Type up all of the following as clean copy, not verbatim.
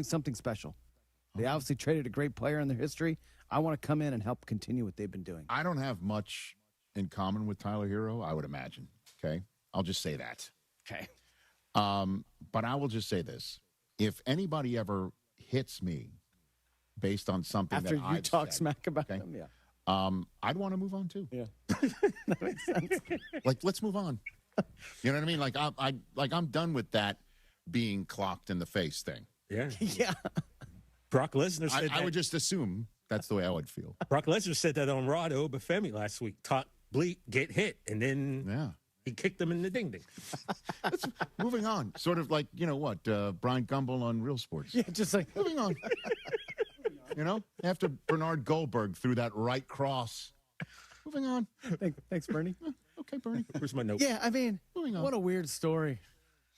something special. They obviously traded a great player in their history. I want to come in and help continue what they've been doing. I don't have much in common with Tyler Hero, I would imagine. Okay? I'll just say that. Okay. But I will just say this. If anybody ever hits me based on something After that you I've talk said, smack about okay, them, yeah. I'd want to move on too. Yeah. That makes sense. Like, let's move on. You know what I mean? Like I'm done with that being clocked in the face thing. Yeah. Yeah. Brock Lesnar said I would just assume that's the way I would feel. Brock Lesnar said that on Raw to Obafemi last week. Talk, bleep, get hit, and then he kicked him in the ding-ding. Moving on. Sort of like, Brian Gumbel on Real Sports. Yeah, just like. Moving on. After Bernard Goldberg threw that right cross. Moving on. Thanks, Bernie. Okay, Bernie. Where's my note? Yeah, I mean, Moving on. what a weird story.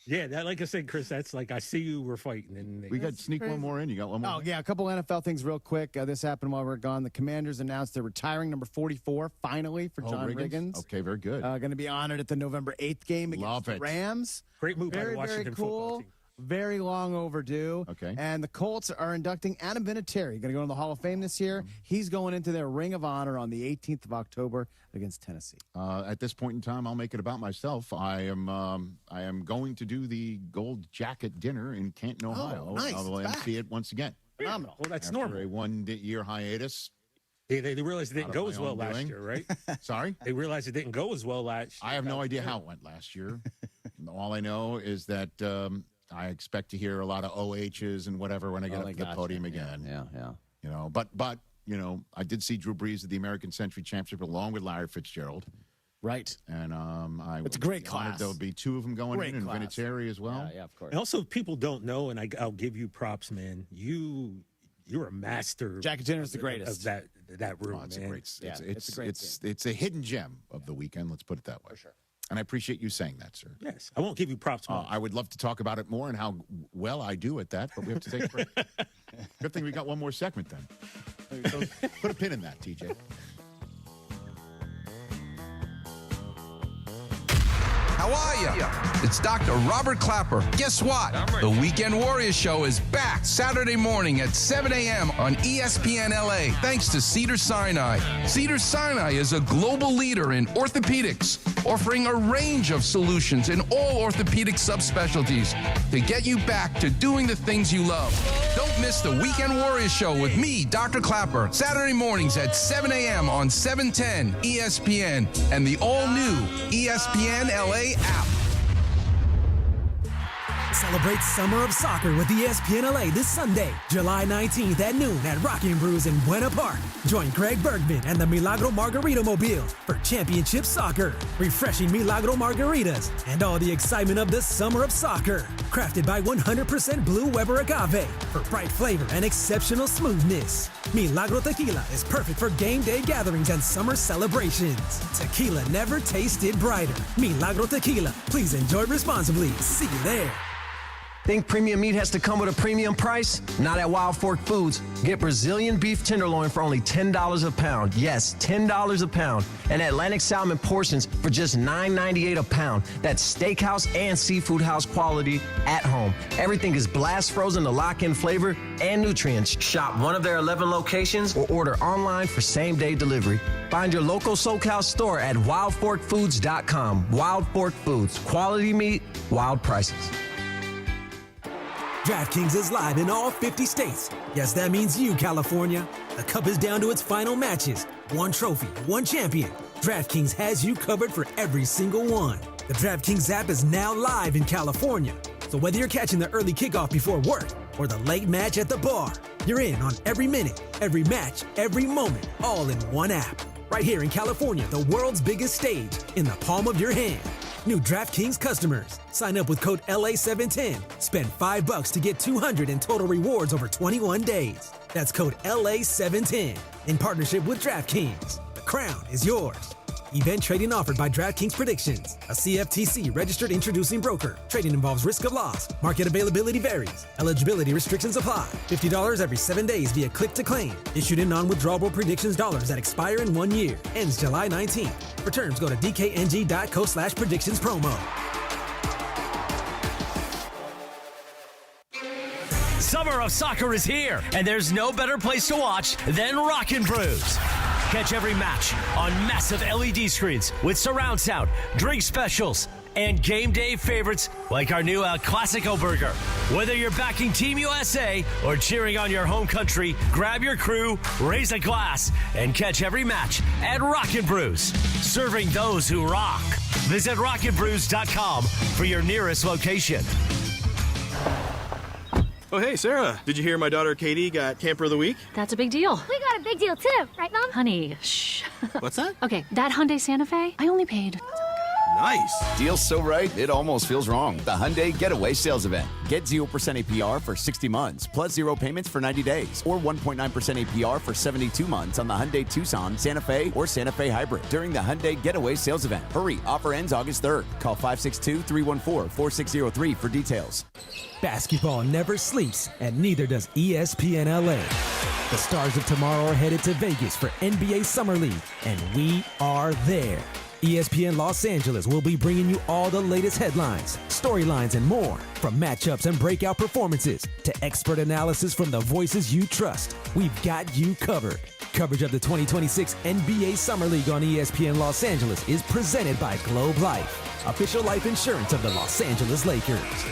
Yeah, that, like I said, Chris, that's like, I see you were fighting. And We got to sneak one more in. You got one more? Oh, yeah, a couple NFL things real quick. This happened while we were gone. The Commanders announced they're retiring number 44, finally, for John Riggins. Okay, very good. Going to be honored at the November 8th game against the Rams. Great move by the Very, Washington very football cool. team. Very long overdue. Okay. And the Colts are inducting Adam Vinatieri. Going to go in the Hall of Fame this year. He's going into their Ring of Honor on the 18th of October against Tennessee. At this point in time, I'll make it about myself. I am going to do the Gold Jacket dinner in Canton, Ohio. Nice. I'll MC it once again. Phenomenal. Well, that's After normal. a 1 year hiatus. They realized it didn't Out go of as my well own last doing. year, right? Sorry? They realized it didn't go as well last year. I have no idea how it went last year. All I know is that I expect to hear a lot of OHs and whatever when I get up to the podium again. Yeah. But I did see Drew Brees at the American Century Championship along with Larry Fitzgerald. Right. And it's a great class. There'll be 2 of them going in, and Vinatieri as well. Yeah, of course. And also, people don't know, and I'll give you props, man. You're a master. Jacket dinner is the greatest of that room. It's man. a great. It's a great it's a hidden gem of the weekend. Let's put it that way. For sure. And I appreciate you saying that, sir. Yes, I won't give you props. I would love to talk about it more and how well I do at that, but we have to take a break. Good thing we got one more segment then. So put a pin in that, TJ. How are ya? It's Dr. Robert Clapper. Guess what? The Weekend Warriors Show is back Saturday morning at 7 a.m. on ESPN LA, thanks to Cedars-Sinai. Cedars-Sinai is a global leader in orthopedics, offering a range of solutions in all orthopedic subspecialties to get you back to doing the things you love. Don't miss the Weekend Warriors Show with me, Dr. Clapper, Saturday mornings at 7 a.m. on 710 ESPN and the all-new ESPN LA app. Celebrate Summer of Soccer with ESPN LA this Sunday, July 19th at noon at Rockin' Brews in Buena Park. Join Greg Bergman and the Milagro Margarita Mobile for championship soccer, refreshing Milagro margaritas, and all the excitement of the Summer of Soccer. Crafted by 100% Blue Weber Agave for bright flavor and exceptional smoothness. Milagro Tequila is perfect for game day gatherings and summer celebrations. Tequila never tasted brighter. Milagro Tequila. Please enjoy responsibly. See you there. Think premium meat has to come with a premium price? Not at Wild Fork Foods. Get Brazilian beef tenderloin for only $10 a pound. Yes, $10 a pound. And Atlantic salmon portions for just $9.98 a pound. That's steakhouse and seafood house quality at home. Everything is blast frozen to lock in flavor and nutrients. Shop one of their 11 locations or order online for same-day delivery. Find your local SoCal store at wildforkfoods.com. Wild Fork Foods. Quality meat, wild prices. DraftKings is live in all 50 states. Yes, that means you, California. The Cup is down to its final matches. One trophy, one champion. DraftKings has you covered for every single one. The DraftKings app is now live in California. So whether you're catching the early kickoff before work or the late match at the bar, you're in on every minute, every match, every moment, all in one app. Right here in California, the world's biggest stage, in the palm of your hand. New DraftKings customers. Sign up with code LA710. Spend $5 to get $200 in total rewards over 21 days. That's code LA710. In partnership with DraftKings. The crown is yours. Event trading offered by DraftKings Predictions, a CFTC registered introducing broker. Trading involves risk of loss. Market availability varies. Eligibility restrictions apply. $50 every 7 days via click to claim. Issued in non-withdrawable predictions dollars that expire in 1 year. Ends July 19th. For terms, go to dkng.co/predictions promo. Summer of soccer is here, and there's no better place to watch than Rockin' Brews. Catch every match on massive LED screens with surround sound, drink specials, and game day favorites like our new El Clasico burger. Whether you're backing Team USA or cheering on your home country, grab your crew, raise a glass, and catch every match at Rockin' Brews, serving those who rock. Visit rockinbrews.com for your nearest location. Oh, hey, Sarah. Did you hear my daughter Katie got Camper of the Week? That's a big deal. We got a big deal, too. Right, Mom? Honey, shh. What's that? Okay, that Hyundai Santa Fe, I only paid. Nice. Deal's so right, it almost feels wrong. The Hyundai Getaway Sales Event. Get 0% APR for 60 months, plus 0 payments for 90 days, or 1.9% APR for 72 months on the Hyundai Tucson, Santa Fe, or Santa Fe Hybrid during the Hyundai Getaway Sales Event. Hurry, offer ends August 3rd. Call 562-314-4603 for details. Basketball never sleeps, and neither does ESPN LA. The stars of tomorrow are headed to Vegas for NBA Summer League, and we are there. ESPN Los Angeles will be bringing you all the latest headlines, storylines, and more. From matchups and breakout performances to expert analysis from the voices you trust, we've got you covered. Coverage of the 2026 NBA Summer League on ESPN Los Angeles is presented by Globe Life, official life insurance of the Los Angeles Lakers.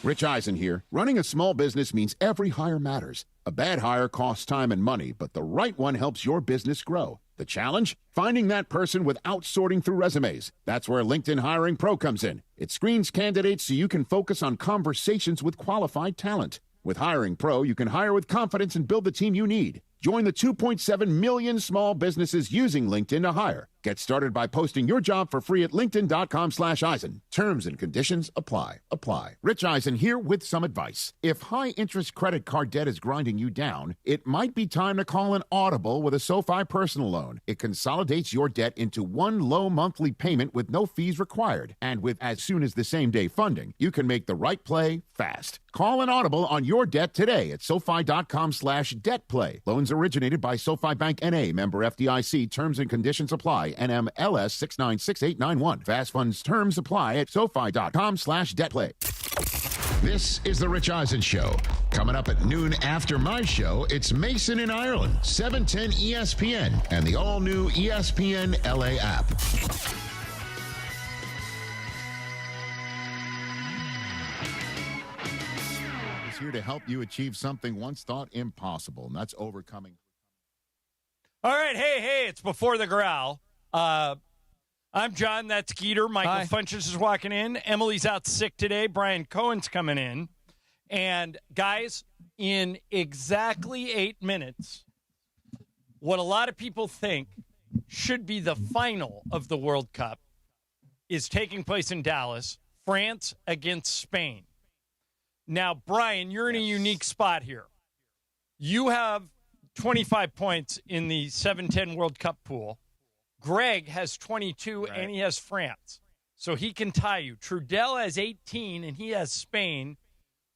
Rich Eisen here. Running a small business means every hire matters. A bad hire costs time and money, but the right one helps your business grow. The challenge? Finding that person without sorting through resumes. That's where LinkedIn Hiring Pro comes in. It screens candidates so you can focus on conversations with qualified talent. With Hiring Pro, you can hire with confidence and build the team you need. Join the 2.7 million small businesses using LinkedIn to hire. Get started by posting your job for free at linkedin.com/Eisen. Terms and conditions apply. Rich Eisen here with some advice. If high-interest credit card debt is grinding you down, it might be time to call an audible with a SoFi personal loan. It consolidates your debt into one low monthly payment with no fees required. And with as soon as the same-day funding, you can make the right play fast. Call an audible on your debt today at SoFi.com/debtplay. Loans originated by SoFi Bank N.A., member FDIC. Terms and conditions apply. NMLS 696891. Fast funds terms apply at SoFi.com/debtplay. This is the Rich Eisen Show. Coming up at noon after my show, it's Mason in Ireland, 710 ESPN, and the all-new ESPN LA app. Is here to help you achieve something once thought impossible, and that's overcoming. All right, hey, it's Before the Growl. I'm John, that's Skeeter. Michael Funches is walking in. Emily's out sick today. Brian Cohen's coming in. And, guys, in exactly 8 minutes, what a lot of people think should be the final of the World Cup is taking place in Dallas, France against Spain. Now, Brian, you're in a unique spot here. You have 25 points in the 7-10 World Cup pool. Greg has 22, and he has France. So he can tie you. Trudell has 18, and he has Spain.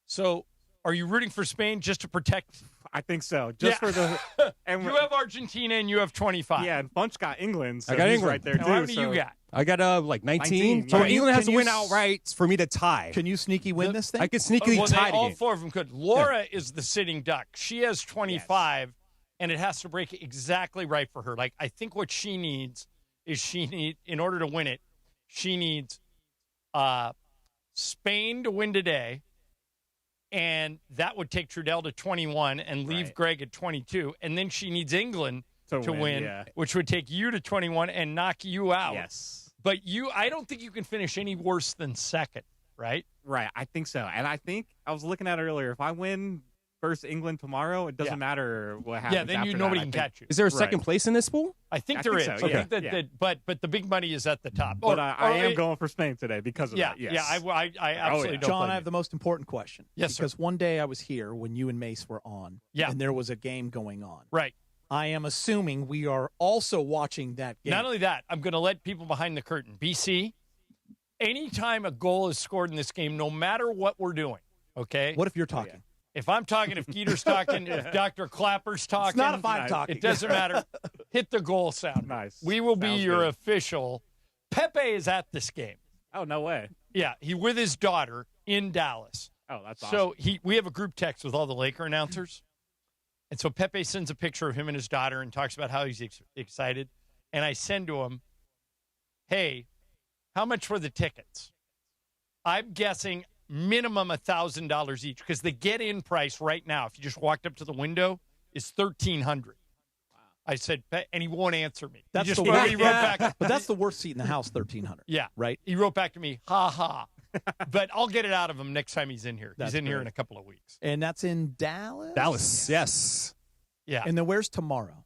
So are you rooting for Spain just to protect? I think so. Just for the. And you have Argentina, and you have 25. Yeah, and Bunch got England. So I got he's England right there, too. How many you got? I got like 19. So Yeah. England has to win outright for me to tie. Can you sneaky win this thing? I could sneakily tie the all game. four of them could. Laura is the sitting duck. She has 25, and it has to break exactly right for her. Like, I think what she needs is in order to win it, she needs Spain to win today, and that would take Trudell to 21 and leave Greg at 22. And then she needs England to win, which would take you to 21 and knock you out. Yes. But I don't think you can finish any worse than second, right? Right, I think so. And I think, I was looking at it earlier, if I win versus England tomorrow, it doesn't matter what happens. Yeah, then nobody can catch you. Is there a second place in this pool? I think there is. So, I think but the big money is at the top. But I am going for Spain today because of that. Yes. Yeah, I absolutely don't. John, I have the most important question. Yes, because one day I was here when you and Mace were on, and there was a game going on. Right. I am assuming we are also watching that game. Not only that, I'm going to let people behind the curtain. BC, anytime a goal is scored in this game, no matter what we're doing, okay? What if you're talking? If I'm talking, if Geeter's talking, if Dr. Clapper's talking. It's not if I'm talking. It doesn't matter. Hit the goal sound. Nice. We will be Sounds your good. official. Pepe is at this game. Oh, no way. Yeah, he with his daughter in Dallas. Oh, that's awesome. So we have a group text with all the Laker announcers. And so Pepe sends a picture of him and his daughter and talks about how he's excited. And I send to him, hey, how much were the tickets? I'm guessing minimum $1,000 each because the get-in price right now, if you just walked up to the window, is $1,300. I said, and he won't answer me. That's the worst. He wrote back, but that's the worst seat in the house, $1,300. Yeah. Right? He wrote back to me, ha ha. But I'll get it out of him next time he's in here. That's he's in here great. in a couple of weeks. And that's in Dallas? Dallas, yes. Yeah. And then where's tomorrow?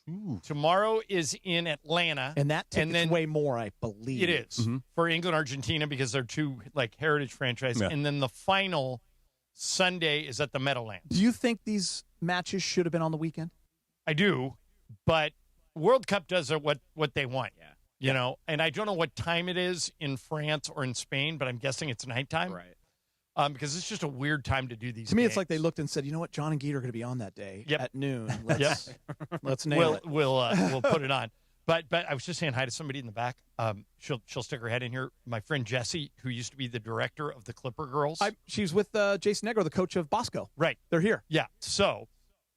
Ooh. Tomorrow is in Atlanta. And that ticket's way more, I believe. It is. Mm-hmm. For England, Argentina, because they're two heritage franchises. Yeah. And then the final Sunday is at the Meadowlands. Do you think these matches should have been on the weekend? I do, but World Cup does what they want. Yeah. You know, and I don't know what time it is in France or in Spain, but I'm guessing it's nighttime. Right. Because it's just a weird time to do these. To me, games. it's like they looked and said, you know what, John and Geet are going to be on that day at noon. Let's nail it. We'll put it on. But I was just saying hi to somebody in the back. She'll stick her head in here. My friend Jessie, who used to be the director of the Clipper Girls. She's with Jason Negro, the coach of Bosco. Right. They're here. Yeah. So,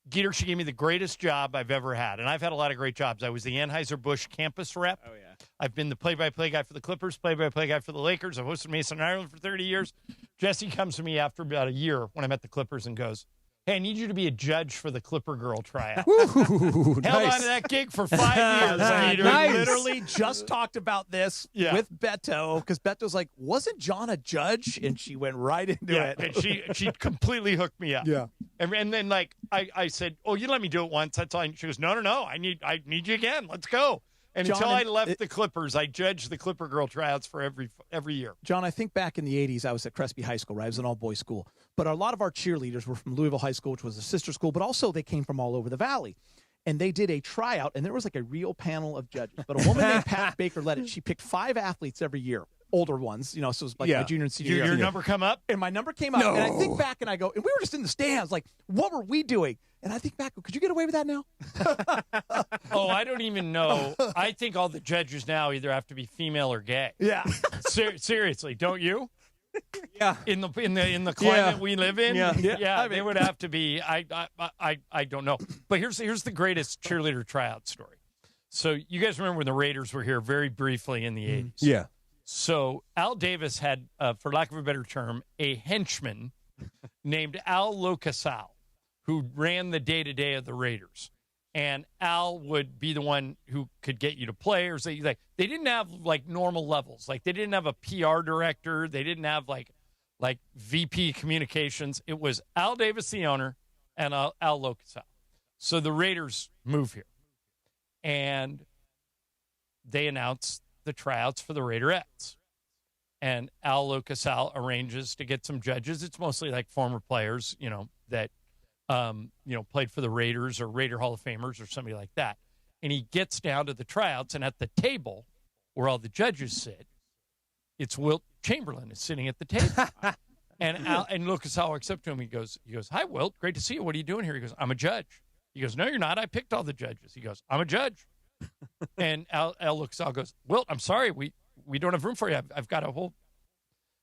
Geeter, she gave me the greatest job I've ever had. And I've had a lot of great jobs. I was the Anheuser-Busch campus rep. Oh, yeah. I've been the play-by-play guy for the Clippers, play-by-play guy for the Lakers. I've hosted Mason Ireland for 30 years. Jessie comes to me after about a year when I'm at the Clippers and goes, hey, I need you to be a judge for the Clipper Girl tryout. Held on to that gig for 5 years. Geeter. Nice. Literally just talked about this with Beto because Beto's like, wasn't John a judge? And she went right into it. And she completely hooked me up. Yeah. And then I said, oh, you let me do it once. That's all. She goes, no. I need you again. Let's go. And John, until I left the Clippers, I judged the Clipper Girl tryouts for every year. John, I think back in the 80s, I was at Crespi High School, right? I was an all-boys school. But a lot of our cheerleaders were from Louisville High School, which was a sister school, but also they came from all over the valley. And they did a tryout, and there was like a real panel of judges. But a woman named Pat Baker led it. She picked 5 athletes every year, older ones, so it was like my junior and senior year. Your number come up? And my number came up. No. And I think back and I go, and we were just in the stands, like, what were we doing? And I think back, could you get away with that now? Oh, I don't even know. I think all the judges now either have to be female or gay. Yeah. Seriously, don't you? Yeah. In the climate we live in, I mean, they would have to be. I don't know. But here's the greatest cheerleader tryout story. So you guys remember when the Raiders were here very briefly in the 80s? Yeah. So Al Davis had, for lack of a better term, a henchman named Al Locasal, who ran the day-to-day of the Raiders. And Al would be the one who could get you to play. Or say, they didn't have, normal levels. They didn't have a PR director. They didn't have, VP communications. It was Al Davis, the owner, and Al Locasal. So the Raiders move here. And they announce the tryouts for the Raiderettes. And Al Locasal arranges to get some judges. It's mostly former players, that played for the Raiders or Raider Hall of Famers or somebody like that. And he gets down to the tryouts, and at the table where all the judges sit, it's Wilt Chamberlain is sitting at the table. and Locasal walks up to him. He goes, hi, Wilt. Great to see you. What are you doing here? He goes, I'm a judge. He goes, no, you're not. I picked all the judges. He goes, I'm a judge. And Al Locasal goes, Wilt, I'm sorry. We don't have room for you. I've got a whole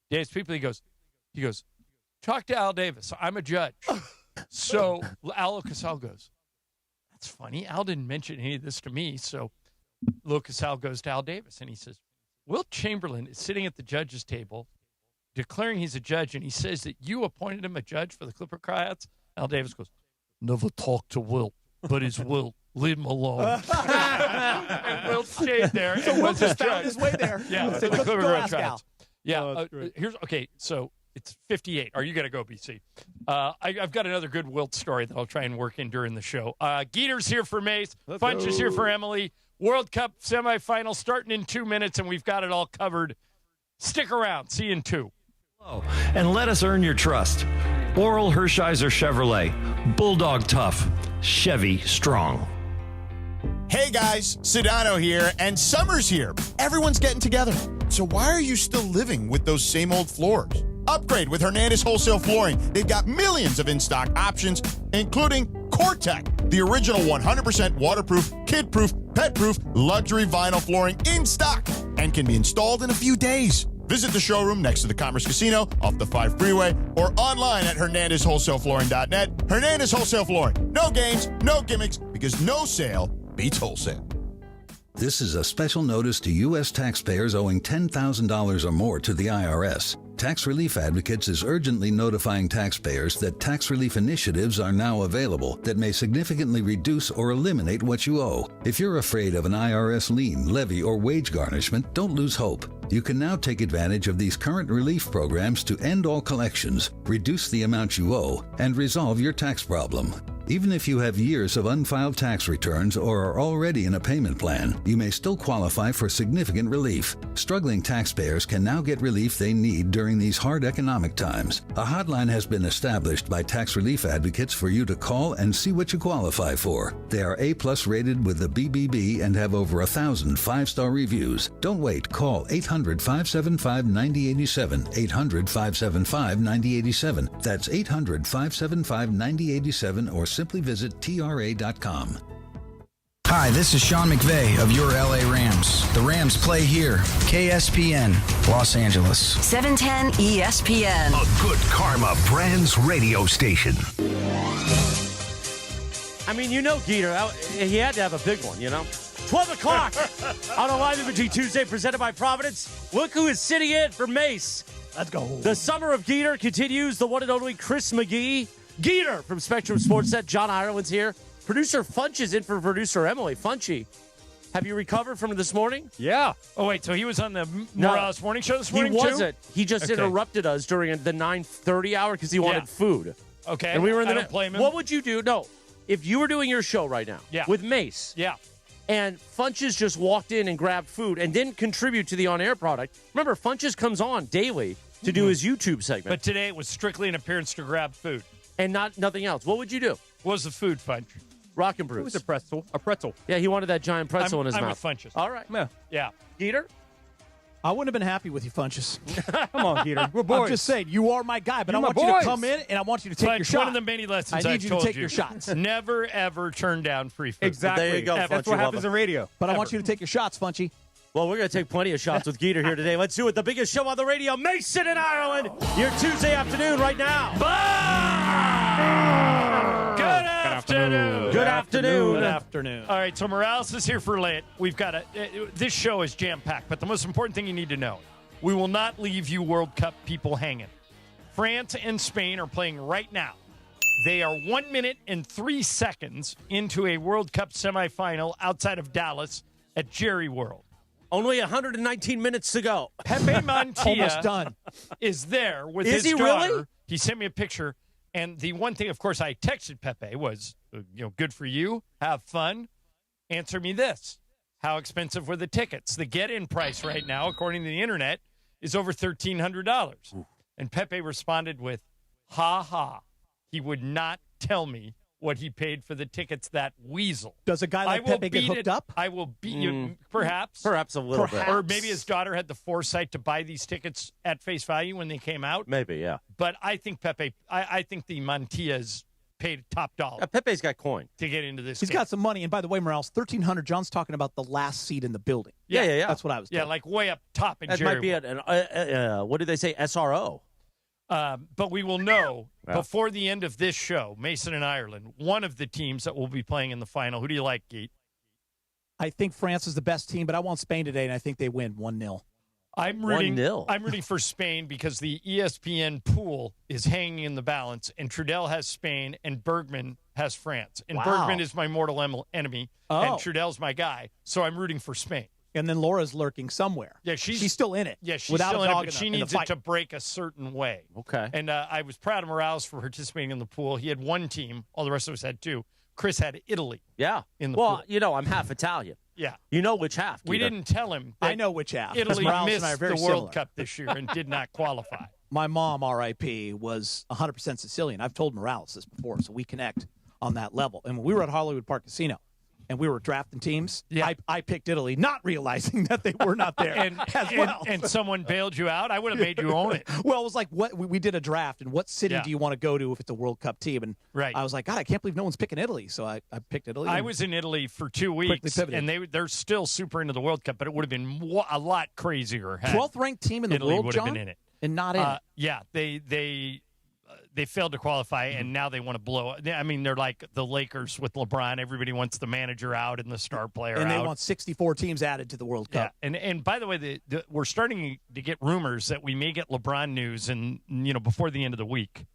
day's people. He goes, talk to Al Davis. I'm a judge. So Al Locasal goes, that's funny. Al didn't mention any of this to me. So Locasal goes to Al Davis, and he says, Wilt Chamberlain is sitting at the judge's table declaring he's a judge, and he says that you appointed him a judge for the Clipper tryouts. Al Davis goes, never talked to Wilt, but he's Wilt. Leave him alone. And Wilt stayed there. So Wilt just found his way there. Yeah, so the Clipper go ask tryouts. Al. Yeah, so it's 58. Are you going to go, BC? I've got another good Wilt story that I'll try and work in during the show. Geeter's here for Mace. Funch is here for Emily. World Cup semifinal starting in 2 minutes, and we've got it all covered. Stick around. See you in 2. And let us earn your trust. Oral Hershiser Chevrolet. Bulldog tough. Chevy strong. Hey guys, Sedano here, and summer's here. Everyone's getting together. So why are you still living with those same old floors? Upgrade with Hernandez Wholesale Flooring. They've got millions of in-stock options, including CoreTech, the original 100% waterproof, kid-proof, pet-proof, luxury vinyl flooring in stock and can be installed in a few days. Visit the showroom next to the Commerce Casino off the 5 freeway or online at HernandezWholesaleFlooring.net. Hernandez Wholesale Flooring. No games, no gimmicks, because no sale beats wholesale. This is a special notice to U.S. taxpayers owing $10,000 or more to the IRS. Tax Relief Advocates is urgently notifying taxpayers that tax relief initiatives are now available that may significantly reduce or eliminate what you owe. If you're afraid of an IRS lien, levy, or wage garnishment, don't lose hope. You can now take advantage of these current relief programs to end all collections, reduce the amount you owe, and resolve your tax problem. Even if you have years of unfiled tax returns or are already in a payment plan, you may still qualify for significant relief. Struggling taxpayers can now get relief they need during these hard economic times. A hotline has been established by Tax Relief Advocates for you to call and see what you qualify for. They are A+ rated with the BBB and have over 1,000 5-star reviews. Don't wait. Call 800-575-9087. 800-575-9087. That's 800-575-9087 or simply visit TRA.com. Hi, this is Sean McVay of your LA Rams. The Rams play here. KSPN, Los Angeles. 710 ESPN. A good karma brands radio station. I mean, you know, Geeter, he had to have a big one, you know? 12 o'clock on a Live Imaging Tuesday presented by Providence. Look who is sitting in for Mace. Let's go. The summer of Geeter continues. The one and only Chris McGee. Geeter from Spectrum Sportsnet. John Ireland's here. Producer Funch is in for producer Emily. Funchy, have you recovered from this morning? Yeah. Oh, wait, so he was on the Morales Morning Show this morning, He wasn't. He just Okay. interrupted us during the 9:30 hour because he wanted food. Okay. And we were in the I don't blame him. What would you do? No. If you were doing your show right now with Mace. Yeah. And Funches just walked in and grabbed food and didn't contribute to the on-air product. Remember, Funches comes on daily to do his YouTube segment. But today it was strictly an appearance to grab food. And nothing else. What would you do? What was the food, Funch? Rock and Bruce. It was a pretzel. A pretzel. Yeah, he wanted that giant pretzel in his I'm mouth. with Funches. All right. Yeah. Geeter? I wouldn't have been happy with you, Funches. Come on, Geeter. We're boys. I'm just saying, you are my guy, but You're I my want you to boys. come in and I want you to take Funch, your shot. one of the many lessons I I've need you told to take your shots. Never, ever turn down free food. Exactly. There you go, That's Funch, what you happens love in radio. But I want you to take your shots, Funchy. Well, we're going to take plenty of shots with Geeter here today. Let's do it. The biggest show on the radio, Mason in Ireland. Your Tuesday afternoon right now. Good afternoon. Good afternoon. Good afternoon. All right, so Morales is here for late. We've got this show is jam-packed, but the most important thing you need to know, we will not leave you World Cup people hanging. France and Spain are playing right now. They are 1 minute and 3 seconds into a World Cup semifinal outside of Dallas at Jerry World. Only 119 minutes to go. Pepe Montilla Almost done. is there with Is his he daughter. really? He sent me a picture. And the one thing, of course, I texted Pepe was, good for you. Have fun. Answer me this. How expensive were the tickets? The get-in price right now, according to the internet, is over $1,300. And Pepe responded with, ha ha. He would not tell me what he paid for the tickets, that weasel. Does a guy like Pepe get hooked up? I will beat you, perhaps. Perhaps a little bit. Or maybe his daughter had the foresight to buy these tickets at face value when they came out. Maybe, yeah. But I think Pepe, I think the Montillas paid top dollar. Pepe's got coin to get into this. He's got some money. And by the way, Morales, 1,300. John's talking about the last seat in the building. Yeah. That's what I was Yeah, told. like way up top in That Jerry might be what did they say, SRO? But we will know Yeah. before the end of this show, Mason and Ireland, one of the teams that will be playing in the final. Who do you like, Geet? I think France is the best team, but I want Spain today, and I think they win 1-0. I'm rooting 1-0. I'm rooting for Spain because the ESPN pool is hanging in the balance, and Trudell has Spain, and Bergman has France. And Wow. Bergman is my mortal enemy, and Oh. Trudell's my guy, so I'm rooting for Spain. And then Laura's lurking somewhere. Yeah, she's still in it. Yeah, she's without still a in it, dog but in she the needs it fight. to break a certain way. Okay. And I was proud of Morales for participating in the pool. He had one team. All the rest of us had two. Chris had Italy. Yeah. In the well, pool. I'm half Italian. Yeah. You know which half. We Geeter. didn't tell him that I know which half. Italy Morales missed and I are the very World similar. Cup this year and did not qualify. My mom, RIP, was 100% Sicilian. I've told Morales this before, so we connect on that level. And when we were at Hollywood Park Casino, and we were drafting teams, I picked Italy, not realizing that they were not there as well. And someone bailed you out? I would have made you own it. Well, it was like, what we did a draft, and what city do you want to go to if it's a World Cup team? And I was like, God, I can't believe no one's picking Italy. So I picked Italy. I was in Italy for 2 weeks, and they're still super into the World Cup, but it would have been a lot crazier. 12th ranked team in the Italy world, would John? have been in it. And not in it. Yeah, they failed to qualify, and now they want to blow it. I mean, they're like the Lakers with LeBron. Everybody wants the manager out and the star player out. And they want 64 teams added to the World Cup. Yeah. And by the way, we're starting to get rumors that we may get LeBron news before the end of the week.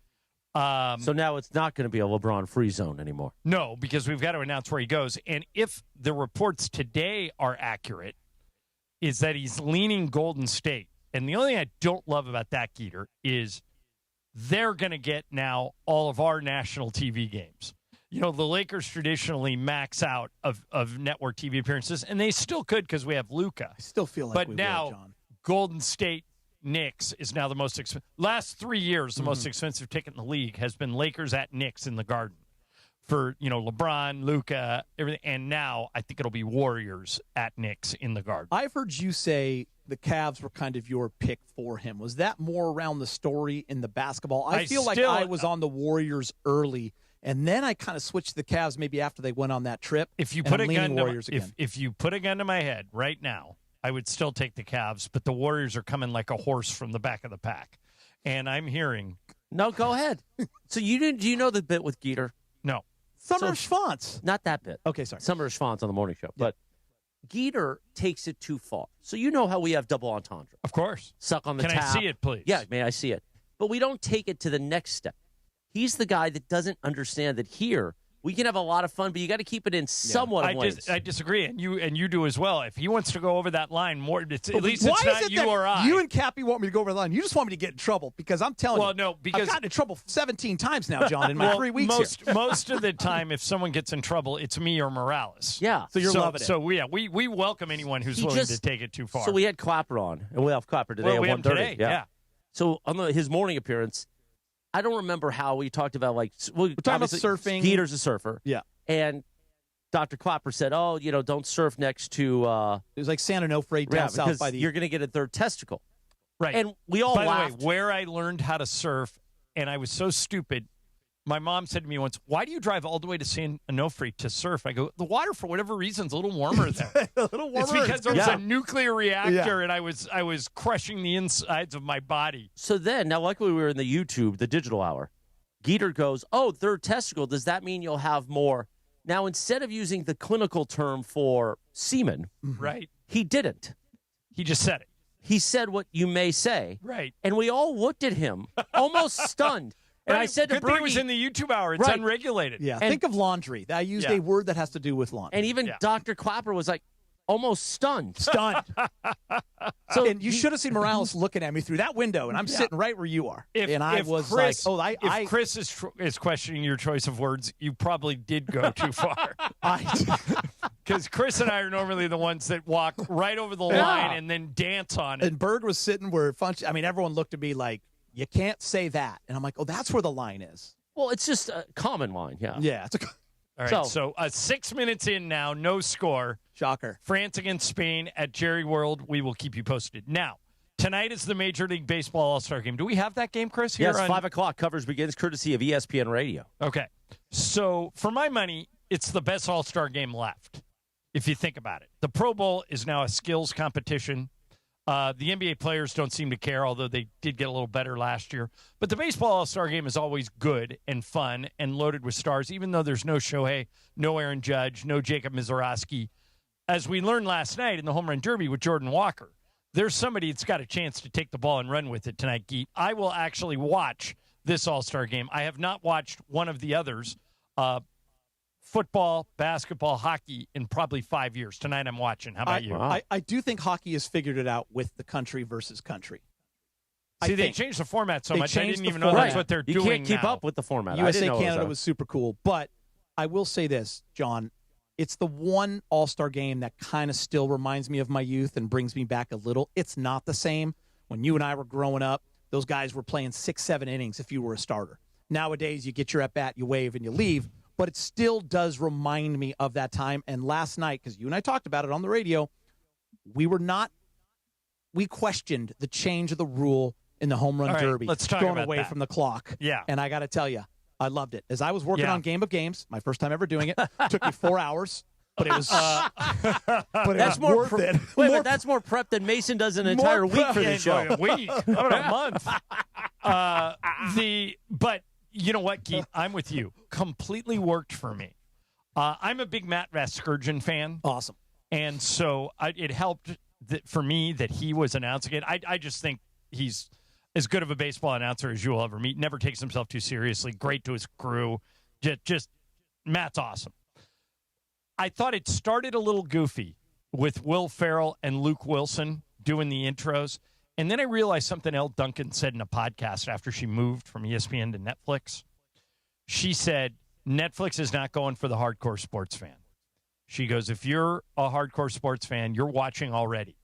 So now it's not going to be a LeBron free zone anymore. No, because we've got to announce where he goes. And if the reports today are accurate, is that he's leaning Golden State. And the only thing I don't love about that, Geeter, is they're going to get now all of our national TV games. The Lakers traditionally max out of network TV appearances, and they still could because we have Luka. I still feel like we now, will, John. Golden State Knicks is now the most expensive. Last 3 years, the most expensive ticket in the league has been Lakers at Knicks in the Garden for, LeBron, Luka, everything. And now I think it'll be Warriors at Knicks in the Garden. I've heard you say the Cavs were kind of your pick for him. Was that more around the story in the basketball? I feel like I was on the Warriors early, and then I kind of switched to the Cavs maybe after they went on that trip. If you put a gun if you put a gun to my head right now, I would still take the Cavs, but the Warriors are coming like a horse from the back of the pack. And I'm hearing No, go ahead. So do you know the bit with Geeter? No. Summer Schwantz. Not that bit. Okay, sorry. Summer Schwantz on the morning show. Yeah. But Geeter takes it too far. So you know how we have double entendre. Of course. Suck on the tap. Can I see it, please? Yeah, may I see it? But we don't take it to the next step. He's the guy that doesn't understand that here we can have a lot of fun, but you got to keep it in somewhat of lanes. I disagree, and you do as well. If he wants to go over that line more, at least why it's is not it you that or I. You and Cappy want me to go over the line. You just want me to get in trouble because I'm telling you. Well, no, because I've gotten in trouble 17 times now, John, in my 3 weeks here. Most of the time, if someone gets in trouble, it's me or Morales. Yeah. So you're loving it. So we welcome anyone who's willing to take it too far. So we had Clapper on, and we'll have Clapper today at 1:30. Today, yeah. So on his morning appearance, I don't remember how we talked about we're talking about surfing. Geeter's a surfer. Yeah. And Dr. Clapper said, don't surf next to it was like San Onofre down south by the you're going to get a third testicle. Right. And we all laughed. By the way, where I learned how to surf, and I was so stupid, my mom said to me once, "Why do you drive all the way to San Onofre to surf?" I go, "The water, for whatever reason, is a little warmer there." A little warmer. It's because there was a nuclear reactor, and I was crushing the insides of my body. So then, now luckily we were in the YouTube, the digital hour. Geeter goes, third testicle, does that mean you'll have more? Now, instead of using the clinical term for semen, right? He didn't. He just said it. He said what you may say. Right. And we all looked at him, almost stunned. And I said to Bernie, it was in the YouTube hour. It's unregulated. Yeah. Think of laundry. I used a word that has to do with laundry. And even Dr. Clapper was like, almost stunned. Stunned. And you should have seen Morales looking at me through that window, and I'm sitting right where you are. If Chris is questioning your choice of words, you probably did go too far. Because Chris and I are normally the ones that walk right over the line and then dance on it. And Bird was sitting where everyone looked at me like, you can't say that. And I'm like, that's where the line is. Well, it's just a common line, yeah. Yeah. All right, so 6 minutes in now, no score. Shocker. France against Spain at Jerry World. We will keep you posted. Now, tonight is the Major League Baseball All-Star Game. Do we have that game, Chris? Yes, 5 o'clock. Coverage begins courtesy of ESPN Radio. Okay. So, for my money, it's the best All-Star game left, if you think about it. The Pro Bowl is now a skills competition. The NBA players don't seem to care, although they did get a little better last year. But the Baseball All-Star Game is always good and fun and loaded with stars, even though there's no Shohei, no Aaron Judge, no Jacob Mizorowski. As we learned last night in the Home Run Derby with Jordan Walker, there's somebody that's got a chance to take the ball and run with it tonight, Geet. I will actually watch this All-Star Game. I have not watched one of the others, football, basketball, hockey, in probably 5 years. Tonight I'm watching. How about you? I do think hockey has figured it out with the country versus country. See, they changed the format so much. I didn't even know that's what they're doing. You can't keep up with the format. USA Canada was super cool. But I will say this, John. It's the one All-Star game that kind of still reminds me of my youth and brings me back a little. It's not the same. When you and I were growing up, those guys were playing 6-7 innings if you were a starter. Nowadays, you get your at-bat, you wave, and you leave. but it still does remind me of that time. And last night, because you and I talked about it on the radio, we questioned the change of the rule in the home run derby. Let's talk going about away that. from the clock. Yeah. And I got to tell you, I loved it. As I was working on Game of Games, my first time ever doing it, took me 4 hours. But it was, that's more worth it. Wait, but that's more prep than Mason does an entire week for the show. A week, how about a month? But you know what, Keith? I'm with you. Completely worked for me. I'm a big Matt Vasgersian fan. Awesome. And so it helped for me that he was announcing it. I just think he's as good of a baseball announcer as you will ever meet. Never takes himself too seriously. Great to his crew. Just Matt's awesome. I thought it started a little goofy with Will Ferrell and Luke Wilson doing the intros. And then I realized something Elle Duncan said in a podcast after she moved from ESPN to Netflix. She said, Netflix is not going for the hardcore sports fan. She goes, if you're a hardcore sports fan, you're watching already.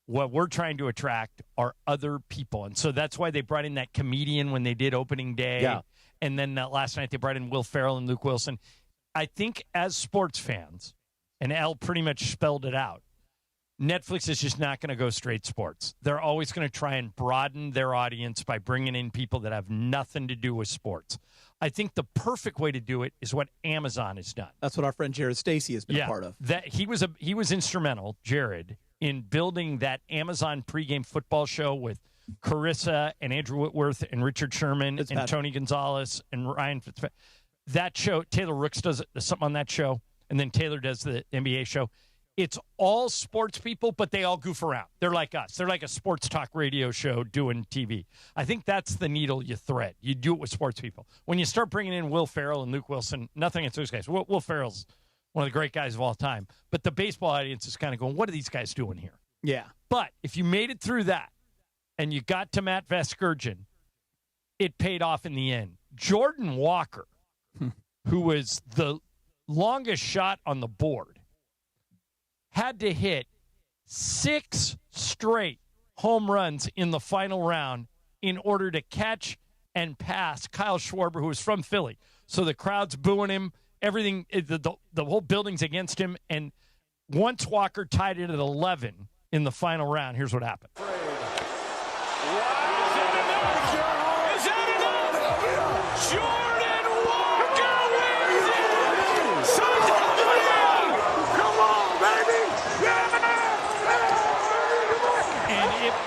What we're trying to attract are other people. And so that's why they brought in that comedian when they did opening day. Yeah. And then last night they brought in Will Ferrell and Luke Wilson. I think as sports fans, and Elle pretty much spelled it out, Netflix is just not going to go straight sports. They're always going to try and broaden their audience by bringing in people that have nothing to do with sports. I think the perfect way to do it is what Amazon has done. That's what our friend Jared Stacy has been a part of. That he was instrumental, Jared, in building that Amazon pregame football show with Carissa and Andrew Whitworth and Richard Sherman and Tony Gonzalez and Ryan Fitzpatrick. That show, Taylor Rooks does something on that show, and then Taylor does the NBA show. It's all sports people, but they all goof around. They're like us. They're like a sports talk radio show doing TV. I think that's the needle you thread. You do it with sports people. When you start bringing in Will Ferrell and Luke Wilson, nothing against those guys. Will Ferrell's one of the great guys of all time. But the baseball audience is kind of going, what are these guys doing here? Yeah. But if you made it through that and you got to Matt Vasgersian, it paid off in the end. Jordan Walker, who was the longest shot on the board, had to hit 6 straight home runs in the final round in order to catch and pass Kyle Schwarber, who was from Philly. So the crowd's booing him. Everything, the whole building's against him. And once Walker tied it at 11 in the final round, here's what happened.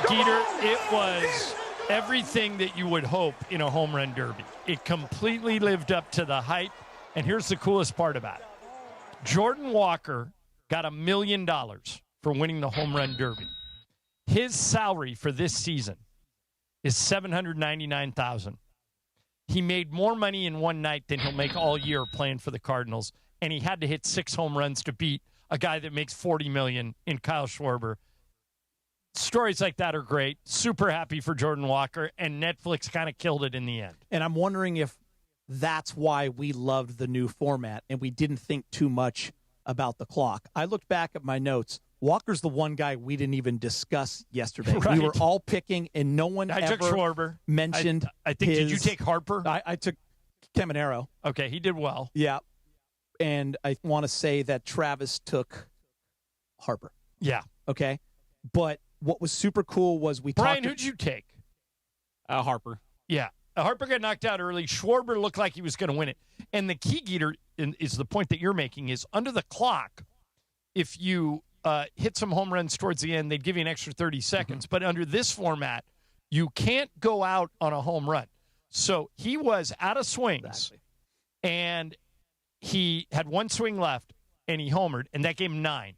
Geeter, it was everything that you would hope in a home run derby. It completely lived up to the hype. And here's the coolest part about it. Jordan Walker got $1 million for winning the home run derby. His salary for this season is $799,000. He made more money in one night than he'll make all year playing for the Cardinals. And he had to hit 6 home runs to beat a guy that makes $40 million in Kyle Schwarber. Stories like that are great. Super happy for Jordan Walker, and Netflix kind of killed it in the end. And I'm wondering if that's why we loved the new format and we didn't think too much about the clock. I looked back at my notes. Walker's the one guy we didn't even discuss yesterday. Right. We were all picking, and no one took Schwarber. Mentioned I think, did you take Harper? I took Caminero. Okay, he did well. Yeah. And I want to say that Travis took Harper. Yeah. Okay. But what was super cool was Brian, who'd you take? Harper. Yeah. Harper got knocked out early. Schwarber looked like he was going to win it. And the key, Geeter, is the point that you're making, is under the clock, if you hit some home runs towards the end, they'd give you an extra 30 seconds. Mm-hmm. But under this format, you can't go out on a home run. So he was out of swings, and he had one swing left, and he homered, and that gave him 9.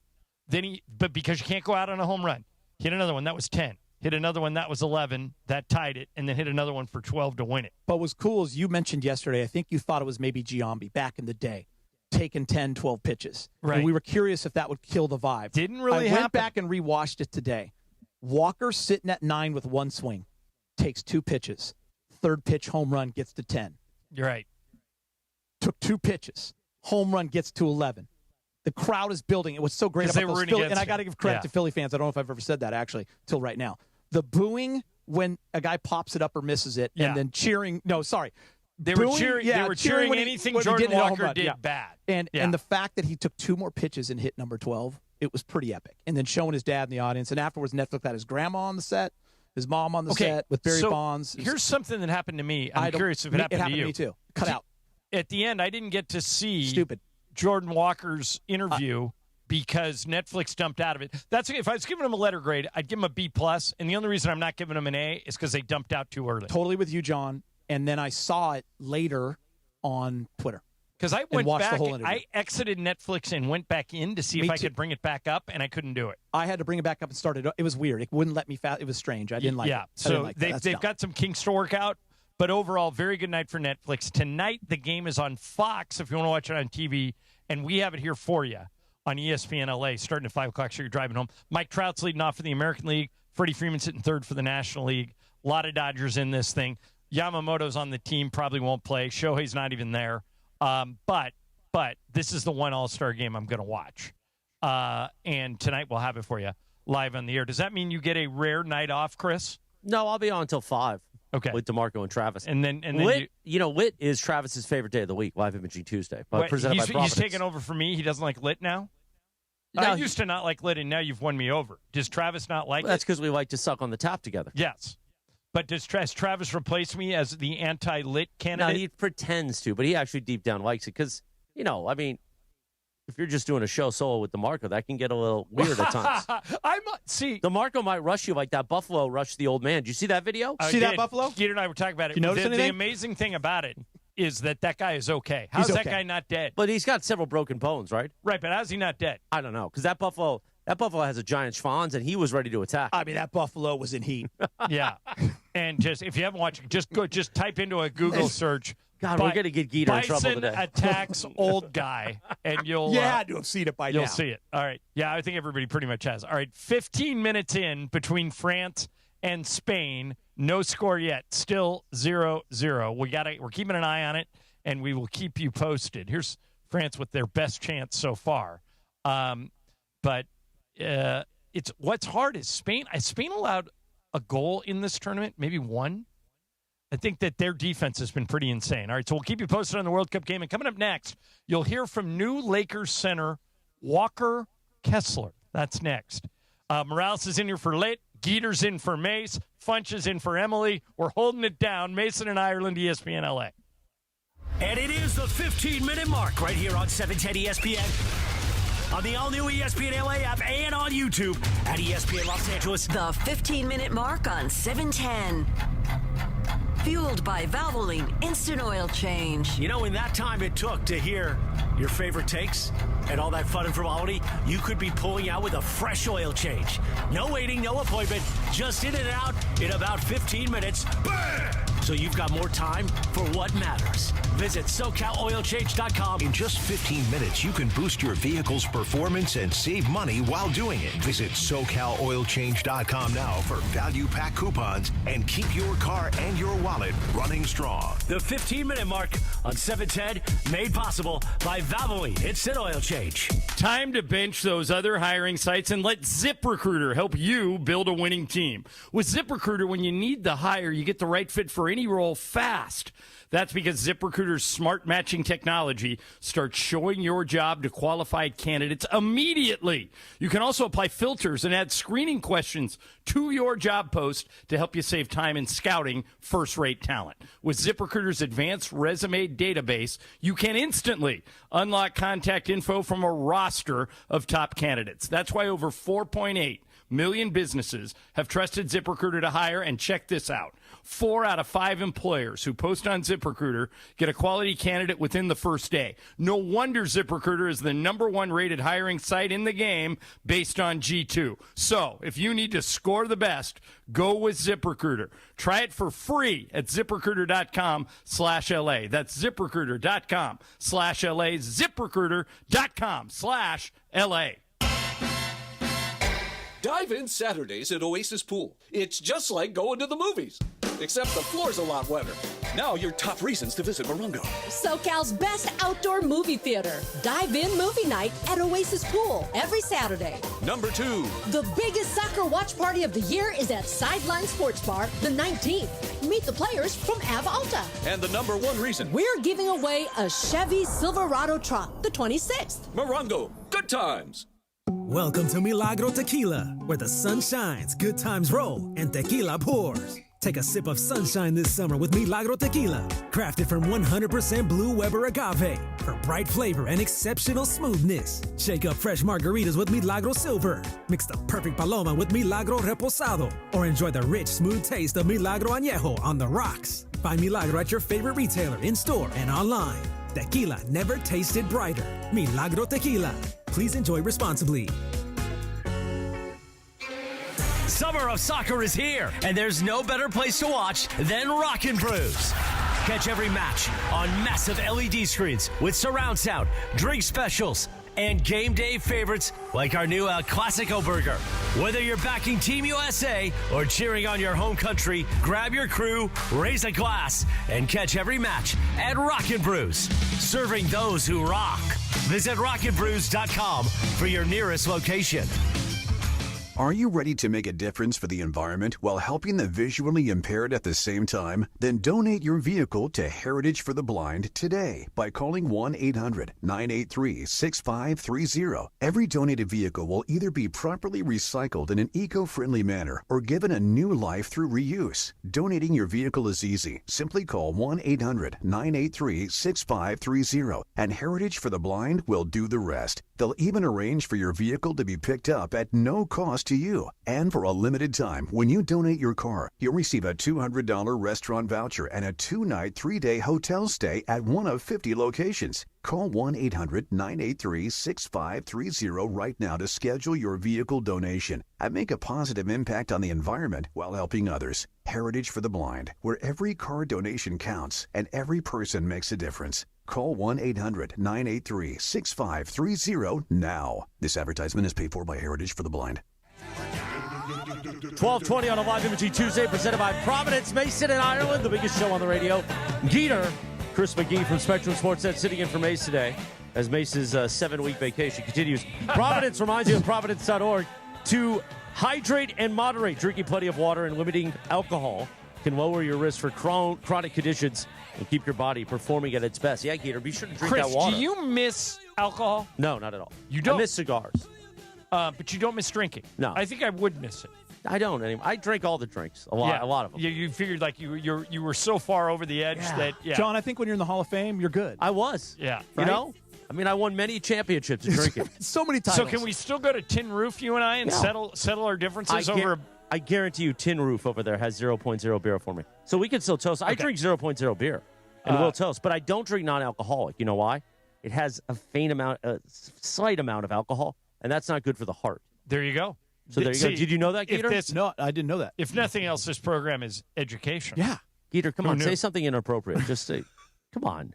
But because you can't go out on a home run, hit another one, that was 10. Hit another one, that was 11. That tied it, and then hit another one for 12 to win it. But what's cool is you mentioned yesterday, I think you thought it was maybe Giambi back in the day, taking 10, 12 pitches. Right. And we were curious if that would kill the vibe. Didn't really happen. I went back and rewatched it today. Walker sitting at 9 with one swing, takes 2 pitches. Third pitch, home run, gets to 10. You're right. Took 2 pitches. Home run gets to 11. The crowd is building. It was so great about those Philly, and I got to give credit to Philly fans. I don't know if I've ever said that, actually, till right now. The booing when a guy pops it up or misses it, and then cheering. No, sorry. They were cheering anything Jordan Walker did bad. And the fact that he took 2 more pitches and hit number 12, it was pretty epic. And then showing his dad in the audience. And afterwards, Netflix had his grandma on the set, his mom on the set with Barry Bonds. Here's something that happened to me. I'm curious if it happened to you. It happened to me too. Cut out. At the end, I didn't get to see Jordan Walker's interview because Netflix dumped out of it. That's if I was giving him a letter grade, I'd give him a B+. And the only reason I'm not giving him an A is because they dumped out too early. Totally with you, John. And then I saw it later on Twitter. Because I went back, I exited Netflix and went back in to see if I could bring it back up, and I couldn't do it. I had to bring it back up and start it. It was weird. It wouldn't let me It was strange. I didn't like it. Yeah, so they've got some kinks to work out. But overall, very good night for Netflix. Tonight, the game is on Fox if you want to watch it on TV, and we have it here for you on ESPN LA starting at 5 o'clock, so you're driving home. Mike Trout's leading off for the American League. Freddie Freeman's sitting third for the National League. A lot of Dodgers in this thing. Yamamoto's on the team, probably won't play. Shohei's not even there. But this is the one All-Star game I'm going to watch. And tonight we'll have it for you live on the air. Does that mean you get a rare night off, Chris? No, I'll be on until 5. Okay. With DeMarco and Travis. And then Lit, Lit is Travis's favorite day of the week, Live Imaging Tuesday. Presented by Providence. He's taking over for me. He doesn't like Lit now? No, I used to not like Lit, and now you've won me over. Does Travis not like it? That's because we like to suck on the tap together. Yes. But has Travis replace me as the anti-Lit candidate? No, he pretends to, but he actually deep down likes it because, if you're just doing a show solo with DeMarco, that can get a little weird at times. DeMarco might rush you like that Buffalo rushed the old man. Did you see that video? See that Buffalo? Skeeter and I were talking about it. You notice anything? The amazing thing about it is that guy is okay. How's that guy not dead? But he's got several broken bones, right? Right, but how's he not dead? I don't know, because that Buffalo has a giant schwanz, and he was ready to attack. I mean, that Buffalo was in heat. Yeah. And if you haven't watched it, just type into a Google search. God, we're going to get Geeter in trouble today. Bison attacks old guy, and you'll... You had to have seen it by now. You'll see it. All right. Yeah, I think everybody pretty much has. All right, 15 minutes in between France and Spain. No score yet. Still 0-0. We're keeping an eye on it, and we will keep you posted. Here's France with their best chance so far. But it's what's hard is Spain. Spain allowed a goal in this tournament, maybe one. I think that their defense has been pretty insane. All right, so we'll keep you posted on the World Cup game. And coming up next, you'll hear from new Lakers center Walker Kessler. That's next. Morales is in here for Lit. Geeter's in for Mace. Funch is in for Emily. We're holding it down. Mason and Ireland, ESPN LA. And it is the 15-minute mark right here on 710 ESPN. On the all-new ESPN LA app and on YouTube at ESPN Los Angeles. The 15-minute mark on 710. Fueled by Valvoline Instant Oil Change. In that time it took to hear your favorite takes and all that fun and frivolity, you could be pulling out with a fresh oil change. No waiting, no appointment, just in and out in about 15 minutes. Bam! So you've got more time for what matters. Visit SoCalOilChange.com. In just 15 minutes, you can boost your vehicle's performance and save money while doing it. Visit SoCalOilChange.com now for value pack coupons and keep your car and your wallet running strong. The 15-minute mark on 710, made possible by Valvoline Instant Oil Change. Time to bench those other hiring sites and let ZipRecruiter help you build a winning team. With ZipRecruiter, when you need the hire, you get the right fit for any role fast. That's because ZipRecruiter's smart matching technology starts showing your job to qualified candidates immediately. You can also apply filters and add screening questions to your job post to help you save time in scouting first-rate talent. With ZipRecruiter's advanced resume database, you can instantly unlock contact info from a roster of top candidates. That's why over 4.8 million businesses have trusted ZipRecruiter to hire, and check this out. 4 out of 5 employers who post on ZipRecruiter get a quality candidate within the first day. No wonder ZipRecruiter is the #1 rated hiring site in the game based on G2. So, if you need to score the best, go with ZipRecruiter. Try it for free at ZipRecruiter.com/LA. That's ZipRecruiter.com/LA. ZipRecruiter.com/LA. Dive in Saturdays at Oasis Pool. It's just like going to the movies, except the floor's a lot wetter. Now your top reasons to visit Morongo. SoCal's best outdoor movie theater. Dive-in movie night at Oasis Pool every Saturday. Number 2. The biggest soccer watch party of the year is at Sideline Sports Bar the 19th. Meet the players from Ave Alta. And the number 1 reason. We're giving away a Chevy Silverado truck the 26th. Morongo, good times. Welcome to Milagro Tequila, where the sun shines, good times roll, and tequila pours. Take a sip of sunshine this summer with Milagro Tequila, crafted from 100% Blue Weber agave for bright flavor and exceptional smoothness. Shake up fresh margaritas with Milagro Silver. Mix the perfect paloma with Milagro Reposado, or enjoy the rich, smooth taste of Milagro Añejo on the rocks. Find Milagro at your favorite retailer, in-store, and online. Tequila never tasted brighter. Milagro Tequila. Please enjoy responsibly. Summer of soccer is here, and there's no better place to watch than Rockin' Brews. Catch every match on massive LED screens with surround sound, drink specials, and game day favorites like our new El Clasico burger. Whether you're backing Team USA or cheering on your home country, grab your crew, raise a glass, and catch every match at Rockin' Brews, serving those who rock. Visit rockinbrews.com for your nearest location. Are you ready to make a difference for the environment while helping the visually impaired at the same time? Then donate your vehicle to Heritage for the Blind today by calling 1-800-983-6530. Every donated vehicle will either be properly recycled in an eco-friendly manner or given a new life through reuse. Donating your vehicle is easy. Simply call 1-800-983-6530 and Heritage for the Blind will do the rest. They'll even arrange for your vehicle to be picked up at no cost to you. And for a limited time, when you donate your car, you'll receive a $200 restaurant voucher and a 2-night, 3-day hotel stay at one of 50 locations. Call 1-800-983-6530 right now to schedule your vehicle donation and make a positive impact on the environment while helping others. Heritage for the Blind, where every car donation counts and every person makes a difference. Call 1-800-983-6530 now. This advertisement is paid for by Heritage for the Blind. 12:20 on a live imaging Tuesday, presented by Providence, Mason, and Ireland, the biggest show on the radio. Geeter, Chris McGee from Spectrum Sportsnet, sitting in for Mace today as Mace's 7-week vacation continues. Providence reminds you of Providence.org to hydrate and moderate. Drinking plenty of water and limiting alcohol can lower your risk for chronic conditions and keep your body performing at its best. Yeah, Geeter, be sure to drink that water. Do you miss alcohol? No, not at all. You don't? I miss cigars. But you don't miss drinking. No. I think I would miss it. I don't anymore. I drink all the drinks, a lot of them. You figured like you were so far over the edge that John, I think when you're in the Hall of Fame, you're good. I was. Yeah. You know? I mean, I won many championships in drinking. So many titles. So can we still go to Tin Roof, you and I, and settle our differences over? I guarantee you, Tin Roof over there has 0.0 beer for me, so we can still toast. I drink 0.0 beer, and we'll toast. But I don't drink non-alcoholic. You know why? It has a slight amount of alcohol, and that's not good for the heart. There you go. So there you go. Did you know that, Geeter? No, I didn't know that. If nothing else, this program is education. Yeah. Geeter, come on, say something inappropriate. Just say, come on.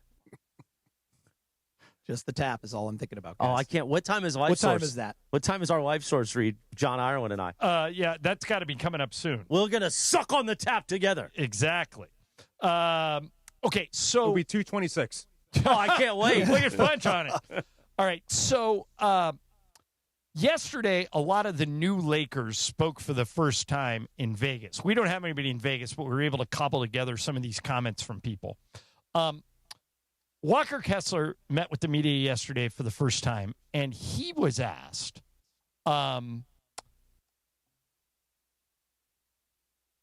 Just the tap is all I'm thinking about, guys. Oh, I can't. What time is Life Source? What time is that? What time is our Life Source read, John Ireland and I? Yeah, that's got to be coming up soon. We're going to suck on the tap together. Exactly. Okay, so... It'll be 2:26. Oh, I can't wait. We can punch on it. All right, so yesterday, a lot of the new Lakers spoke for the first time in Vegas. We don't have anybody in Vegas, but we were able to cobble together some of these comments from people. Walker Kessler met with the media yesterday for the first time, and he was asked how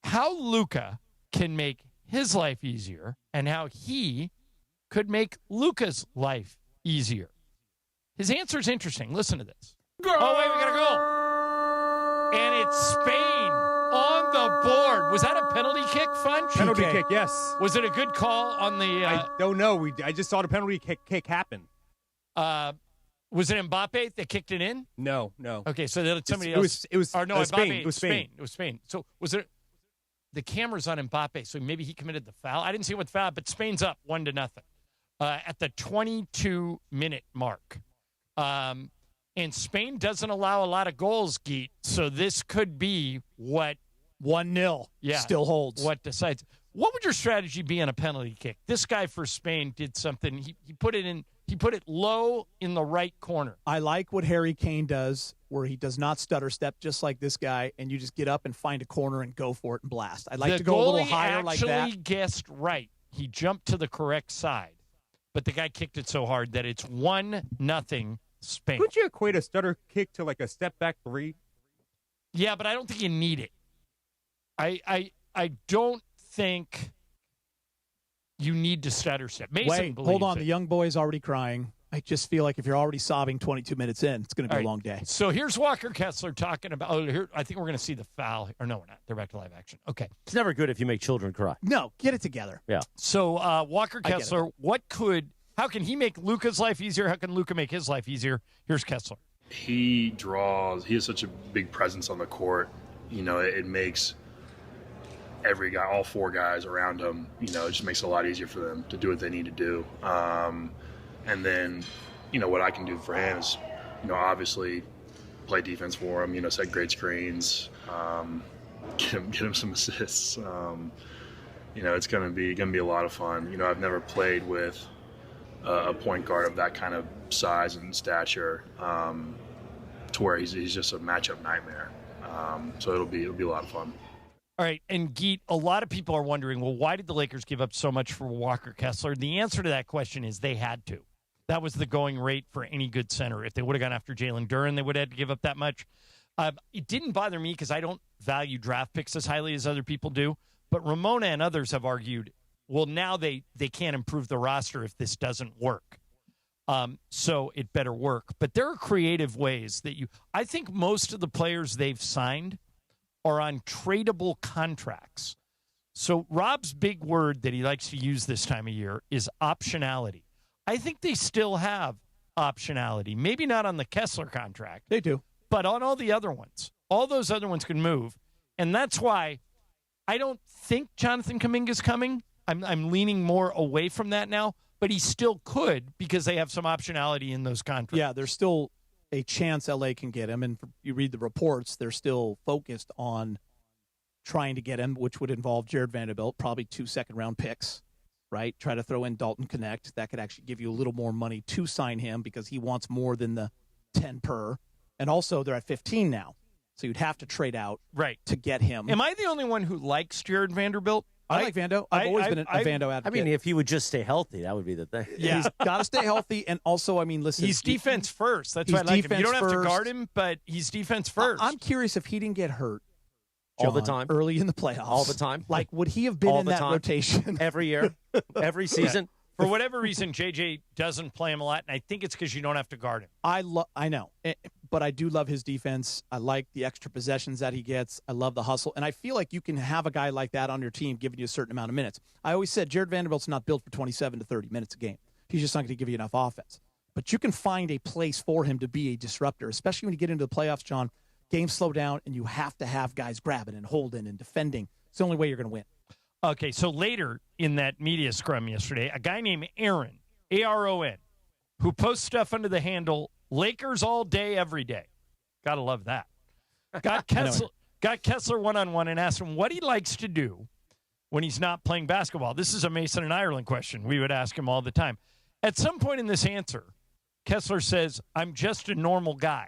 Luka can make his life easier and how he could make Luka's life easier. His answer is interesting. Listen to this. Oh, wait, we got to go. And it's Spain on the board. Was that a penalty kick, Funch? Penalty kick, yes. Was it a good call on the... I don't know. I just saw the penalty kick happen. Was it Mbappe that kicked it in? No. Okay, so then somebody else... It was Spain. It was Spain. So was it... The camera's on Mbappe, so maybe he committed the foul. I didn't see what the foul, but Spain's up 1-0 at the 22-minute mark. And Spain doesn't allow a lot of goals, Geet, so this could be what 1-0 still holds. What decides. what would your strategy be on a penalty kick? This guy for Spain did something. He put it low in the right corner. I like what Harry Kane does, where he does not stutter step, just like this guy, and you just get up and find a corner and go for it and blast. I'd like to go a little higher like that. The goalie actually guessed right. He jumped to the correct side, but the guy kicked it so hard that it's 1-0 Spain. Could you equate a stutter kick to like a step back 3? Yeah, but I don't think you need it. I don't think you need to stutter step. Wait, hold on. The young boy is already crying. I just feel like if you're already sobbing 22 minutes in, it's going to be a long day. So here's Walker Kessler talking about. Oh, here I think we're going to see the foul. Or no, we're not. They're back to live action. Okay. It's never good if you make children cry. No, get it together. Yeah. So Walker Kessler, how can he make Luka's life easier? How can Luka make his life easier? Here's Kessler. He has such a big presence on the court. It makes every guy, all 4 guys around him, it just makes it a lot easier for them to do what they need to do. And then, what I can do for him is, obviously play defense for him, set great screens, get him some assists. It's going to be a lot of fun. I've never played with a point guard of that kind of size and stature, to where he's just a matchup nightmare. So it'll be a lot of fun. All right, and Geet, a lot of people are wondering, well, why did the Lakers give up so much for Walker Kessler? The answer to that question is they had to. That was the going rate for any good center. If they would have gone after Jalen Duren, they would have had to give up that much. It didn't bother me because I don't value draft picks as highly as other people do. But Ramona and others have argued, well, now they can't improve the roster if this doesn't work. So it better work. But there are creative ways that I think most of the players they've signed are on tradable contracts. So Rob's big word that he likes to use this time of year is optionality. I think they still have optionality. Maybe not on the Kessler contract. They do. But on all the other ones. All those other ones can move. And that's why I don't think Jonathan Kuminga's coming. I'm leaning more away from that now. But he still could because they have some optionality in those contracts. Yeah, there's still a chance LA can get him. And you read the reports, they're still focused on trying to get him, which would involve Jared Vanderbilt, probably 2 second-round picks, right? Try to throw in Dalton Connect. That could actually give you a little more money to sign him because he wants more than the 10 per. And also, they're at 15 now. So you'd have to trade out to get him. Am I the only one who likes Jared Vanderbilt? I like Vando. I've always been a Vando advocate. I mean, if he would just stay healthy, that would be the thing. Yeah. He's got to stay healthy. And also, I mean, listen. He's defense first. That's why I like him. You don't have to guard him, but he's defense first. I'm curious if he didn't get hurt, John, all the time, early in the playoffs. All the time. Like, would he have been in that rotation? Every year, every season? For whatever reason, JJ doesn't play him a lot, and I think it's because you don't have to guard him. I know, but I do love his defense. I like the extra possessions that he gets. I love the hustle, and I feel like you can have a guy like that on your team giving you a certain amount of minutes. I always said Jared Vanderbilt's not built for 27 to 30 minutes a game. He's just not going to give you enough offense. But you can find a place for him to be a disruptor, especially when you get into the playoffs, John. Games slow down, and you have to have guys grabbing and holding and defending. It's the only way you're going to win. Okay, so later in that media scrum yesterday, a guy named Aaron, A-R-O-N, who posts stuff under the handle Lakers all day, every day. Gotta love that. Got Kessler one-on-one and asked him what he likes to do when he's not playing basketball. This is a Mason and Ireland question. We would ask him all the time. At some point in this answer, Kessler says, I'm just a normal guy.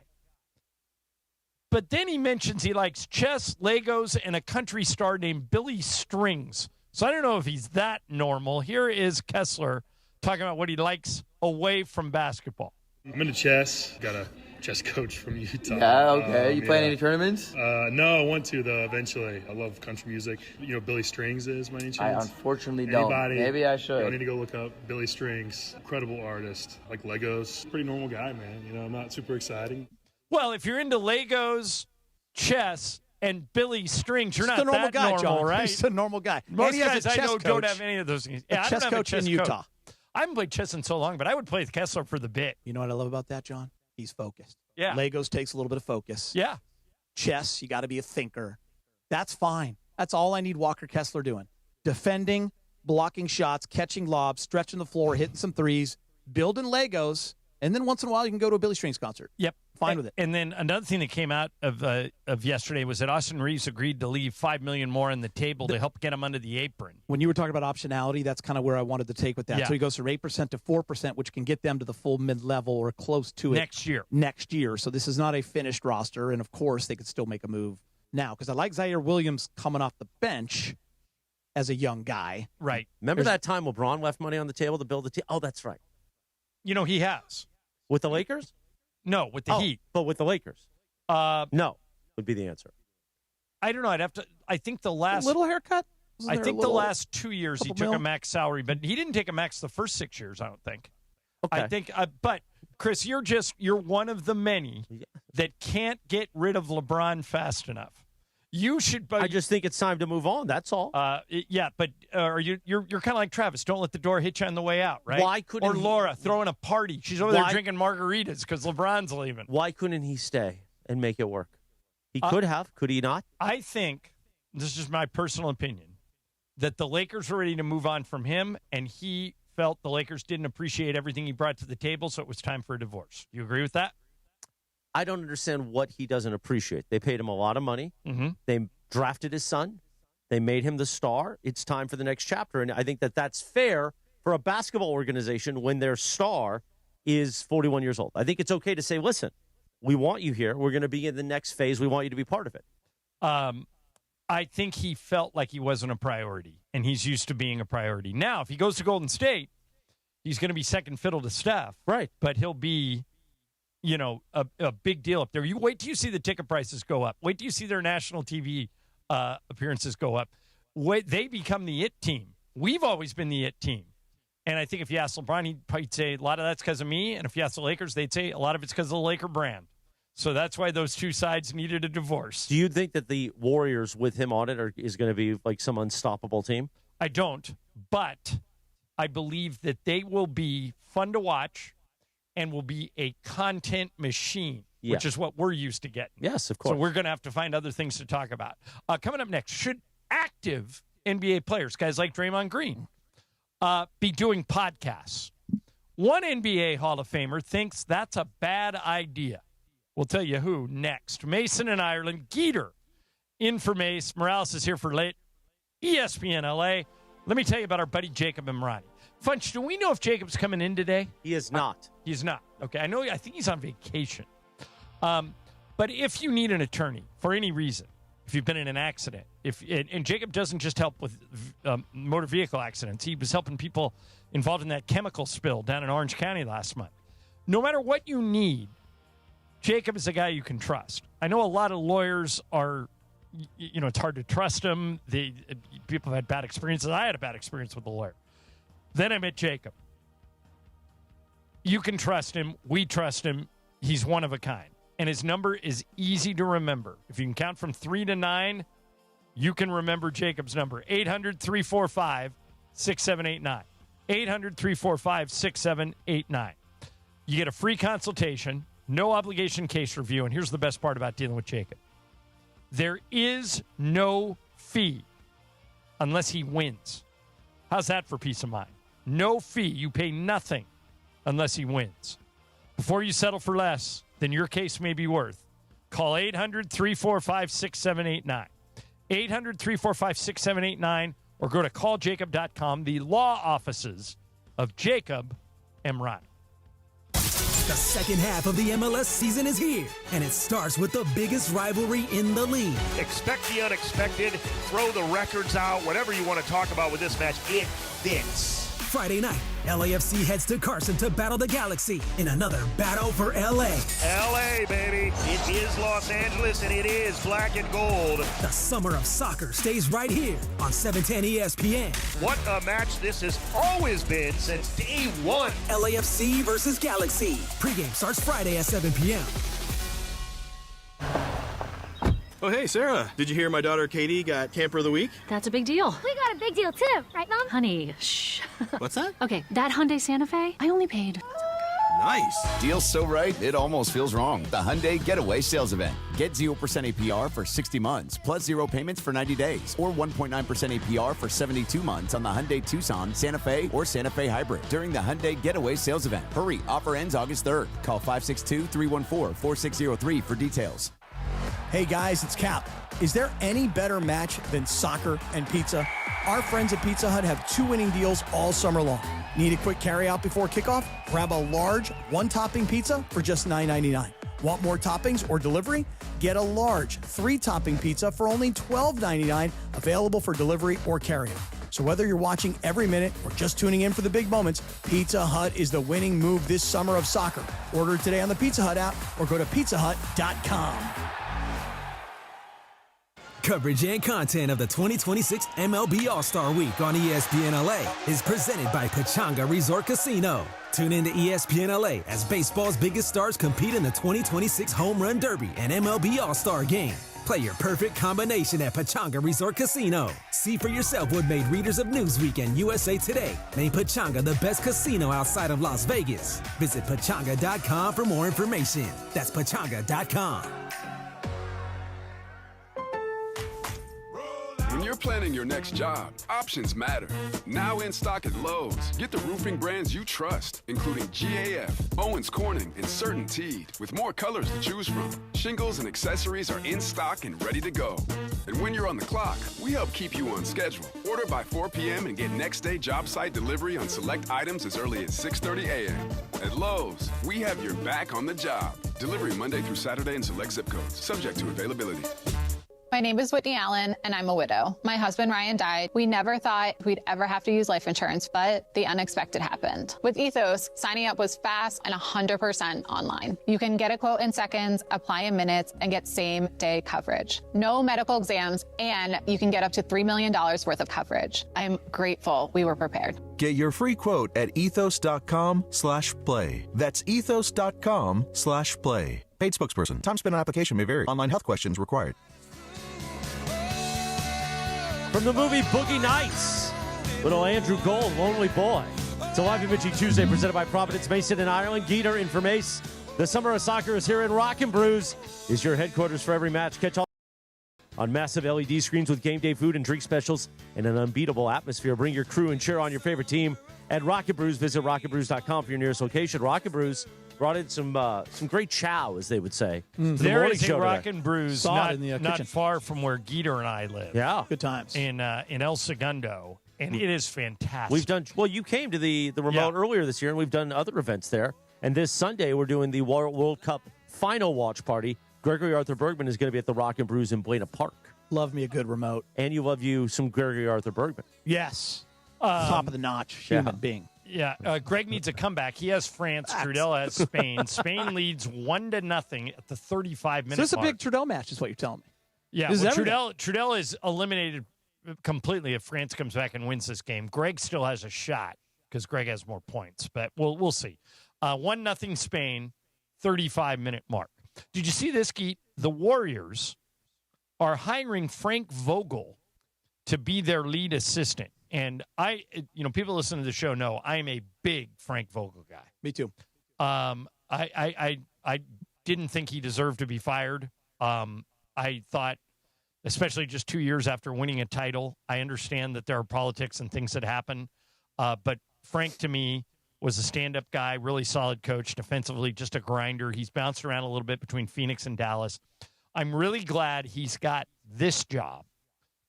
But then he mentions he likes chess, Legos, and a country star named Billy Strings. So I don't know if he's that normal. Here is Kessler talking about what he likes away from basketball. I'm into chess. Got a chess coach from Utah. Yeah, okay. You playing any tournaments? No, I want to, though, eventually. I love country music. You know Billy Strings is, by any chance? I unfortunately don't. Maybe I should. I need to go look up Billy Strings. Incredible artist. Like Legos. Pretty normal guy, man. I'm not super exciting. Well, if you're into Legos, chess, and Billy Strings, you're not a normal that guy, normal, John. right? He's a normal guy. Most guys I know don't have any of those things. Yeah, a chess coach in Utah. I haven't played chess in so long, but I would play with Kessler for the bit. You know what I love about that, John? He's focused. Yeah. Legos takes a little bit of focus. Yeah. Chess, you got to be a thinker. That's fine. That's all I need Walker Kessler doing. Defending, blocking shots, catching lobs, stretching the floor, hitting some threes, building Legos, and then once in a while you can go to a Billy Strings concert. Yep. Fine with it. And then another thing that came out of yesterday was that Austin Reaves agreed to leave $5 million more on the table to help get him under the apron. When you were talking about optionality, that's kind of where I wanted to take with that. Yeah. So he goes from 8% to 4%, which can get them to the full mid-level or close to it next year. So this is not a finished roster, and of course they could still make a move now because I like Ziaire Williams coming off the bench as a young guy. Right. Remember that time LeBron left money on the table to build the team? Oh, that's right. You know, he has. With the Lakers? No, with the Heat. But with the Lakers? No, would be the answer. I don't know. I'd have to. I think the last. A little haircut? I think the last 2 years he took a max salary, but he didn't take a max the first 6 years, I don't think. Okay. I think, but Chris, you're one of the many that can't get rid of LeBron fast enough. You should. I just think it's time to move on. That's all. Yeah, but you're kind of like Travis. Don't let the door hit you on the way out, right? Why couldn't or Laura throwing a party? She's over there drinking margaritas because LeBron's leaving. Why couldn't he stay and make it work? He could have. Could he not? I think this is just my personal opinion that the Lakers were ready to move on from him, and he felt the Lakers didn't appreciate everything he brought to the table, so it was time for a divorce. You agree with that? I don't understand what he doesn't appreciate. They paid him a lot of money. Mm-hmm. They drafted his son. They made him the star. It's time for the next chapter. And I think that that's fair for a basketball organization when their star is 41 years old. I think it's okay to say, listen, we want you here. We're going to be in the next phase. We want you to be part of it. I think he felt like he wasn't a priority, and he's used to being a priority. Now, if he goes to Golden State, he's going to be second fiddle to Steph. Right. But he'll be, you know, a big deal up there. You wait till you see the ticket prices go up. Wait till you see their national TV appearances go up. They become the it team. We've always been the it team. And I think if you ask LeBron, he'd probably say a lot of that's because of me. And if you ask the Lakers, they'd say a lot of it's because of the Laker brand. So that's why those two sides needed a divorce. Do you think that the Warriors with him on it is going to be like some unstoppable team? I don't, but I believe that they will be fun to watch and will be a content machine, which is what we're used to getting. Yes, of course. So we're going to have to find other things to talk about. Coming up next, should active NBA players, guys like Draymond Green, be doing podcasts? One NBA Hall of Famer thinks that's a bad idea. We'll tell you who next. Mason in Ireland, Geeter in for Mace. Morales is here for late. ESPN LA. Let me tell you about our buddy Jacob Emrani. Funch, do we know if Jacob's coming in today? He is not. He's not. Okay, I think he's on vacation. But if you need an attorney for any reason, if you've been in an accident, and Jacob doesn't just help with motor vehicle accidents. He was helping people involved in that chemical spill down in Orange County last month. No matter what you need, Jacob is a guy you can trust. I know a lot of lawyers are, it's hard to trust them. People have had bad experiences. I had a bad experience with a lawyer. Then I met Jacob. You can trust him. We trust him. He's one of a kind. And his number is easy to remember. If you can count from 3 to 9, you can remember Jacob's number. 800-345-6789. 800-345-6789. You get a free consultation. No obligation case review, and here's the best part about dealing with Jacob. There is no fee unless he wins. How's that for peace of mind? No fee. You pay nothing unless he wins. Before you settle for less than your case may be worth, call 800-345-6789. 800-345-6789, or go to calljacob.com, the law offices of Jacob Emrani. The second half of the MLS season is here, and it starts with the biggest rivalry in the league. Expect the unexpected, throw the records out, whatever you want to talk about with this match, it fits. Friday night, LAFC heads to Carson to battle the Galaxy in another battle for LA. LA, baby. It is Los Angeles, and it is black and gold. The summer of soccer stays right here on 710 ESPN. What a match this has always been since day one. LAFC versus Galaxy. Pre-game starts Friday at 7 p.m. Oh, hey, Sarah. Did you hear my daughter Katie got Camper of the Week? That's a big deal. We got a big deal, too. Right, Mom? Honey, shh. What's that? Okay, that Hyundai Santa Fe, I only paid Nice. Deal's so right, it almost feels wrong. The Hyundai Getaway Sales Event. Get 0% APR for 60 months, plus 0 payments for 90 days, or 1.9% APR for 72 months on the Hyundai Tucson, Santa Fe, or Santa Fe Hybrid during the Hyundai Getaway Sales Event. Hurry, offer ends August 3rd. Call 562-314-4603 for details. Hey guys, it's Cap. Is there any better match than soccer and pizza? Our friends at Pizza Hut have 2 winning deals all summer long. Need a quick carryout before kickoff? Grab a large, 1-topping pizza for just $9.99. Want more toppings or delivery? Get a large, 3-topping pizza for only $12.99, available for delivery or carryout. So whether you're watching every minute or just tuning in for the big moments, Pizza Hut is the winning move this summer of soccer. Order today on the Pizza Hut app or go to pizzahut.com. Coverage and content of the 2026 MLB All-Star Week on ESPN LA is presented by Pechanga Resort Casino. Tune in to ESPN LA as baseball's biggest stars compete in the 2026 Home Run Derby and MLB All-Star Game. Play your perfect combination at Pechanga Resort Casino. See for yourself what made readers of Newsweek and USA Today name Pechanga the best casino outside of Las Vegas. Visit Pechanga.com for more information. That's Pechanga.com. When you're planning your next job, options matter. Now in stock at Lowe's. Get the roofing brands you trust, including GAF, Owens Corning, and CertainTeed, with more colors to choose from. Shingles and accessories are in stock and ready to go. And when you're on the clock, we help keep you on schedule. Order by 4 p.m. and get next day job site delivery on select items as early as 6:30 a.m. At Lowe's, we have your back on the job. Delivery Monday through Saturday in select zip codes, subject to availability. My name is Whitney Allen, and I'm a widow. My husband, Ryan, died. We never thought we'd ever have to use life insurance, but the unexpected happened. With Ethos, signing up was fast and 100% online. You can get a quote in seconds, apply in minutes, and get same-day coverage. No medical exams, and you can get up to $3 million worth of coverage. I'm grateful we were prepared. Get your free quote at ethos.com/play. That's ethos.com/play. Paid spokesperson. Time spent on application may vary. Online health questions required. From the movie Boogie Nights, little Andrew Gold, Lonely Boy. It's a Live Imaging Tuesday presented by Providence Mason in Ireland. Geeter in for Mace. The summer of soccer is here, and Rock and Brews is your headquarters for every match. Catch all on massive LED screens with game day food and drink specials and an unbeatable atmosphere. Bring your crew and cheer on your favorite team at Rock and Brews. Visit rockandbrews.com for your nearest location. Rock and Brews brought in some great chow, as they would say. There is a Rock and Brews not kitchen. far from where Geeter and I live. Yeah. Good times. In El Segundo, and it is fantastic. We've done, well, you came to the remote earlier this year, and we've done other events there. And this Sunday, we're doing the World Cup final watch party. Gregory Arthur Bergman is going to be at the Rock and Brews in Buena Park. Love me a good remote. And you love you some Gregory Arthur Bergman. Yes. Top of the notch human being. Yeah, Greg needs a comeback. He has France. Trudell has Spain. Spain leads 1-0 at the 35-minute So it's a mark. big Trudell match, is what you're telling me. Yeah, This is Trudell is eliminated completely if France comes back and wins this game. Greg still has a shot because Greg has more points, but we'll see. 1-0 Spain, 35-minute mark. Did you see this, Geet? The Warriors are hiring Frank Vogel to be their lead assistant. And people listen to the show know I am a big Frank Vogel guy. Me too. I didn't think he deserved to be fired. I thought, especially just 2 years after winning a title, I understand that there are politics and things that happen. But Frank, to me, was a stand-up guy, really solid coach, defensively just a grinder. He's bounced around a little bit between Phoenix and Dallas. I'm really glad he's got this job,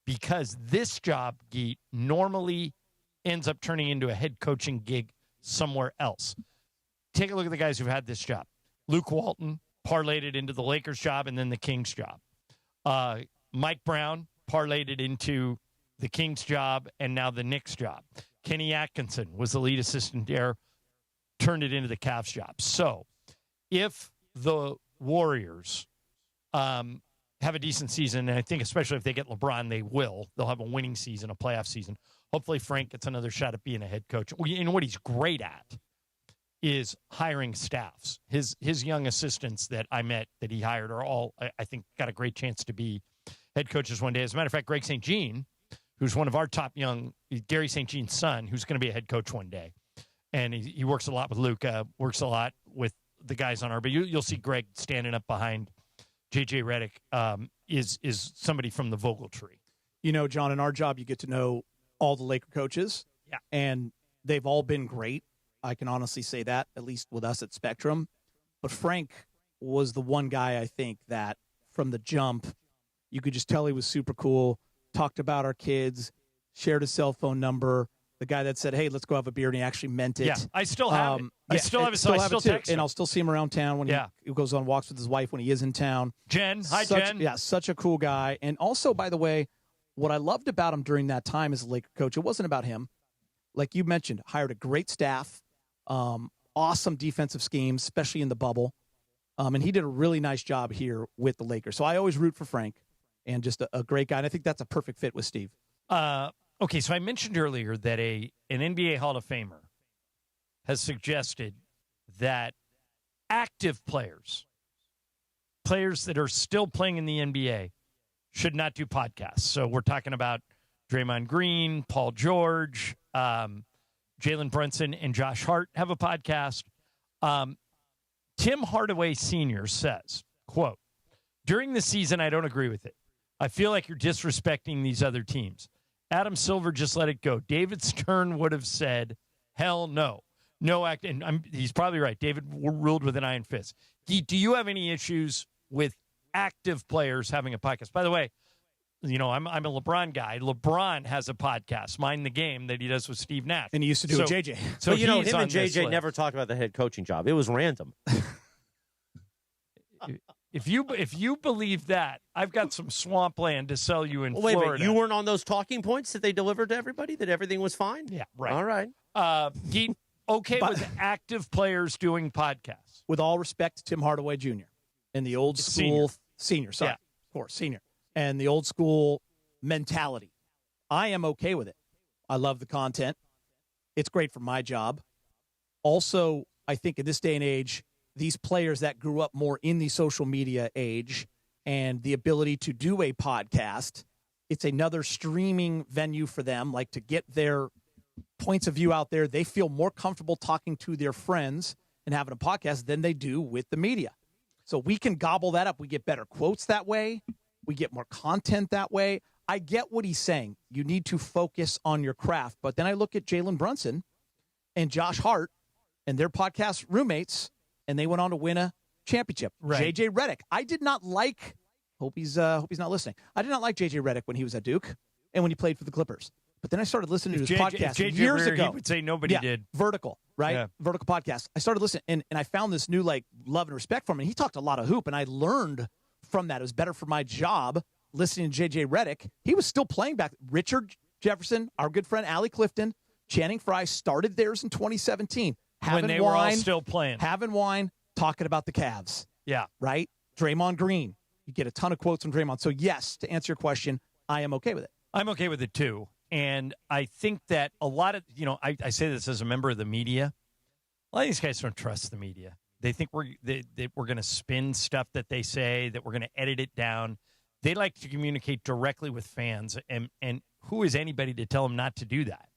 because this job, Geet, normally ends up turning into a head coaching gig somewhere else. Take a look at the guys who've had this job. Luke Walton parlayed it into the Lakers job and then the Kings job. Mike Brown parlayed it into the Kings job and now the Knicks job. Kenny Atkinson was the lead assistant there, turned it into the Cavs job. So if the Warriors have a decent season, and I think especially if they get LeBron, they will. They'll have a winning season, a playoff season. Hopefully Frank gets another shot at being a head coach. You know what he's great at is hiring staffs. His young assistants that I met that he hired are all, I think, got a great chance to be head coaches one day. As a matter of fact, Greg St. Jean, who's one of our top young, Gary St. Jean's son, who's going to be a head coach one day. and he works a lot with Luka, works a lot with the guys on our. But you'll see Greg standing up behind JJ Redick. Is somebody from the Vogel tree. You know, John, in our job, you get to know all the Laker coaches. Yeah. And they've all been great. I can honestly say that, at least with us at Spectrum. But Frank was the one guy, I think, that from the jump, you could just tell he was super cool, talked about our kids, shared his cell phone number, the guy that said, hey, let's go have a beer, and he actually meant it. Yeah, I still have it. I still have it, so I still text him. And I'll still see him around town when he goes on walks with his wife when he is in town. Jen. Hi, Jen. Jen. Yeah, such a cool guy. And also, by the way, what I loved about him during that time as a Laker coach, it wasn't about him. Like you mentioned, hired a great staff, awesome defensive schemes, especially in the bubble. And he did a really nice job here with the Lakers. So I always root for Frank, and just a great guy. And I think that's a perfect fit with Steve. Okay, so I mentioned earlier that an NBA Hall of Famer has suggested that active players that are still playing in the NBA, should not do podcasts. So we're talking about Draymond Green, Paul George, Jalen Brunson, and Josh Hart have a podcast. Tim Hardaway Sr. says, quote, during the season, I don't agree with it. I feel like you're disrespecting these other teams. Adam Silver just let it go. David Stern would have said, hell no. No act. And he's probably right. David ruled with an iron fist. Do you have any issues with active players having a podcast? By the way, you know, I'm a LeBron guy. LeBron has a podcast, Mind the Game, that he does with Steve Nash. And he used to do with JJ. So, but, you know, him and JJ never talked about the head coaching job. It was random. If you believe that, I've got some swampland to sell you in Florida. Wait a minute. You weren't on those talking points that they delivered to everybody, that everything was fine? Yeah, right. All right. Geet, okay with active players doing podcasts? With all respect to Tim Hardaway Jr. and the old school senior. Sorry, yeah. Of course, senior. And the old school mentality. I am okay with it. I love the content. It's great for my job. Also, I think in this day and age, these players that grew up more in the social media age and the ability to do a podcast, it's another streaming venue for them, like to get their points of view out there. They feel more comfortable talking to their friends and having a podcast than they do with the media. So we can gobble that up. We get better quotes that way. We get more content that way. I get what he's saying. You need to focus on your craft. But then I look at Jalen Brunson and Josh Hart and their podcast roommates, and they went on to win a championship. Right. JJ Redick. I did not like, hope he's not listening. I did not like JJ Redick when he was at Duke and when he played for the Clippers. But then I started listening to his podcast years ago. He would say nobody did. Vertical, right? Yeah. Vertical podcast. I started listening, and I found this new love and respect for him. And he talked a lot of hoop, and I learned from that. It was better for my job listening to JJ Redick. He was still playing back. Richard Jefferson, our good friend Allie Clifton, Channing Frye started theirs in 2017. When they were all still playing. Having wine, talking about the Cavs. Yeah. Right? Draymond Green. You get a ton of quotes from Draymond. So, yes, to answer your question, I am okay with it. I'm okay with it, too. And I think that a lot of, I say this as a member of the media. A lot of these guys don't trust the media. They think we're going to spin stuff that they say, that we're going to edit it down. They like to communicate directly with fans. And who is anybody to tell them not to do that?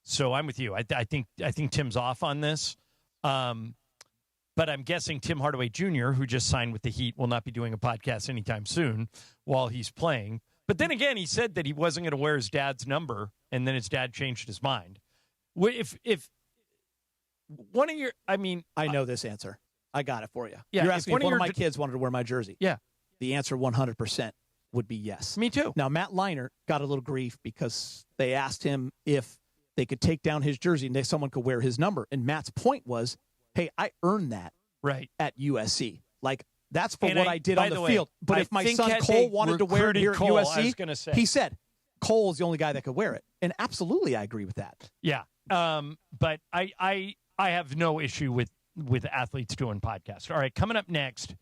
So I'm with you. I think Tim's off on this. But I'm guessing Tim Hardaway Jr., who just signed with the Heat, will not be doing a podcast anytime soon while he's playing. But then again, he said that he wasn't going to wear his dad's number, and then his dad changed his mind. If one of your, I know this answer. I got it for you. Yeah, you're asking if one of my kids wanted to wear my jersey. Yeah. The answer 100% would be yes. Me too. Now, Matt Leinart got a little grief because they asked him if they could take down his jersey and someone could wear his number. And Matt's point was, hey, I earned that at USC. Like, that's for what I did on the field. But if my son Cole wanted to wear it here at USC, he said Cole is the only guy that could wear it. And absolutely, I agree with that. Yeah. But I have no issue with athletes doing podcasts. All right, coming up next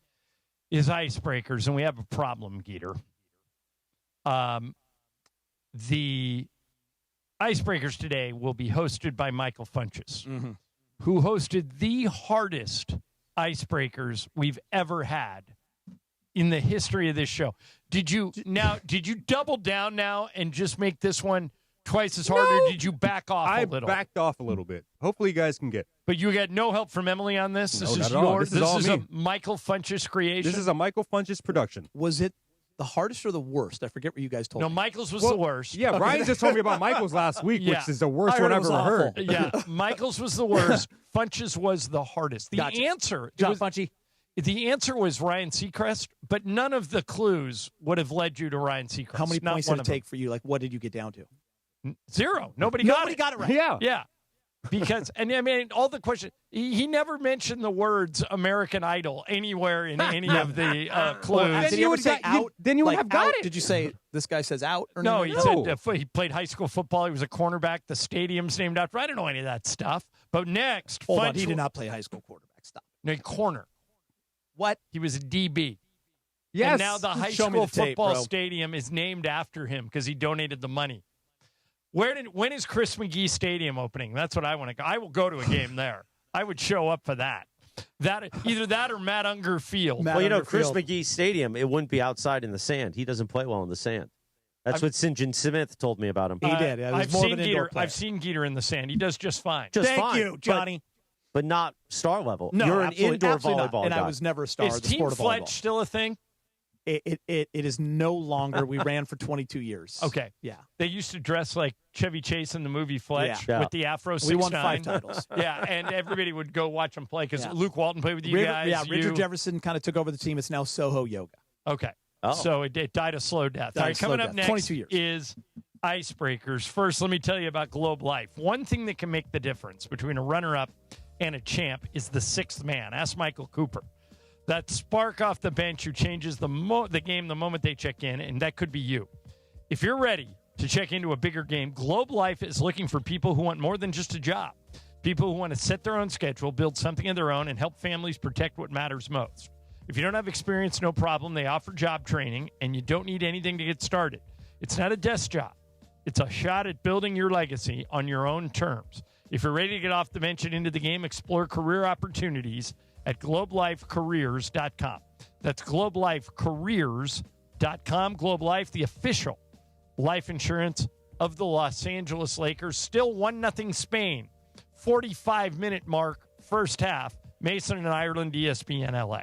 is Icebreakers, and we have a problem, Geeter. The Icebreakers today will be hosted by Michael Funches, who hosted the hardest Icebreakers we've ever had in the history of this show. Did you double down now and just make this one twice as hard, or did you back off a little? I backed off a little bit. Hopefully you guys can get. But you got no help from Emily on this? No, This not is at all. yours? This is all a me. Michael Funches creation? This is a Michael Funches production. Was it the hardest or the worst? I forget what you guys told me. No, Michael's was the worst. Yeah, Okay. Ryan just told me about Michael's last week, Yeah. which is the worst I heard one it I've was ever awful. heard. Yeah, Michael's was the worst. Funches was the hardest. The Gotcha. answer, Good job, Funchy. The answer was Ryan Seacrest, but none of the clues would have led you to Ryan Seacrest. How many Not points one did it of them. take for you? Like, what did you get down to? 0. Nobody got it right. Yeah. Yeah. Because, and I mean, all the questions, he never mentioned the words American Idol anywhere in any of the clues. Well, did you ever say out? Then you would Like, have got out? it. Did you say this guy says out? Or No, anything? he said he played high school football. He was a cornerback. The stadium's named after. I don't know any of that stuff. But next, Hold on, Funch- he did not play high school quarterback. Stop. No, corner. What? He was a DB. Yes. And now the high Show me school the tape, football bro. stadium is named after him because he donated the money. When is Chris McGee Stadium opening? That's what I want to go. I will go to a game there. I would show up for that. Either that or Matt Unger Field. Well, you know, Chris McGee Stadium, it wouldn't be outside in the sand. He doesn't play well in the sand. That's what St. John Smith told me about him. He did. Yeah, I've seen Geeter. I've seen Geeter in the sand. He does just fine. Thank you, Johnny. But not star level. No, You're an absolutely- indoor absolutely not. volleyball And guy. I was never a star Is of the Team sport of Fletch volleyball. still a thing? It is no longer. We ran for 22 years. Okay. Yeah. They used to dress like Chevy Chase in the movie Fletch Yeah. with the Afro 6'9". We won 5 titles. Yeah, and everybody would go watch them play because Yeah. Luke Walton played with you guys. Yeah, Richard you- Jefferson kind of took over the team. It's now Soho Yoga. Okay. Oh. So it died a slow death. Died All a right, slow coming up death. next 22 years. is Icebreakers. First, let me tell you about Globe Life. One thing that can make the difference between a runner-up and a champ is the sixth man. Ask Michael Cooper. That spark off the bench who changes the game the moment they check in, and that could be you. If you're ready to check into a bigger game, Globe Life is looking for people who want more than just a job. People who want to set their own schedule, build something of their own, and help families protect what matters most. If you don't have experience, no problem. They offer job training, and you don't need anything to get started. It's not a desk job. It's a shot at building your legacy on your own terms. If you're ready to get off the bench and into the game, explore career opportunities at globelifecareers.com. That's globelifecareers.com. Globe Life, the official life insurance of the Los Angeles Lakers. Still 1-0 Spain. 45-minute mark, first half. Mason and Ireland, ESPN LA.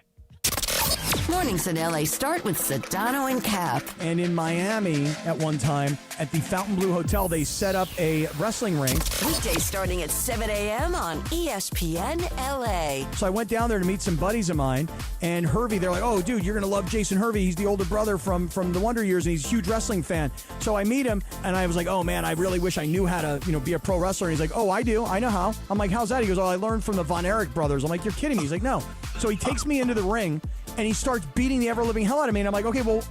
Mornings in LA start with Sedano and Cap. And in Miami, at one time, at the Fontainebleau Hotel, they set up a wrestling ring. Weekdays starting at 7 a.m. on ESPN LA. So I went down there to meet some buddies of mine, and Hervey, they're like, oh, dude, you're going to love Jason Hervey. He's the older brother from the Wonder Years, and he's a huge wrestling fan. So I meet him, and I was like, oh, man, I really wish I knew how to, be a pro wrestler. And he's like, oh, I do. I know how. I'm like, how's that? He goes, oh, I learned from the Von Erich brothers. I'm like, you're kidding me. He's like, no. So he takes me into the ring, and he starts beating the ever-living hell out of me. And I'm like, okay, well,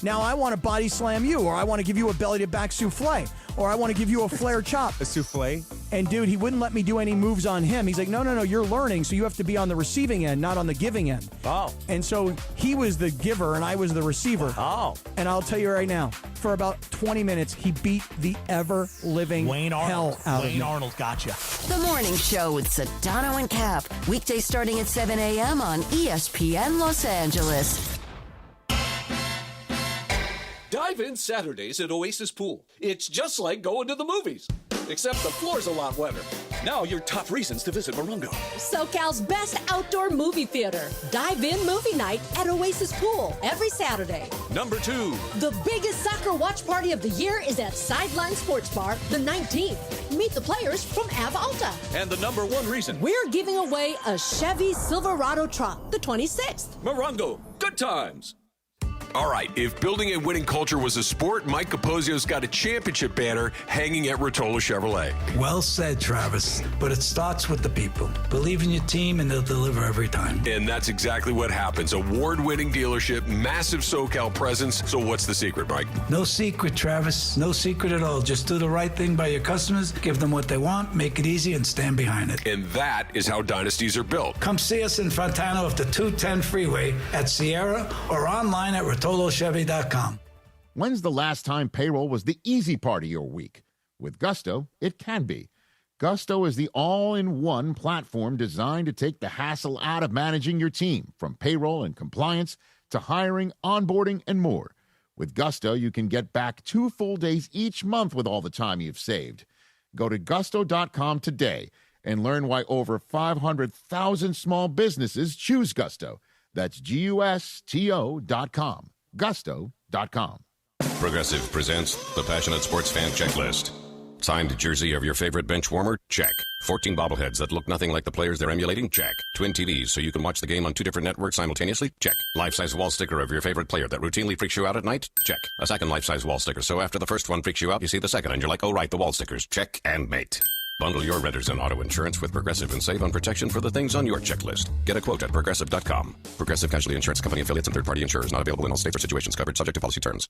now I want to body slam you, or I want to give you a belly-to-back souffle, or I want to give you a flare chop. A souffle? And, dude, he wouldn't let me do any moves on him. He's like, no, you're learning, so you have to be on the receiving end, not on the giving end. Oh. And so he was the giver, and I was the receiver. Oh. And I'll tell you right now, for about 20 minutes, he beat the ever-living hell out of me. Wayne Arnold got you. The Morning Show with Sedano and Cap. Weekdays starting at 7 a.m. on ESPN Los Angeles. Dive in Saturdays at Oasis Pool. It's just like going to the movies, except the floor's a lot wetter. Now your top reasons to visit Morongo. SoCal's best outdoor movie theater. Dive in movie night at Oasis Pool every Saturday. Number 2. The biggest soccer watch party of the year is at Sideline Sports Bar the 19th. Meet the players from Av Alta. And the number 1 reason. We're giving away a Chevy Silverado truck the 26th. Morongo. Good times. All right, if building a winning culture was a sport, Mike Capozio's got a championship banner hanging at Rotolo Chevrolet. Well said, Travis. But it starts with the people. Believe in your team and they'll deliver every time. And that's exactly what happens. Award-winning dealership, massive SoCal presence. So what's the secret, Mike? No secret, Travis. No secret at all. Just do the right thing by your customers, give them what they want, make it easy, and stand behind it. And that is how dynasties are built. Come see us in Fontana off the 210 freeway at Ziaire or online at RotoloChevy.com. When's the last time payroll was the easy part of your week? With Gusto, it can be. Gusto is the all-in-one platform designed to take the hassle out of managing your team, from payroll and compliance to hiring, onboarding, and more. With Gusto, you can get back 2 full days each month with all the time you've saved. Go to gusto.com today and learn why over 500,000 small businesses choose Gusto. That's GUSTO.com. Gusto.com. Progressive presents the Passionate Sports Fan Checklist. Signed jersey of your favorite bench warmer? Check. 14 bobbleheads that look nothing like the players they're emulating? Check. Twin TVs so you can watch the game on 2 different networks simultaneously? Check. Life-size wall sticker of your favorite player that routinely freaks you out at night? Check. A second life-size wall sticker so after the first one freaks you out, you see the second and you're like, oh right, the wall stickers. Check and mate. Bundle your renters and auto insurance with Progressive and save on protection for the things on your checklist. Get a quote at Progressive.com. Progressive Casualty Insurance Company affiliates and third-party insurers not available in all states or situations covered subject to policy terms.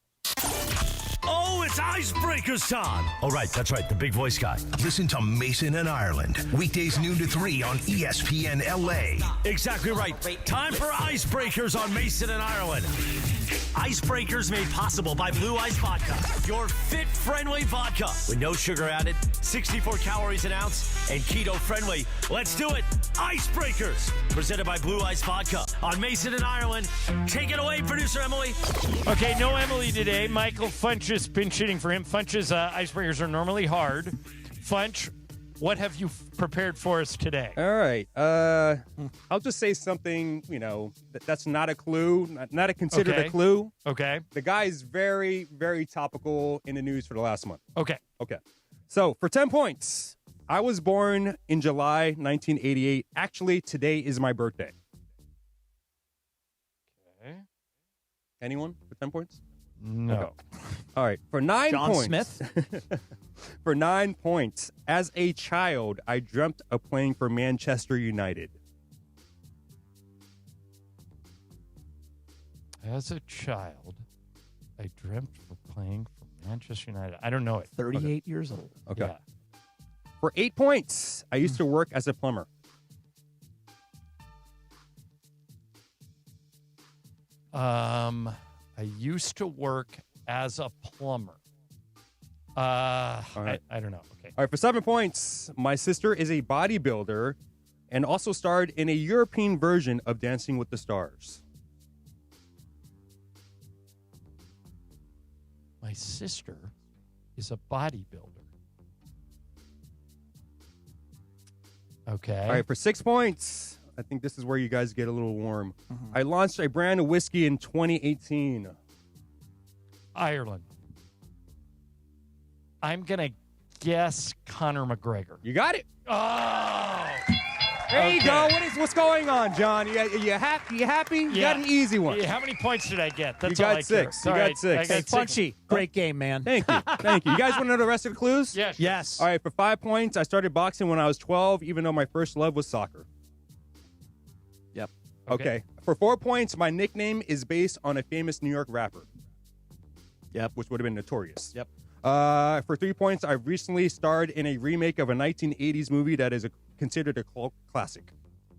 Oh, it's Icebreakers time. Oh, right, that's right, the big voice guy. Listen to Mason and Ireland. Weekdays noon to 3 on ESPN LA. Exactly right. Time for Icebreakers on Mason and Ireland. Icebreakers made possible by Blue Ice Vodka, your fit-friendly vodka with no sugar added, 64 calories an ounce, and keto-friendly. Let's do it. Icebreakers, presented by Blue Ice Vodka on Mason and Ireland. Take it away, producer Emily. Okay, no Emily today. Michael Funch's pinch hitting for him. Funch's icebreakers are normally hard. Funch, what have you prepared for us today? All right. I'll just say something, that's not a clue, not considered a clue. Okay. The guy is very, very topical in the news for the last month. Okay. So, for 10 points, I was born in July 1988. Actually, today is my birthday. Okay. Anyone for 10 points? No. Okay. All right. For 9 John points. Smith? For 9 points, as a child, I dreamt of playing for Manchester United. As a child, I dreamt of playing for Manchester United. I don't know it. 38 years old. Okay. Yeah. For 8 points, I used to work as a plumber. I used to work as a plumber. right. I don't know. Okay. All right, for 7 points, my sister is a bodybuilder and also starred in a European version of Dancing with the Stars. My sister is a bodybuilder. Okay. All right, for 6 points, I think this is where you guys get a little warm. I launched a brand of whiskey in 2018. Ireland. I'm going to guess Conor McGregor. You got it. Oh. There you go. What's going on, John? You happy? You got an easy one. Yeah, how many points did I get? That's you all got I six. care. You All got right, six. I got Punchy. Great game, man. Thank you. Thank you. You guys want to know the rest of the clues? Yes. Yes. All right, for 5 points, I started boxing when I was 12, even though my first love was soccer. Yep. Okay. For 4 points, my nickname is based on a famous New York rapper. Yep. Which would have been Notorious. Yep. For 3 points, I've recently starred in a remake of a 1980s movie that is considered a cult classic.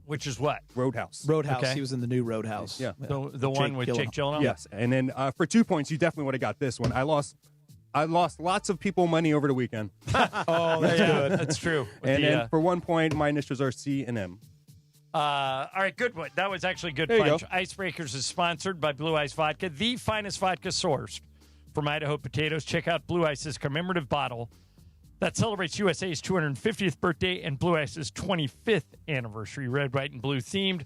Which is what? Roadhouse. Roadhouse. Okay. He was in the new Roadhouse. Yeah. The one with Jake Gyllenhaal? Yes. And then for 2 points, you definitely would have got this one. I lost lots of people money over the weekend. Oh, that's good. That's true. And then for 1 point, my initials are C and M. All right, good one. That was actually good There you punch. go. Icebreakers is sponsored by Blue Ice Vodka, the finest vodka sourced from Idaho potatoes. Check out Blue Ice's commemorative bottle that celebrates USA's 250th birthday and Blue Ice's 25th anniversary. Red, white, and blue themed.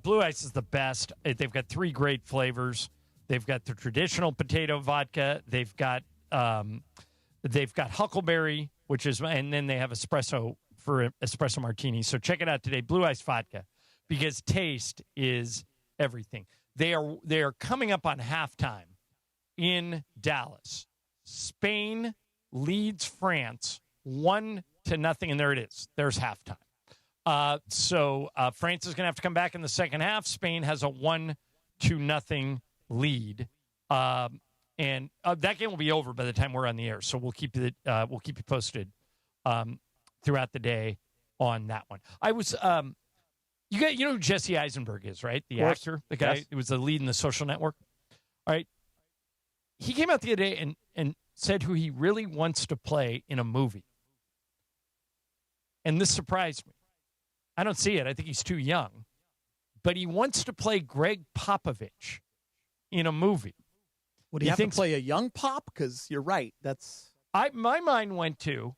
Blue Ice is the best. They've got 3 great flavors. They've got the traditional potato vodka. They've got huckleberry, and then they have espresso for espresso martini. So check it out today, Blue Ice Vodka, because taste is everything. They are coming up on halftime in Dallas. Spain leads France 1-0, and there it is. There's halftime. So France is going to have to come back in the second half. Spain has a 1-0 lead, and that game will be over by the time we're on the air. So we'll keep you posted throughout the day on that one. I was you know who Jesse Eisenberg is, right? The actor, the guy who was the lead in The Social Network. All right. He came out the other day and said who he really wants to play in a movie. And this surprised me. I don't see it. I think he's too young. But he wants to play Greg Popovich in a movie. Would he have to play a young Pop? Because you're right. My mind went to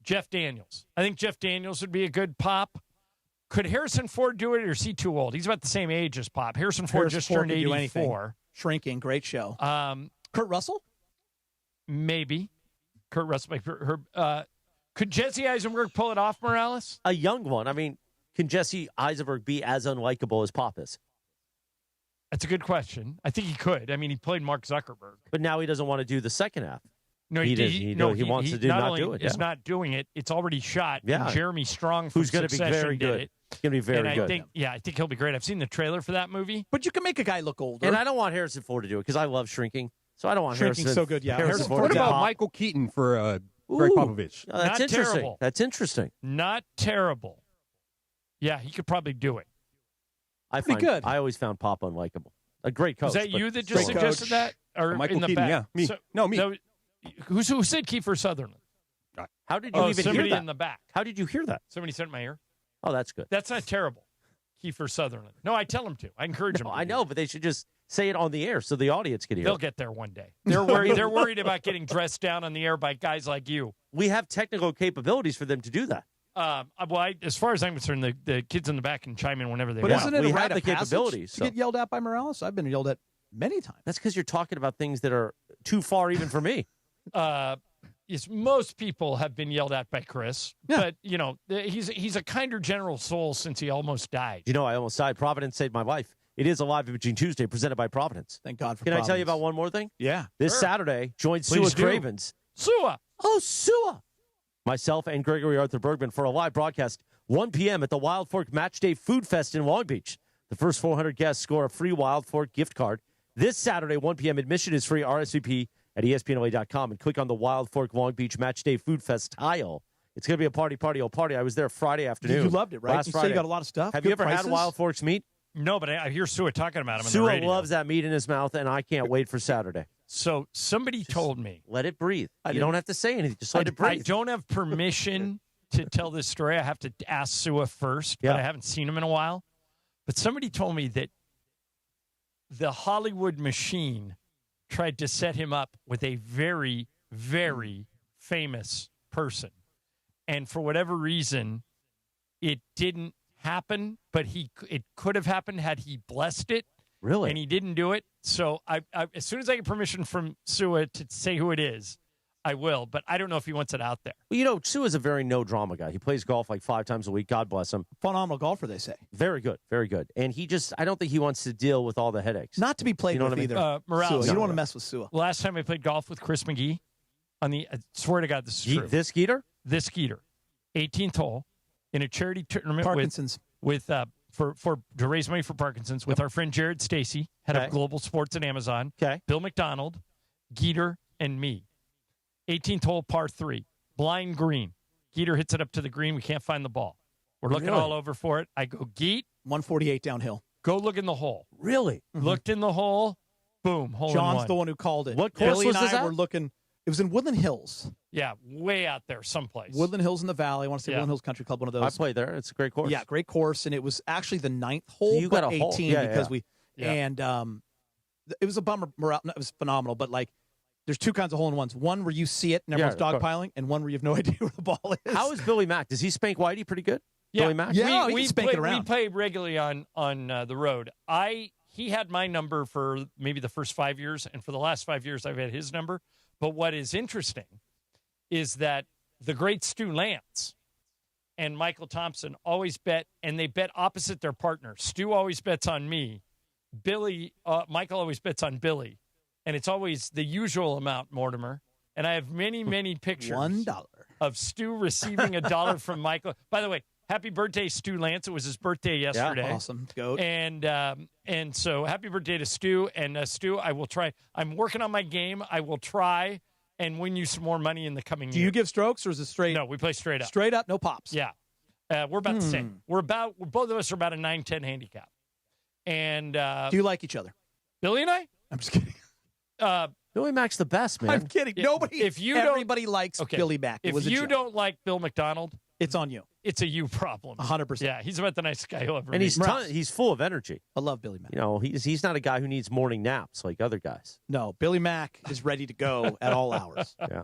Jeff Daniels. I think Jeff Daniels would be a good Pop. Could Harrison Ford do it, or is he too old? He's about the same age as Pop. Harrison Ford just turned 84. Shrinking, great show. Kurt Russell? Maybe. Kurt Russell. Could Jesse Eisenberg pull it off, Morales? A young one. I mean, can Jesse Eisenberg be as unlikable as Pop is? That's a good question. I think he could. I mean, he played Mark Zuckerberg. But now he doesn't want to do the second half. No, he wants to not do it. He's not doing it. It's already shot. Yeah. And Jeremy Strong from who's going to be very good. It. He's going to be very good. I think he'll be great. I've seen the trailer for that movie. But you can make a guy look older. And I don't want Harrison Ford to do it because I love Shrinking. So I don't want Shrinking's Harrison. so good, yeah. Harrison Ford. What about Michael Keaton for Greg Popovich? Oh, that's Not interesting. terrible. That's interesting. Not terrible. Yeah, he could probably do it. Pretty good. I always found Pop unlikable. A great coach. Was that you that just suggested that? Or Michael in the Keaton, back? yeah. Me. So, No, me. Who said Kiefer Sutherland? How did you even hear somebody that? in the back. How did you hear that? Somebody said in my ear. Oh, that's good. That's not terrible. Kiefer Sutherland. No, I tell him to. I encourage him. I know, but they should just say it on the air so the audience can hear They'll it. get there one day. They're worried. They're worried about getting dressed down on the air by guys like you. We have technical capabilities for them to do that. As far as I'm concerned, the kids in the back can chime in whenever they But want. isn't it We a have rite the of passage capabilities, to so- get yelled at by Morales? I've been yelled at many times. That's because you're talking about things that are too far even for me. Yes, most people have been yelled at by Chris, but he's a kinder general soul since he almost died. You know, I almost died. Providence saved my life. It is a live imaging Tuesday presented by Providence. Thank God for Can Providence. I tell you about one more thing? Yeah. This Saturday, join Please Sua do. Cravens. Sua. Oh, Sua. Myself and Gregory Arthur Bergman for a live broadcast 1 p.m. at the Wild Fork Match Day Food Fest in Long Beach. The first 400 guests score a free Wild Fork gift card. This Saturday, 1 p.m. Admission is free. RSVP at ESPNLA.com and click on the Wild Fork Long Beach Match Day Food Fest tile. It's going to be a party. I was there Friday afternoon. You loved it, right? Last You Friday. say you got a lot of stuff. Have good you ever prices? had Wild Fork's meat? No, but I hear Sua talking about him on the Sua radio. loves that meat in his mouth, and I can't wait for Saturday. So somebody told me. Let it breathe. You don't have to say anything. Just let it I breathe. don't have permission to tell this story. I have to ask Sua first, but I haven't seen him in a while. But somebody told me that the Hollywood machine tried to set him up with a very, very famous person. And for whatever reason, it didn't happen, but it could have happened had he blessed it. Really? And he didn't do it. So I as soon as I get permission from Sua to say who it is, I will. But I don't know if he wants it out there. Well, you know, Sua's a very no-drama guy. He plays golf like 5 times a week. God bless him. Phenomenal golfer, they say. Very good. Very good. And I don't think he wants to deal with all the headaches. Not to be played You know with what I mean? either. Morales. Sua. You don't want to mess with Sua. Last time I played golf with Chris McGee on the, I swear to God, this is true. This Skeeter? This Skeeter. 18th hole in a charity tournament Parkinson's. to raise money for Parkinson's with our friend Jared Stacy, head of Global Sports at Amazon, Bill McDonald, Geeter, and me. 18th hole, par 3, blind green. Geeter hits it up to the green. We can't find the ball. We're looking all over for it. I go, Geet. 148 downhill. Go look in the hole. Really? Mm-hmm. Looked in the hole. Boom. Hole in John's one. the one who called it. What course Billy was and this I at? were looking. It was in Woodland Hills. Yeah, way out there someplace. Woodland Hills in the Valley. I want to say Woodland Hills Country Club, one of those. I played there. It's a great course. Yeah, great course. And it was actually the 9th hole, You but got a 18 hole. Yeah, because yeah. and it was a bummer. No, it was phenomenal, but like there's two kinds of hole-in-ones. One where you see it and everyone's dogpiling, and one where you have no idea where the ball is. How is Billy Mack? Does he spank Whitey pretty good? Yeah, Billy Mack? Yeah, he can spank it around. We play regularly on the road. He had my number for maybe the first 5 years, and for the last 5 years, I've had his number. But what is interesting is that the great Stu Lance and Michael Thompson always bet, and they bet opposite their partner. Stu always bets on me. Michael always bets on Billy. And it's always the usual amount, Mortimer. And I have many, many pictures $1 of Stu receiving $1 from Michael. By the way, happy birthday, Stu Lance. It was his birthday yesterday. Yeah, awesome. Goat. And so happy birthday to Stu. And Stu, I will try. I'm working on my game. I will try and win you some more money in the coming Do year. you give strokes or is it straight? No, we play straight up. Straight up, no pops. Yeah. We're about the same. Both of us are about a 9-10 handicap. And do you like each other? Billy and I? I'm just kidding. Billy Mack's the best, man. I'm kidding. Everybody likes Billy Mack. If you don't like Bill McDonald, It's on you. It's a you problem. 100%. Yeah, he's about the nicest guy you'll ever And meet. he's full of energy. I love Billy Mack. You know, he's not a guy who needs morning naps like other guys. No, Billy Mack is ready to go at all hours. Yeah.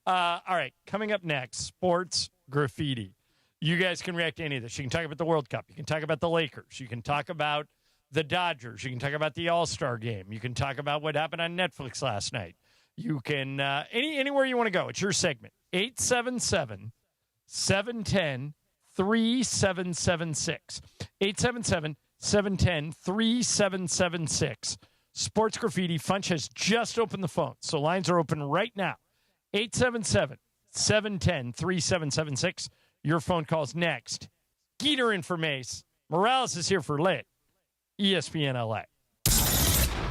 All right, coming up next, sports graffiti. You guys can react to any of this. You can talk about the World Cup. You can talk about the Lakers. You can talk about the Dodgers. You can talk about the All-Star game. You can talk about what happened on Netflix last night. You can anywhere you want to go. It's your segment. 877-710-3776. 877-710-3776. Sports Graffiti. Funch has just opened the phone, so lines are open right now. 877-710-3776. Your phone calls next. Geeter in for Mace. Morales is here for Lit. ESPN LA.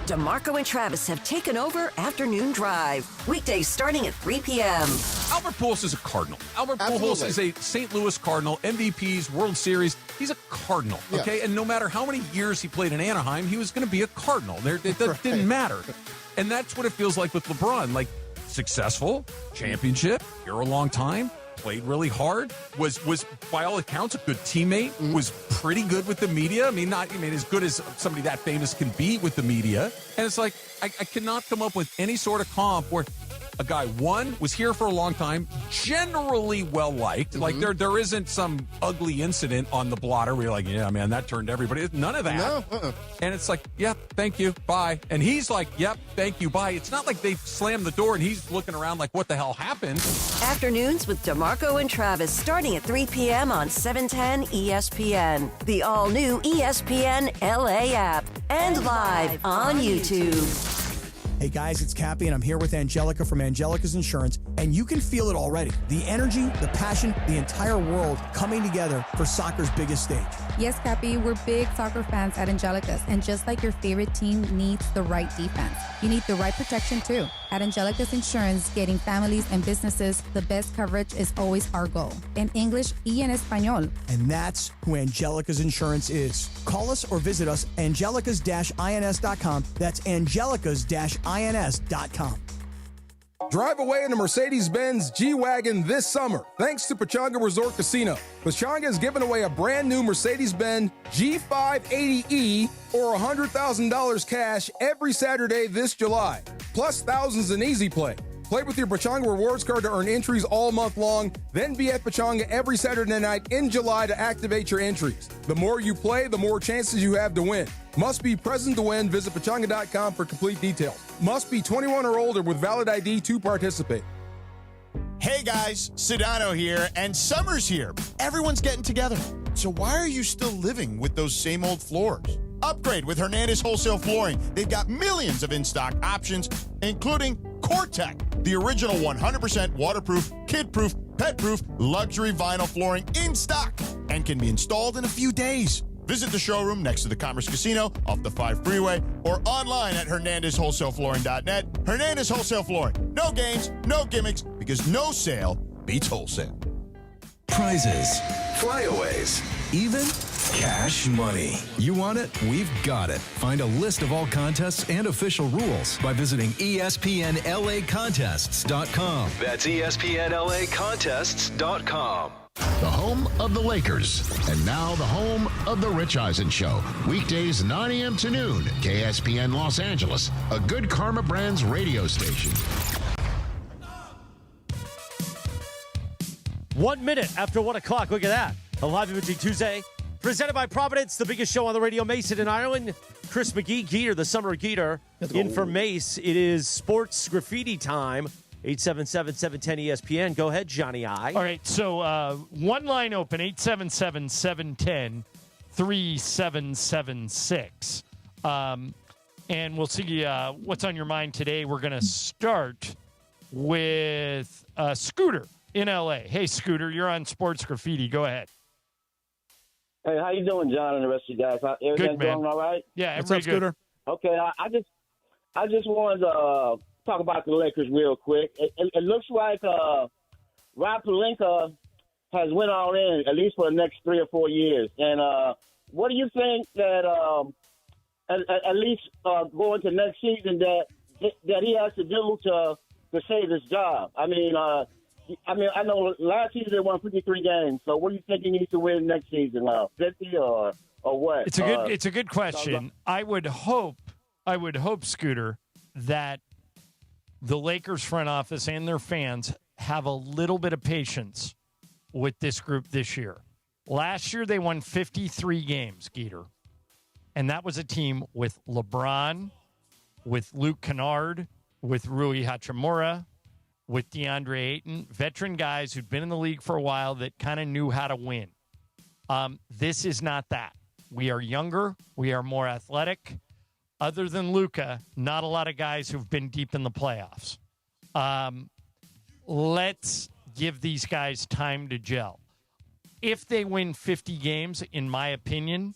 DeMarco and Travis have taken over Afternoon Drive. Weekdays starting at 3 p.m. Albert Pujols is a Cardinal. Albert Pujols is a St. Louis Cardinal, MVPs, World Series. He's a Cardinal, okay? Yeah. And no matter how many years he played in Anaheim, he was going to be a Cardinal. It didn't matter. And that's what it feels like with LeBron. Like, successful, championship, here a long time, played really hard, was by all accounts a good teammate, was pretty good with the media. I mean, as good as somebody that famous can be with the media. And it's like, I cannot come up with any sort of comp where a guy, one, was here for a long time, generally well-liked. Like, there isn't some ugly incident on the blotter where you're like, yeah, man, that turned everybody. None of that. No. And it's like, yep, thank you, bye. And he's like, yep, thank you, bye. It's not like they've slammed the door and he's looking around like, what the hell happened? Afternoons with DeMarco and Travis starting at 3 p.m. on 710 ESPN. The all-new ESPN LA app. And live on YouTube. Hey guys, it's Cappy, and I'm here with Angelica from Angelica's Insurance, and you can feel it already. The energy, the passion, the entire world coming together for soccer's biggest stage. Yes, Cappy, we're big soccer fans at Angelica's, and just like your favorite team needs the right defense, you need the right protection too. At Angelica's Insurance, getting families and businesses the best coverage is always our goal. In English y en español. And that's who Angelica's Insurance is. Call us or visit us, angelicas-ins.com. That's angelicas-ins.com. Drive away in a Mercedes-Benz G-Wagon this summer, thanks to Pechanga Resort Casino. Pechanga is giving away a brand new Mercedes-Benz G580E or $100,000 cash every Saturday this July, plus thousands in Easy Play. Play with your Pechanga Rewards card to earn entries all month long, then be at Pechanga every Saturday night in July to activate your entries. The more you play, the more chances you have to win. Must be present to win. Visit Pechanga.com for complete details. Must be 21 or older with valid ID to participate. Hey guys, Sedano here, and summer's here. Everyone's getting together. So why are you still living with those same old floors? Upgrade with Hernandez Wholesale Flooring. They've got millions of in-stock options, including Core-Tech, the original 100% waterproof, kid-proof, pet-proof, luxury vinyl flooring in stock and can be installed in a few days. Visit the showroom next to the Commerce Casino off the 5 freeway or online at HernandezWholesaleFlooring.net. Hernandez Wholesale Flooring. No games, no gimmicks, because no sale beats wholesale. Prizes, flyaways, even cash money. You want it? We've got it. Find a list of all contests and official rules by visiting ESPNLAcontests.com. That's ESPNLAcontests.com. The home of the Lakers. And now the home of the Rich Eisen Show. Weekdays 9 a.m. to noon. KSPN Los Angeles. A Good Karma Brands radio station. 1 minute after 1 o'clock. Look at that. A live imaging Tuesday. Presented by Providence, the biggest show on the radio, Mason in Ireland. Chris McGee, Geeter, the summer Geeter. In for Mace, it is sports graffiti time. 877-710-ESPN. Go ahead, Johnny I. All right, so one line open, 877-710-3776. And we'll see what's on your mind today. We're going to start with Scooter in L.A. Hey, Scooter, you're on Sports Graffiti. Go ahead. Hey, how you doing, John, and the rest of you guys? Everything going all right? Yeah, what's up, Scooter? Okay, I just wanted to talk about the Lakers real quick. It looks like Rob Pelinka has went all in, at least for the next 3 or 4 years. And what do you think that at least going to next season that he has to do to save his job? I mean, I mean, I know last season they won 53 games. So what do you think he needs to win next season? 50 or what? It's a good question. I would hope, Scooter, that the Lakers front office and their fans have a little bit of patience with this group this year. Last year, they won 53 games, Geeter. And that was a team with LeBron, with Luke Kennard, with Rui Hachimura, with DeAndre Ayton, veteran guys who'd been in the league for a while that kind of knew how to win. This is not that. We are younger. We are more athletic. Other than Luka, not a lot of guys who've been deep in the playoffs. Let's give these guys time to gel. If they win 50 games, in my opinion,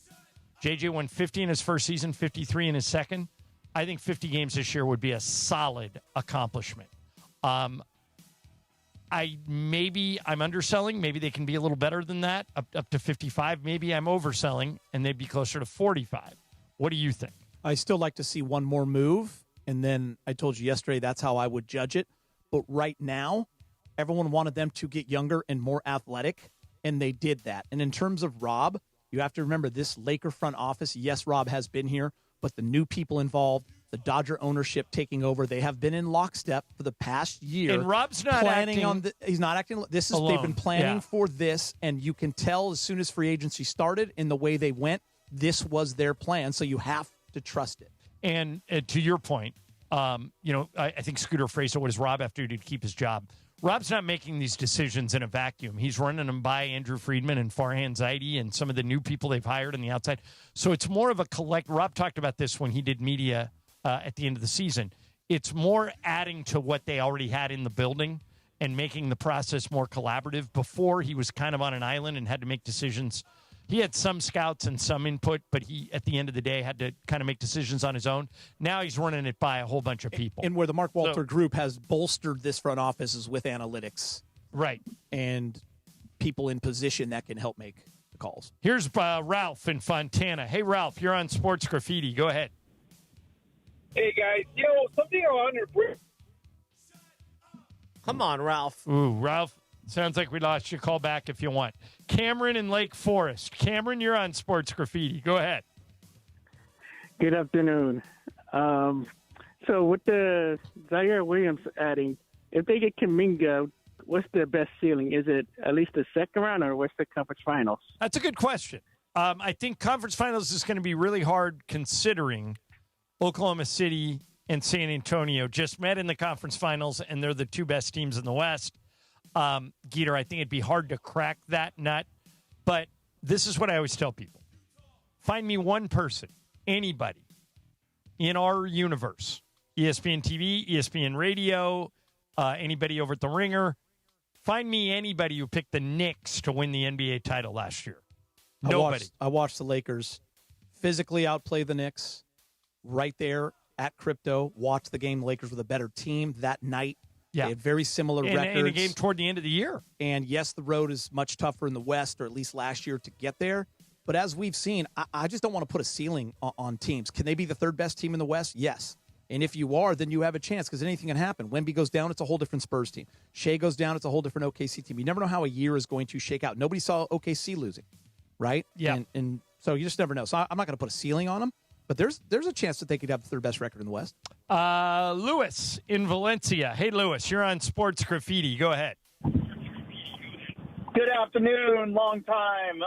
JJ won 50 in his first season, 53 in his second. I think 50 games this year would be a solid accomplishment. I'm underselling. Maybe they can be a little better than that, up to 55. Maybe I'm overselling, and they'd be closer to 45. What do you think? I still like to see one more move, and then I told you yesterday that's how I would judge it. But right now, everyone wanted them to get younger and more athletic, and they did that. And in terms of Rob, you have to remember this Laker front office, yes, Rob has been here, but the new people involved, the Dodger ownership taking over, they have been in lockstep for the past year. And Rob's not planning acting on he's not acting. This is alone. They've been planning for this, and you can tell as soon as free agency started in the way they went, this was their plan. So you have to trust it. And to your point, I think Scooter phrased it, what does Rob have to do to keep his job? Rob's not making these decisions in a vacuum. He's running them by Andrew Friedman and Farhan Zaidi and some of the new people they've hired on the outside. So it's more of a Rob talked about this when he did media at the end of the season. It's more adding to what they already had in the building and making the process more collaborative. Before, he was kind of on an island and had to make decisions. He had some scouts and some input, but he, at the end of the day, had to kind of make decisions on his own. Now he's running it by a whole bunch of people. And where the Mark Walter group has bolstered this front office is with analytics. Right. And people in position that can help make the calls. Here's Ralph in Fontana. Hey, Ralph, you're on Sports Graffiti. Go ahead. Hey, guys. Something I wonder. Come on, Ralph. Ooh, Ralph. Sounds like we lost you. Call back if you want. Cameron in Lake Forest. Cameron, you're on Sports Graffiti. Go ahead. Good afternoon. So with the Ziaire Williams adding, if they get Kuminga, what's the best ceiling? Is it at least the second round or what's the conference finals? That's a good question. I think conference finals is going to be really hard considering Oklahoma City and San Antonio just met in the conference finals, and they're the two best teams in the West. Geeter, I think it'd be hard to crack that nut, but this is what I always tell people. Find me one person, anybody in our universe, ESPN TV, ESPN Radio, anybody over at the Ringer. Find me anybody who picked the Knicks to win the NBA title last year. Nobody. I watched the Lakers physically outplay the Knicks right there at Crypto. Watched the game. The Lakers were the better team that night. Yeah. They had very similar records. In a game toward the end of the year. And, yes, the road is much tougher in the West, or at least last year, to get there. But as we've seen, I just don't want to put a ceiling on teams. Can they be the third best team in the West? Yes. And if you are, then you have a chance because anything can happen. Wemby goes down, it's a whole different Spurs team. Shea goes down, it's a whole different OKC team. You never know how a year is going to shake out. Nobody saw OKC losing, right? Yeah. And so you just never know. So I'm not going to put a ceiling on them. But there's a chance that they could have the third best record in the West. Lewis in Valencia. Hey, Lewis, you're on Sports Graffiti. Go ahead. Good afternoon, long time.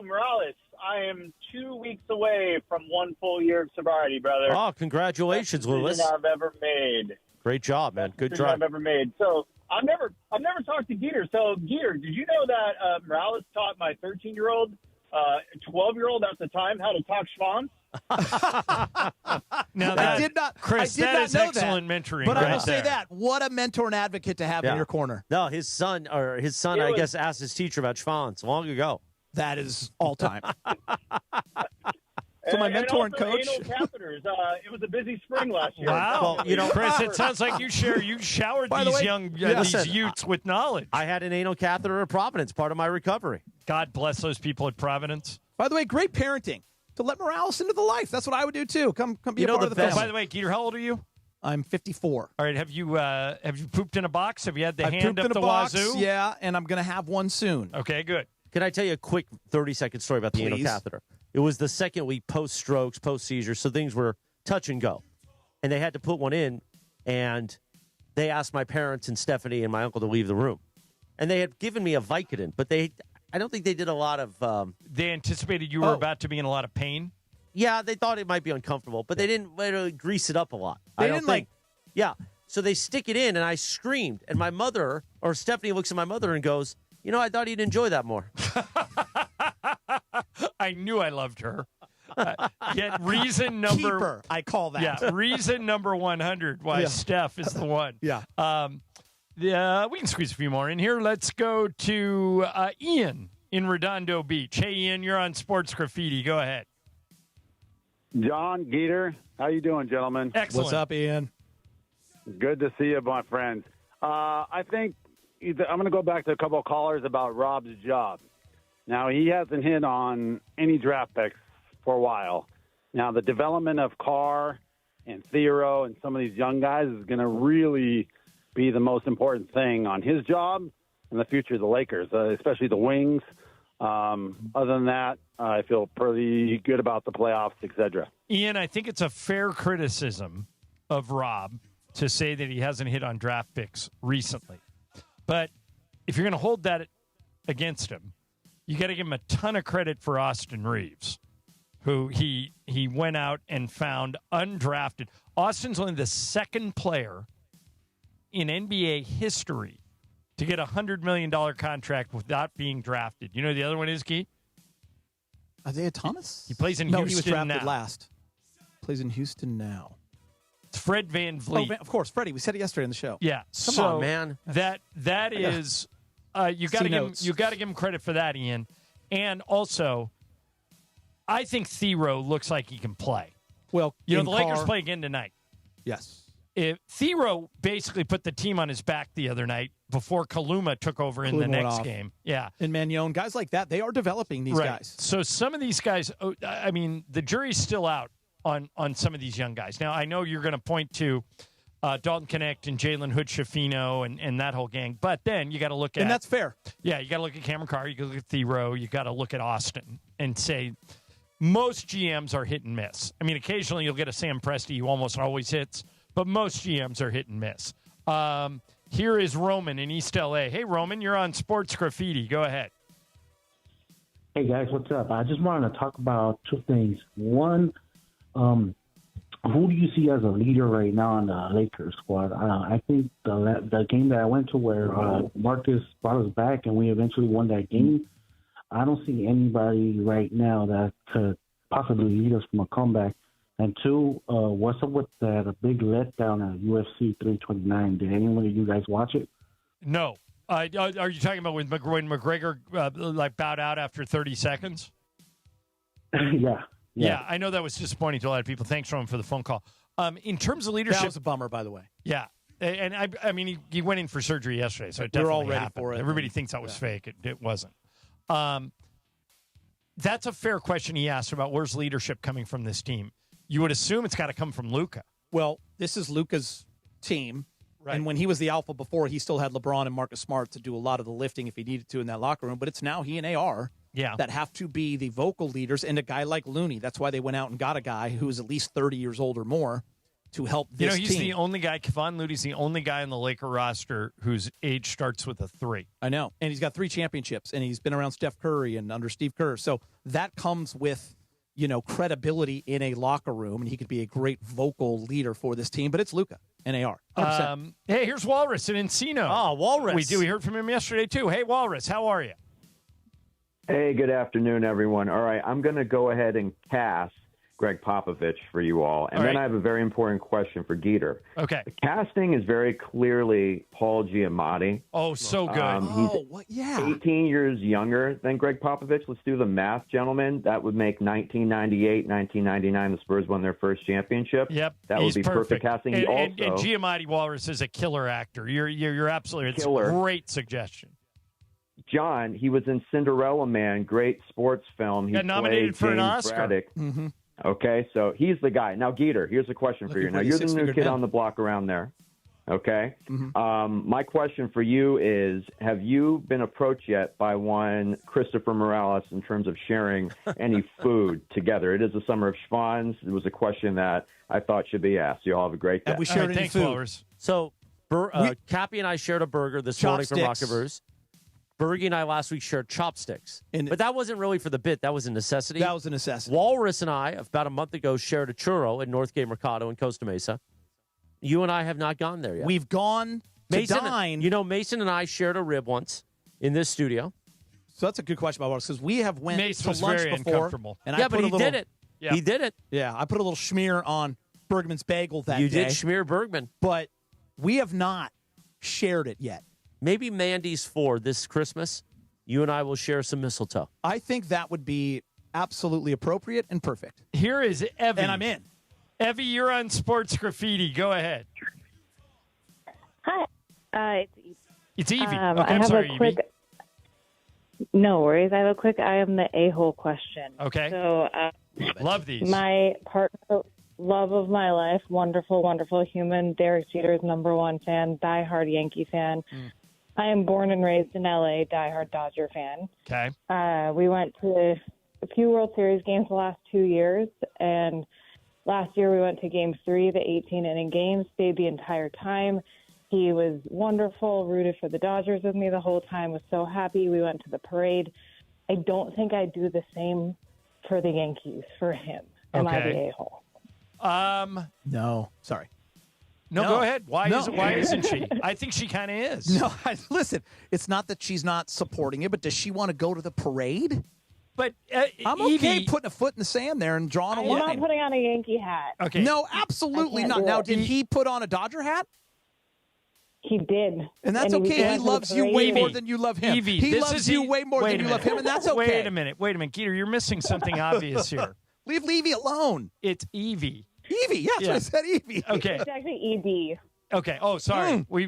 Morales, I am 2 weeks away from 1 full year of sobriety, brother. Oh, congratulations, Best Lewis. decision I've ever made. Great job, man. Good Decision drive. I've ever made. So I've never talked to Geeter. So Geeter, did you know that Morales taught my 13-year-old, 12-year-old at the time how to talk schwanz? Now I did not, Chris, I did that not is know excellent that. mentoring. But right I will say there. that. What a mentor and advocate to have in your corner. No, his son, I guess, asked his teacher about Schwanz long ago. That is all time. So my mentor and coach. Anal catheters. It was a busy spring last year. Wow. Chris, it sounds like you showered these youths with knowledge. I had an anal catheter at Providence, part of my recovery. God bless those people at Providence. By the way, great parenting to let Morales into the life. That's what I would do too. Come be a part of the family. By the way, Geeter, how old are you? I'm 54. All right. Have you pooped in a box? Have you had the I've hand pooped up in a the box, wazoo? yeah, and I'm going to have one soon. Okay, good. Can I tell you a quick 30-second story about the anal Please. catheter? It was the second week post-strokes, post-seizures, so things were touch and go. And they had to put one in, and they asked my parents and Stephanie and my uncle to leave the room. And they had given me a Vicodin, but I don't think they did a lot of... They anticipated you were about to be in a lot of pain? Yeah, they thought it might be uncomfortable, but they didn't really grease it up a lot. They I don't didn't, think. Yeah, so they stick it in, and I screamed. And my mother, or Stephanie looks at my mother and goes, I thought he'd enjoy that more. I knew I loved her. Yet reason number... Keeper, I call that. Yeah, reason number 100 why Steph is the one. Yeah. We can squeeze a few more in here. Let's go to Ian in Redondo Beach. Hey, Ian, you're on Sports Graffiti. Go ahead. John, Geeter, how you doing, gentlemen? Excellent. What's up, Ian? Good to see you, my friends. I think I'm going to go back to a couple of callers about Rob's job. Now, he hasn't hit on any draft picks for a while. Now, the development of Carr and Thiero and some of these young guys is going to really be the most important thing on his job and the future of the Lakers, especially the wings. Other than that, I feel pretty good about the playoffs, etc. Ian, I think it's a fair criticism of Rob to say that he hasn't hit on draft picks recently. But if you're going to hold that against him, you got to give him a ton of credit for Austin Reaves, who he went out and found undrafted. Austin's only the second player in NBA history to get a $100 million contract without being drafted. You know who the other one is, Keith? Isaiah Thomas? He plays in no, Houston he was drafted now. last. Plays in Houston now. It's Fred Van Vliet. Oh, of course, Freddie. We said it yesterday on the show. Yeah. Come on, man. That is you got to give him credit for that, Ian. And also, I think Thiero looks like he can play. Well, the Lakers play again tonight. Yes. Thiero basically put the team on his back the other night before Kaluma took over in the next game. Yeah. And Magnon, guys like that, they are developing these guys. So some of these guys, I mean, the jury's still out on some of these young guys. Now, I know you're going to point to Dalton Connect and Jalen Hood-Schifino and that whole gang, but then you got to look at... And that's fair. Yeah, you got to look at Cameron Carr, you got to look at Thiero, you got to look at Austin and say most GMs are hit and miss. I mean, occasionally you'll get a Sam Presti who almost always hits, but most GMs are hit and miss. Here is Roman in East L.A. Hey, Roman, you're on Sports Graffiti. Go ahead. Hey, guys, what's up? I just wanted to talk about two things. One, who do you see as a leader right now in the Lakers squad? I think the game that I went to where Marcus brought us back and we eventually won that game, I don't see anybody right now that could possibly lead us from a comeback. And two, what's up with that big letdown at UFC 329? Did anyone of you guys watch it? No. Are you talking about when McGregor bowed out after 30 seconds? Yeah, I know that was disappointing to a lot of people. Thanks, Roman, for the phone call. In terms of leadership, That was a bummer, by the way. Yeah, and I mean, he went in for surgery yesterday, so it We're definitely all ready happened. for it. Everybody thinks that was fake. It wasn't. That's a fair question he asked about where's leadership coming from this team. You would assume it's got to come from Luka. Well, this is Luka's team. Right. And when he was the alpha before, he still had LeBron and Marcus Smart to do a lot of the lifting if he needed to in that locker room. But it's now he and AR that have to be the vocal leaders, and a guy like Looney. That's why they went out and got a guy who is at least 30 years old or more to help this team. He's the only guy, Kevon Looney's the only guy on the Laker roster whose age starts with a 3. I know. And he's got 3 championships, and he's been around Steph Curry and under Steve Kerr. So that comes with, credibility in a locker room, and he could be a great vocal leader for this team. But it's Luka and AR. Hey, here's Walrus in Encino. Oh, Walrus. We heard from him yesterday, too. Hey, Walrus, how are you? Hey, good afternoon, everyone. All right, I'm going to go ahead and cast Greg Popovich for you all. And then I have a very important question for Geeter. Okay. The casting is very clearly Paul Giamatti. Oh, so good. He's 18 years younger than Greg Popovich. Let's do the math, gentlemen. That would make 1998, 1999, the Spurs won their first championship. Yep. That would be perfect casting. And Giamatti Walrus is a killer actor. You're absolutely it's a great suggestion. John, he was in Cinderella Man, great sports film. He got nominated played for an James Oscar. Braddock. Mm-hmm. Okay, so he's the guy. Now, Geeter, here's a question for you. Now, you're the new kid on the block around there. Okay? My question for you is, have you been approached yet by one Christopher Morales in terms of sharing any food together? It is the summer of Schwans. It was a question that I thought should be asked. You all have a great day. Have we shared any food? So, Cappy and I shared a burger this morning from Rockabers. Bergie and I last week shared chopsticks. But that wasn't really for the bit. That was a necessity. That was a necessity. Walrus and I, about a month ago, shared a churro at Northgate Mercado in Costa Mesa. You and I have not gone there yet. We've gone to dine. You know, Mason and I shared a rib once in this studio. So that's a good question about us, because we have went Mace to was lunch very before. uncomfortable. And Yeah, I but he did it. Yeah. He did it. Yeah, I put a little schmear on Bergman's bagel that day. You did schmear Bergman. But we have not shared it yet. Maybe Mandy's for this Christmas. You and I will share some mistletoe. I think that would be absolutely appropriate and perfect. Here is Evie. And I'm in. Evie, you're on Sports Graffiti. Go ahead. Hi. It's Evie. I I'm have sorry, a quick. No worries. I have a quick. I am the a-hole question. Okay. So, love these. My partner, love of my life, wonderful, wonderful human, Derek Jeter's #1 fan, diehard Yankee fan. I am born and raised in LA, diehard Dodger fan. Okay. We went to a few World Series games the last 2 years, and last year we went to Game 3, the 18-inning game, stayed the entire time. He was wonderful, rooted for the Dodgers with me the whole time, was so happy. We went to the parade. I don't think I'd do the same for the Yankees, for him. Am I the a-hole? No. Sorry. No, go ahead. Why isn't she? I think she kind of is. No, listen, it's not that she's not supporting it, but does she want to go to the parade? But I'm okay putting a foot in the sand there and drawing a line. I'm not putting on a Yankee hat. Okay. No, absolutely not. Now, did he put on a Dodger hat? He did. And that's okay. He loves you way more than you love him. Evie, he loves you way more than you love him, and that's okay. Wait a minute. Geeter, you're missing something obvious here. Leave Levy alone. It's Evie. Evie, that's what I said, Evie. Okay. It's actually ED. Okay. Oh, sorry. We've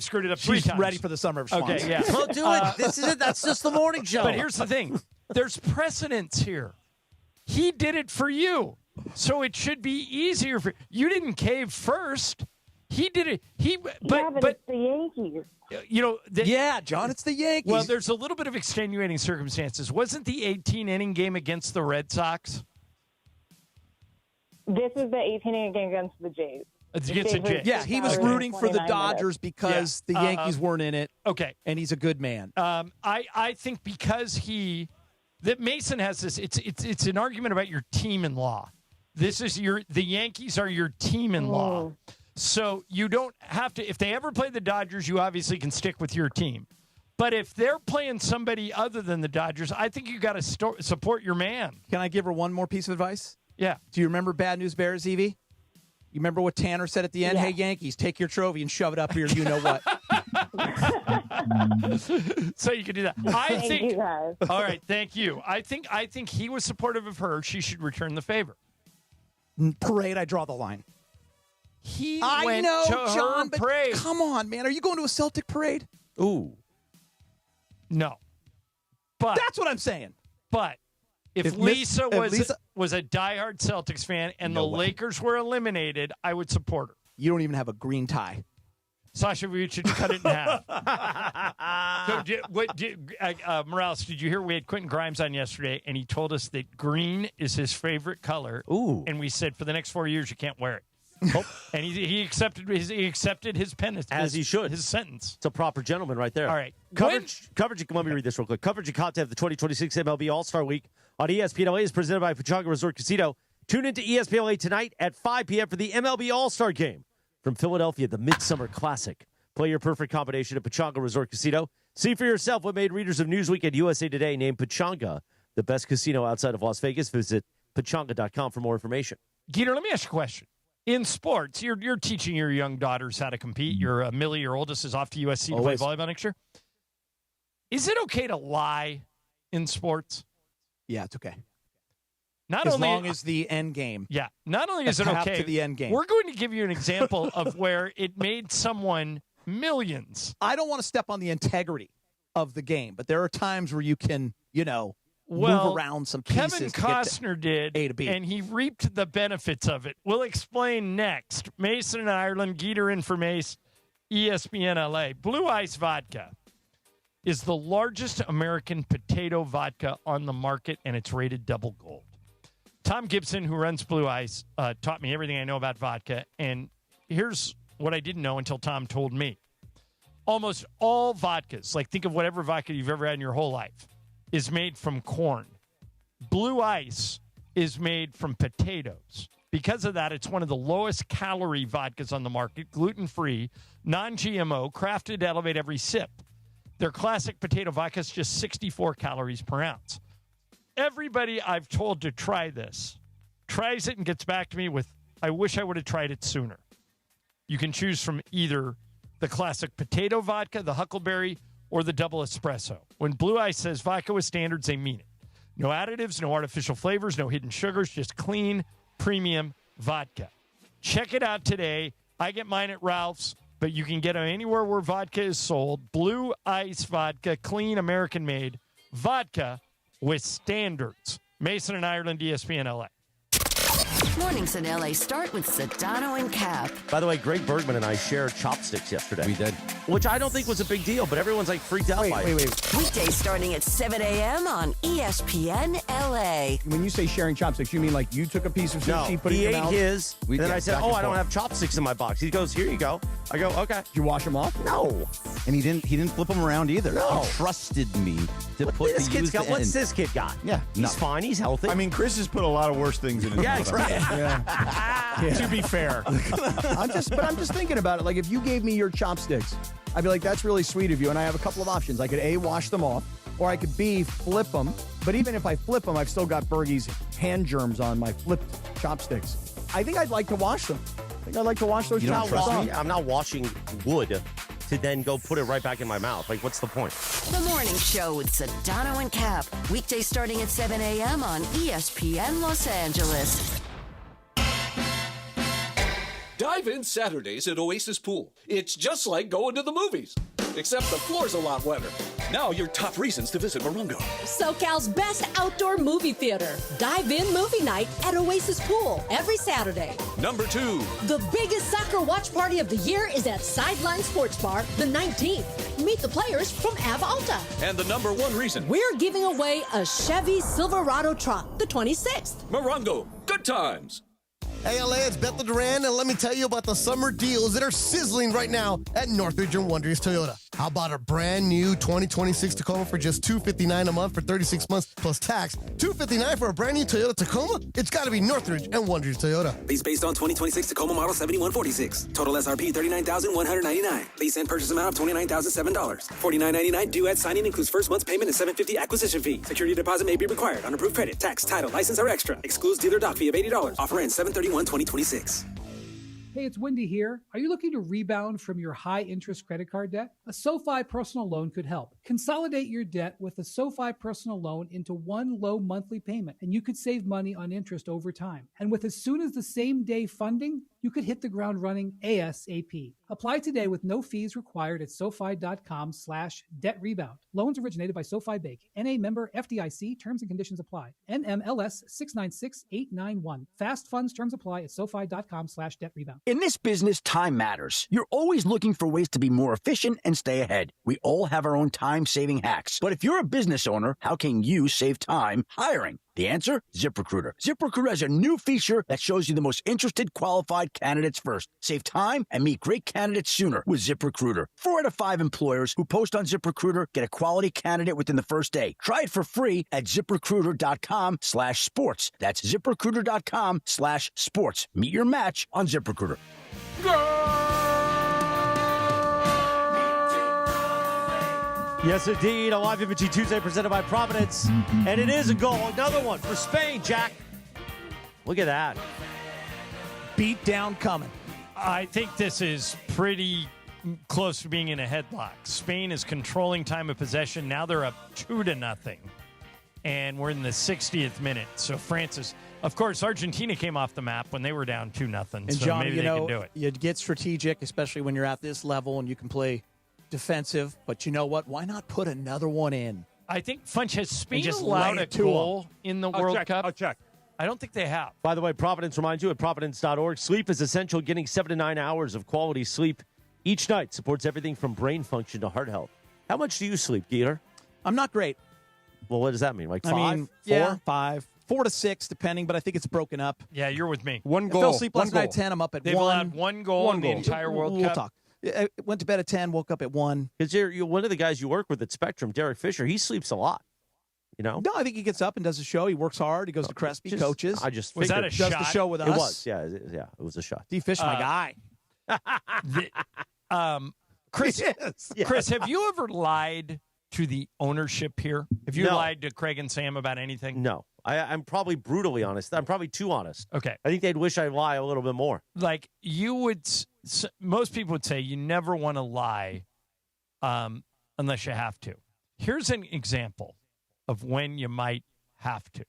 screwed it up 3 She's times. ready for the summer of Schwans. Okay, yeah. Well, do it. This is it. That's just the morning show. But here's the thing. There's precedence here. He did it for you. So it should be easier for you. Didn't cave first. He did it. But it's the Yankees. You know, yeah, John, it's the Yankees. Well, there's a little bit of extenuating circumstances. Wasn't the 18-inning game against the Red Sox? This is the 18-inning game against the Jays. Against the Jays. Yeah, he was rooting for the Dodgers because the Yankees weren't in it. Okay. And he's a good man. I think because that Mason has this, it's an argument about your team-in-law. This is the Yankees are your team-in-law. So you don't have to, if they ever play the Dodgers, you obviously can stick with your team. But if they're playing somebody other than the Dodgers, I think you got to support your man. Can I give her one more piece of advice? Yeah. Do you remember Bad News Bears, Evie? You remember what Tanner said at the end? Yeah. Hey, Yankees, take your trophy and shove it up here. You know what? So you can do that. Thank you guys. All right, thank you. I think he was supportive of her. She should return the favor. Parade, I draw the line. I went know, to John, her but parade. come on, man. Are you going to a Celtic parade? Ooh. No. But that's what I'm saying. But if Lisa was a diehard Celtics fan and the Lakers were eliminated, I would support her. You don't even have a green tie. Sasha, we should cut it in half. Morales, did you hear we had Quentin Grimes on yesterday, and he told us that green is his favorite color. Ooh. And we said for the next 4 years you can't wear it. And he accepted his penance. As he should. His sentence. It's a proper gentleman right there. All right. Coverage. Let me read this real quick. Coverage and content of the 2026 MLB All-Star Week on ESPN LA is presented by Pechanga Resort Casino. Tune into ESPN LA tonight at 5 p.m. for the MLB All-Star Game. From Philadelphia, the Midsummer Classic. Play your perfect combination at Pechanga Resort Casino. See for yourself what made readers of Newsweek and USA Today name Pechanga the best casino outside of Las Vegas. Visit Pechanga.com for more information. Geeter, let me ask you a question. In sports, you're teaching your young daughters how to compete. Your Millie, your oldest, is off to USC to play volleyball next year. Is it okay to lie in sports? Yeah, it's okay. As long as the end game. Yeah. Not only is it okay to the end game. We're going to give you an example of where it made someone millions. I don't want to step on the integrity of the game, but there are times where you can, move around some pieces. Kevin Costner did, A to B. and he reaped the benefits of it. We'll explain next. Mason in Ireland, Geeter in for Mace, ESPN LA. Blue Ice Vodka is the largest American potato vodka on the market, and it's rated double gold. Tom Gibson, who runs Blue Ice, taught me everything I know about vodka, and here's what I didn't know until Tom told me. Almost all vodkas, like think of whatever vodka you've ever had in your whole life, is made from corn. Blue Ice is made from potatoes. Because of that, it's one of the lowest calorie vodkas on the market, gluten-free, non-GMO, crafted to elevate every sip. Their classic potato vodka is just 64 calories per ounce. Everybody I've told to try this tries it and gets back to me with, I wish I would have tried it sooner. You can choose from either the classic potato vodka, the Huckleberry, or the double espresso. When Blue Ice says vodka with standards, they mean it. No additives, no artificial flavors, no hidden sugars, just clean, premium vodka. Check it out today. I get mine at Ralph's, but you can get it anywhere where vodka is sold. Blue Ice Vodka, clean, American-made vodka with standards. Mason and Ireland, ESPN LA. Mornings in LA start with Sedano and Cap. By the way, Greg Bergman and I shared chopsticks yesterday. We did. Which I don't think was a big deal, but everyone's like freaked out by it. Weekdays starting at 7 a.m. on ESPN LA. When you say sharing chopsticks, you mean like you took a piece of sushi, put it in he your ate mouth? his, and then I said, I don't have chopsticks in my box. He goes, here you go. I go, okay. Did you wash them off? No. And he didn't flip them around either. No. He trusted me to put This the kid's use got, the what's end. this kid got? Yeah, He's fine. He's healthy. I mean, Chris has put a lot of worse things in his Yeah, mouth. right. To be fair. I'm just thinking about it. Like, if you gave me your chopsticks, I'd be like, that's really sweet of you. And I have a couple of options. I could A, wash them off, or I could B, flip them. But even if I flip them, I've still got Bergie's hand germs on my flipped chopsticks. I think I'd like to wash them. I think I'd like to wash those chopsticks off. I'm not washing wood to then go put it right back in my mouth. Like, what's the point? The Morning Show with Sedano and Cap. Weekdays starting at 7 a.m. on ESPN Los Angeles. Dive in Saturdays at Oasis Pool. It's just like going to the movies, except the floor's a lot wetter. Now your top reasons to visit Morongo. SoCal's best outdoor movie theater. Dive in movie night at Oasis Pool every Saturday. Number 2. The biggest soccer watch party of the year is at Sideline Sports Bar the 19th. Meet the players from Av Alta. And the number 1 reason. We're giving away a Chevy Silverado truck the 26th. Morongo. Good times. Hey, LA, it's Bethel Duran, and let me tell you about the summer deals that are sizzling right now at Northridge and Wonders Toyota. How about a brand new 2026 Tacoma for just $259 a month for 36 months plus tax? $259 for a brand new Toyota Tacoma? It's got to be Northridge and Wonders Toyota. Lease based on 2026 Tacoma model 7146. Total SRP $39,199. Lease and purchase amount of $29,007. $49.99 due at signing includes first month's payment and $750 acquisition fee. Security deposit may be required on approved credit. Tax, title, license are extra. Excludes dealer dock fee of $80. Offer ends 7/31/2026. Hey, it's Wendy here. Are you looking to rebound from your high-interest credit card debt? A SoFi personal loan could help. Consolidate your debt with a SoFi personal loan into one low monthly payment, and you could save money on interest over time. And with as soon as the same day funding, you could hit the ground running ASAP. Apply today with no fees required at SoFi.com/debt rebound. Loans originated by SoFi Bank. NA member FDIC. Terms and conditions apply. NMLS 696891. Fast funds terms apply at SoFi.com/debt rebound. In this business, time matters. You're always looking for ways to be more efficient and stay ahead. We all have our own time-saving hacks. But if you're a business owner, how can you save time hiring? The answer? ZipRecruiter. ZipRecruiter has a new feature that shows you the most interested qualified candidates first. Save time and meet great candidates sooner with ZipRecruiter. 4 out of 5 employers who post on ZipRecruiter get a quality candidate within the first day. Try it for free at ZipRecruiter.com/sports. That's ZipRecruiter.com/sports. Meet your match on ZipRecruiter. Yes, indeed. A live Imaging Tuesday presented by Providence. And it is a goal. Another one for Spain, Jack. Look at that. Beat down coming. I think this is pretty close to being in a headlock. Spain is controlling time of possession. Now they're up 2-0. And we're in the 60th minute. So France is, of course, Argentina came off the map when they were down 2-0. And so John, maybe they can do it. You get strategic, especially when you're at this level and you can play defensive. But you know what? Why not put another one in? I think Funch has Spain just allowed lay a it to goal in the World check. Cup. I'll check. I don't think they have. By the way, Providence reminds you at Providence.org, sleep is essential. Getting 7 to 9 hours of quality sleep each night supports everything from brain function to heart health. How much do you sleep, Geeter? I'm not great. Well, what does that mean? Like 5? I mean, 4? 5. 4 to 6, depending, but I think it's broken up. Yeah, you're with me. One I goal. fell asleep last One night at 10. I'm up at They've 1. allowed one goal in the entire World We'll Cup. talk. I went to bed at 10, woke up at 1. Because you're one of the guys you work with at Spectrum, Derek Fisher. He sleeps a lot. You know? No, I think he gets up and does a show. He works hard. He goes to Crespi, coaches. I just Was that figured. a does shot? the show with us. It was, yeah, it was a shot. D. Fish, my guy. Chris, Yes. Chris, have you ever lied to the ownership here? Have you No. lied to Craig and Sam about anything? No, I'm probably brutally honest. I'm probably too honest. Okay. I think they'd wish I'd lie a little bit more. Like you would, most people would say you never want to lie unless you have to. Here's an example of when you might have to.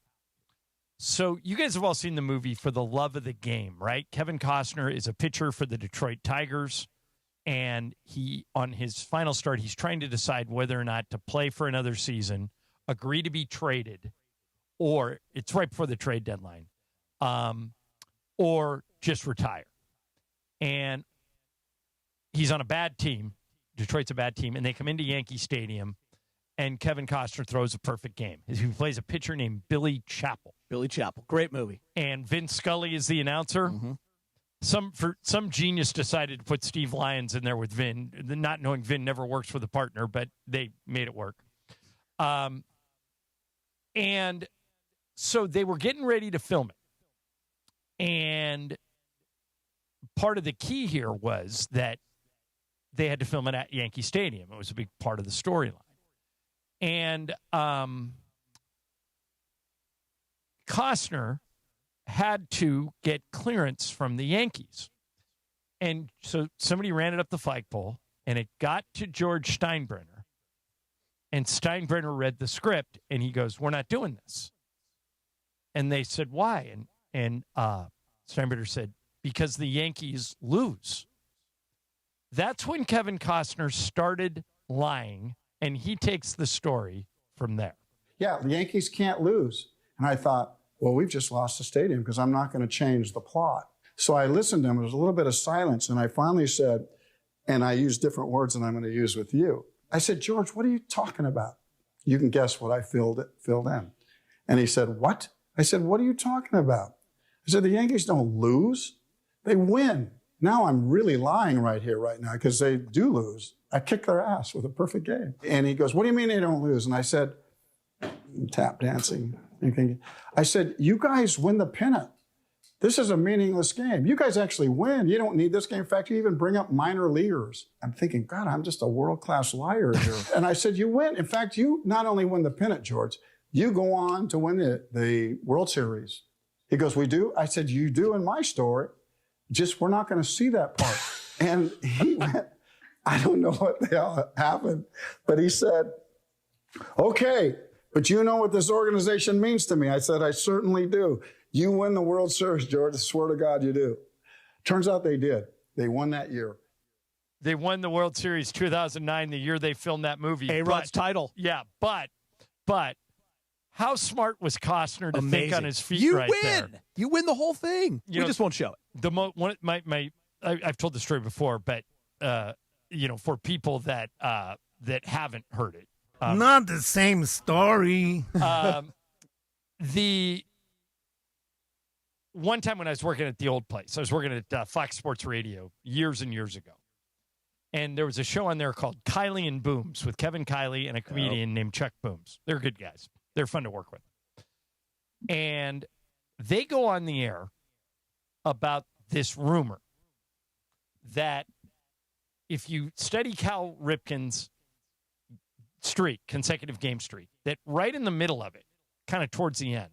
So you guys have all seen the movie For the Love of the Game, right? Kevin Costner is a pitcher for the Detroit Tigers. And on his final start, he's trying to decide whether or not to play for another season, agree to be traded, or it's right before the trade deadline, or just retire. And he's on a bad team. Detroit's a bad team. And they come into Yankee Stadium, and Kevin Costner throws a perfect game. He plays a pitcher named Billy Chappell. Billy Chappell. Great movie. And Vince Scully is the announcer. Mm-hmm. Some genius decided to put Steve Lyons in there with Vin, not knowing Vin never works with a partner, but they made it work. And so they were getting ready to film it. And part of the key here was that they had to film it at Yankee Stadium. It was a big part of the storyline. And Costner had to get clearance from the Yankees. And so somebody ran it up the flagpole, and it got to George Steinbrenner. And Steinbrenner read the script, and he goes, "We're not doing this." And they said, "Why?" And Steinbrenner said, "Because the Yankees lose." That's when Kevin Costner started lying, and he takes the story from there. Yeah, the Yankees can't lose. And I thought, well, we've just lost the stadium because I'm not going to change the plot. So I listened to him. There was a little bit of silence. And I finally said, and I used different words than I'm going to use with you. I said, "George, what are you talking about?" You can guess what I filled in. And he said, "What?" I said, "What are you talking about?" I said, "The Yankees don't lose. They win." Now I'm really lying right here, right now, because they do lose. I kicked their ass with a perfect game. And he goes, "What do you mean they don't lose?" And I said, tap dancing. I said, "You guys win the pennant. This is a meaningless game. You guys actually win. You don't need this game. In fact, you even bring up minor leaguers." I'm thinking, God, I'm just a world-class liar here. And I said, "You win. In fact, you not only win the pennant, George, you go on to win the World Series." He goes, "We do?" I said, "You do in my story. Just we're not going to see that part." And he went, I don't know what the hell happened, but he said, "Okay, but you know what this organization means to me." I said, "I certainly do. You win the World Series, George. I swear to God you do." Turns out they did. They won that year. They won the World Series 2009, the year they filmed that movie. A-Rod's title. Yeah, but how smart was Costner to think on his feet you right win. there? You win the whole thing. We just won't show it. I've told the story before, but for people that haven't heard it, not the same story. The one time when I was working at the old place, I was working at Fox Sports Radio years and years ago. And there was a show on there called Kiley and Booms with Kevin Kiley and a comedian named Chuck Booms. They're good guys. They're fun to work with. And they go on the air about this rumor that if you study Cal Ripken's streak, consecutive game streak, that right in the middle of it, kind of towards the end,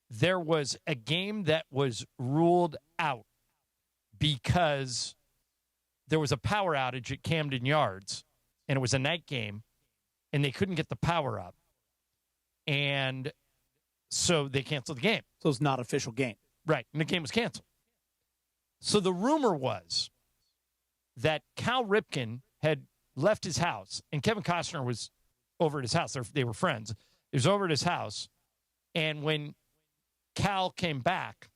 there was a game that was ruled out because there was a power outage at Camden Yards, and it was a night game, and they couldn't get the power up. And so they canceled the game. So it's not an official game. Right, and the game was canceled. So the rumor was that Cal Ripken had left his house, and Kevin Costner was over at his house. They were friends. It was over at his house. And when Cal came back,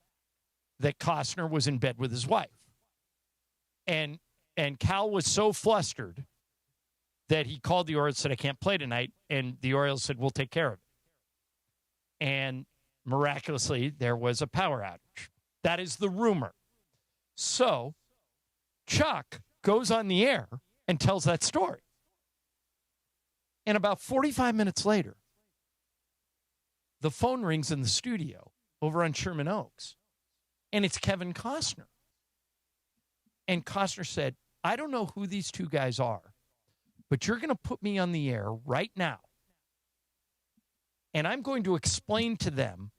that Costner was in bed with his wife. And Cal was so flustered that he called the Orioles and said, I can't play tonight. And the Orioles said, we'll take care of it. And miraculously, there was a power outage. That is the rumor. So Chuck goes on the air and tells that story. And about 45 minutes later, the phone rings in the studio over on Sherman Oaks, and it's Kevin Costner. And Costner said, I don't know who these two guys are, but you're going to put me on the air right now, and I'm going to explain to them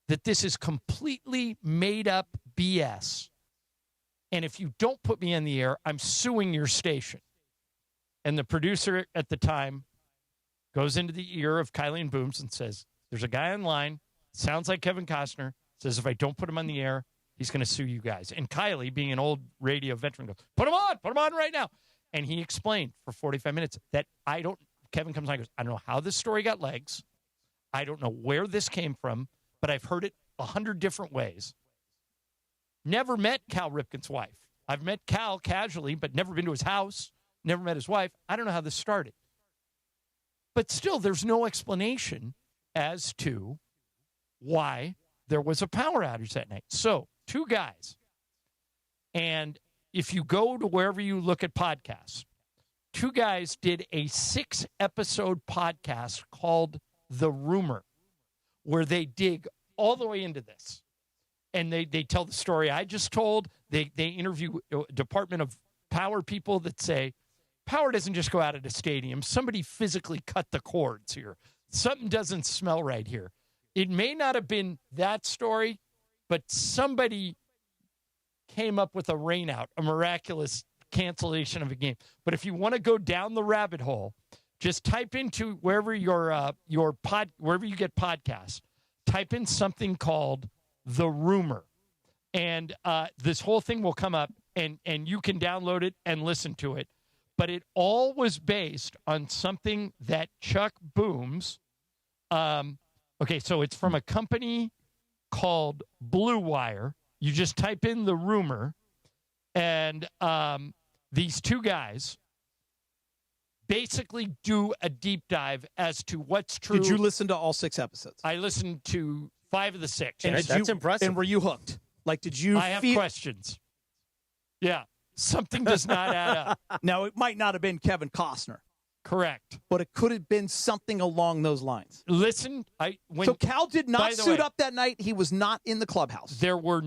that this is completely made-up BS. And if you don't put me on the air, I'm suing your station. And the producer at the time goes into the ear of Kylie and Booms and says, there's a guy online, sounds like Kevin Costner, says if I don't put him on the air, he's going to sue you guys. And Kylie, being an old radio veteran, goes, put him on right now. And he explained for 45 minutes that Kevin comes on and goes, I don't know how this story got legs. I don't know where this came from, but I've heard it 100 different ways. Never met Cal Ripken's wife. I've met Cal casually, but never been to his house, never met his wife. I don't know how this started. But still, there's no explanation as to why there was a power outage that night. So, two guys. And if you go to wherever you look at podcasts, two guys did a 6-episode podcast called The Rumor, where they dig all the way into this. And they tell the story I just told. They interview Department of Power people that say, power doesn't just go out at a stadium. Somebody physically cut the cords here. Something doesn't smell right here. It may not have been that story, but somebody came up with a rainout, a miraculous cancellation of a game. But if you want to go down the rabbit hole, just type into wherever wherever you get podcasts, type in something called The Rumor. And this whole thing will come up, and you can download it and listen to it. But it all was based on something that Chuck Booms, okay, so it's from a company called Blue Wire. You just type in The Rumor, and these two guys basically do a deep dive as to what's true. Did you listen to all 6 episodes? I listened to 5 of the 6. And that's impressive. And were you hooked? Like, did you I have questions. Yeah. Something does not add up. Now, it might not have been Kevin Costner. Correct. But it could have been something along those lines. Listen, so Cal did not suit up that night. He was not in the clubhouse. There were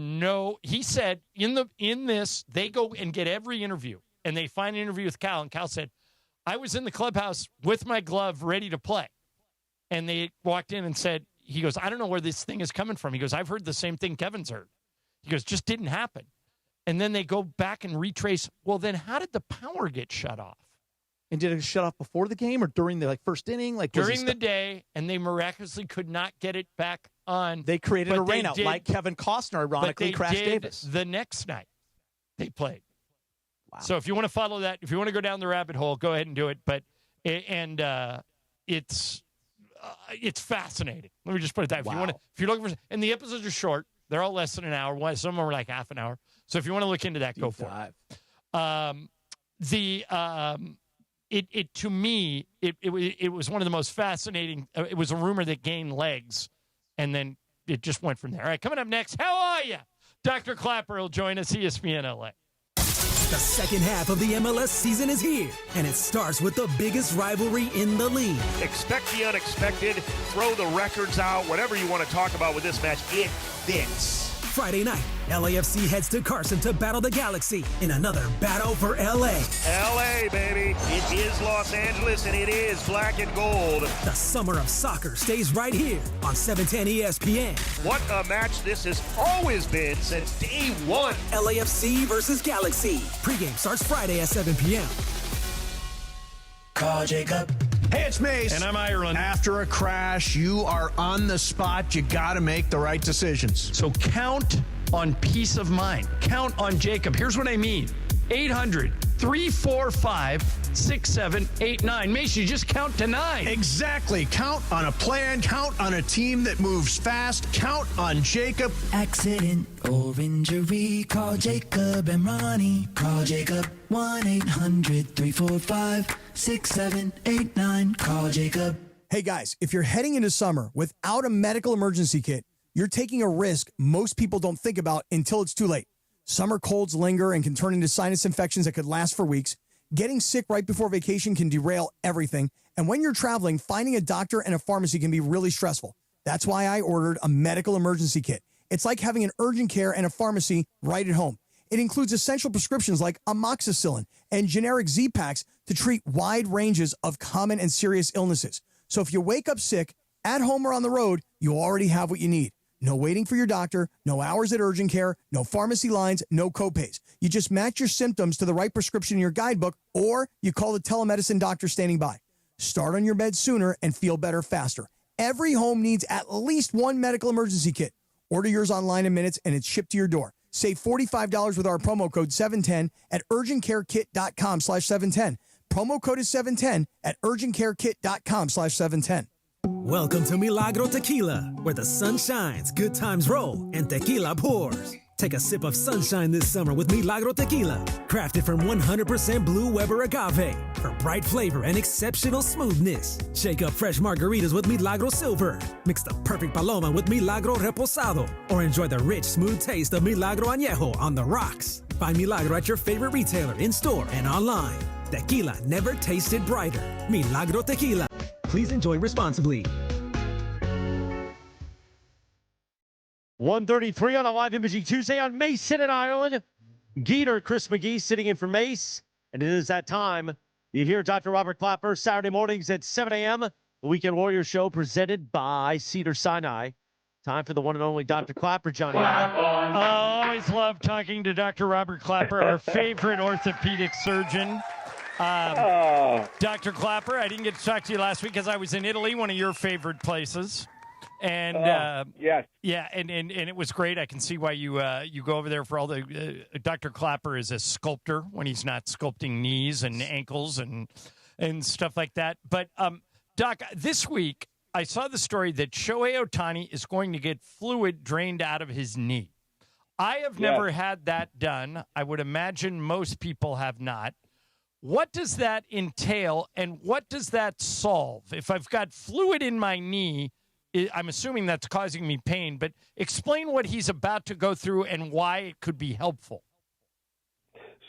he said in this, they go and get every interview, and they find an interview with Cal, and Cal said, I was in the clubhouse with my glove ready to play. And they walked in and said, he goes, I don't know where this thing is coming from. He goes, I've heard the same thing Kevin's heard. He goes, just didn't happen. And then they go back and retrace, well, then how did the power get shut off? And did it shut off before the game or during the first inning? During the day, and they miraculously could not get it back on. They created a rainout like Kevin Costner, ironically, Crash Davis. The next night they played. Wow. So if you want to follow that, if you want to go down the rabbit hole, go ahead and do it. But it's fascinating. Let me just put it that. Wow. If you're looking for, and the episodes are short. They're all less than an hour. Some of them are like half an hour. So if you want to look into that, go for it. To me, it was one of the most fascinating. It was a rumor that gained legs, and then it just went from there. All right, coming up next, how are you? Dr. Clapper will join us, ESPN LA. The second half of the MLS season is here, and it starts with the biggest rivalry in the league. Expect the unexpected, throw the records out, whatever you want to talk about with this match, it fits. Friday night, LAFC heads to Carson to battle the Galaxy in another battle for LA. LA, baby. It is Los Angeles, and it is black and gold. The summer of soccer stays right here on 710 ESPN. What a match this has always been since day one. LAFC versus Galaxy. Pre-game starts Friday at 7 p.m. Call Jacob. Hey, it's Mace. And I'm Ireland. After a crash, you are on the spot. You got to make the right decisions. So count on peace of mind. Count on Jacob. Here's what I mean. 888-345-6789. Mace, you just count to 9. Exactly. Count on a plan. Count on a team that moves fast. Count on Jacob. Accident or injury, call Jacob and Ronnie. Call Jacob 1-800-345-6789. Call Jacob. Hey guys, if you're heading into summer without a medical emergency kit, you're taking a risk most people don't think about until it's too late. Summer colds linger and can turn into sinus infections that could last for weeks. Getting sick right before vacation can derail everything. And when you're traveling, finding a doctor and a pharmacy can be really stressful. That's why I ordered a medical emergency kit. It's like having an urgent care and a pharmacy right at home. It includes essential prescriptions like amoxicillin and generic Z-Packs to treat wide ranges of common and serious illnesses. So if you wake up sick, at home or on the road, you already have what you need. No waiting for your doctor, no hours at urgent care, no pharmacy lines, no copays. You just match your symptoms to the right prescription in your guidebook, or you call the telemedicine doctor standing by. Start on your bed sooner and feel better faster. Every home needs at least one medical emergency kit. Order yours online in minutes, and it's shipped to your door. Save $45 with our promo code 710 at urgentcarekit.com/710. Promo code is 710 at urgentcarekit.com/710. Welcome to Milagro Tequila, where the sun shines, good times roll, and tequila pours. Take a sip of sunshine this summer with Milagro Tequila, crafted from 100% Blue Weber agave for bright flavor and exceptional smoothness. Shake up fresh margaritas with Milagro Silver. Mix the perfect paloma with Milagro Reposado, or enjoy the rich, smooth taste of Milagro Añejo on the rocks. Find Milagro at your favorite retailer, in-store, and online. Tequila never tasted brighter. Milagro Tequila. Please enjoy responsibly. 1:33 on a live imaging Tuesday on Mason in Ireland. Geeter, Chris McGee sitting in for Mace. And it is that time. You hear Dr. Robert Clapper Saturday mornings at 7 a.m. The Weekend Warrior Show presented by Cedars-Sinai. Time for the one and only Dr. Clapper, Johnny. I always love talking to Dr. Robert Clapper, our favorite orthopedic surgeon. Dr. Clapper, I didn't get to talk to you last week because I was in Italy, one of your favorite places. And yes, yeah, and it was great. I can see why you go over there for all the. Dr. Clapper is a sculptor when he's not sculpting knees and ankles and stuff like that. But Doc, this week I saw the story that Shohei Ohtani is going to get fluid drained out of his knee. I have never had that done. I would imagine most people have not. What does that entail, and what does that solve? If I've got fluid in my knee, I'm assuming that's causing me pain, but explain what he's about to go through and why it could be helpful.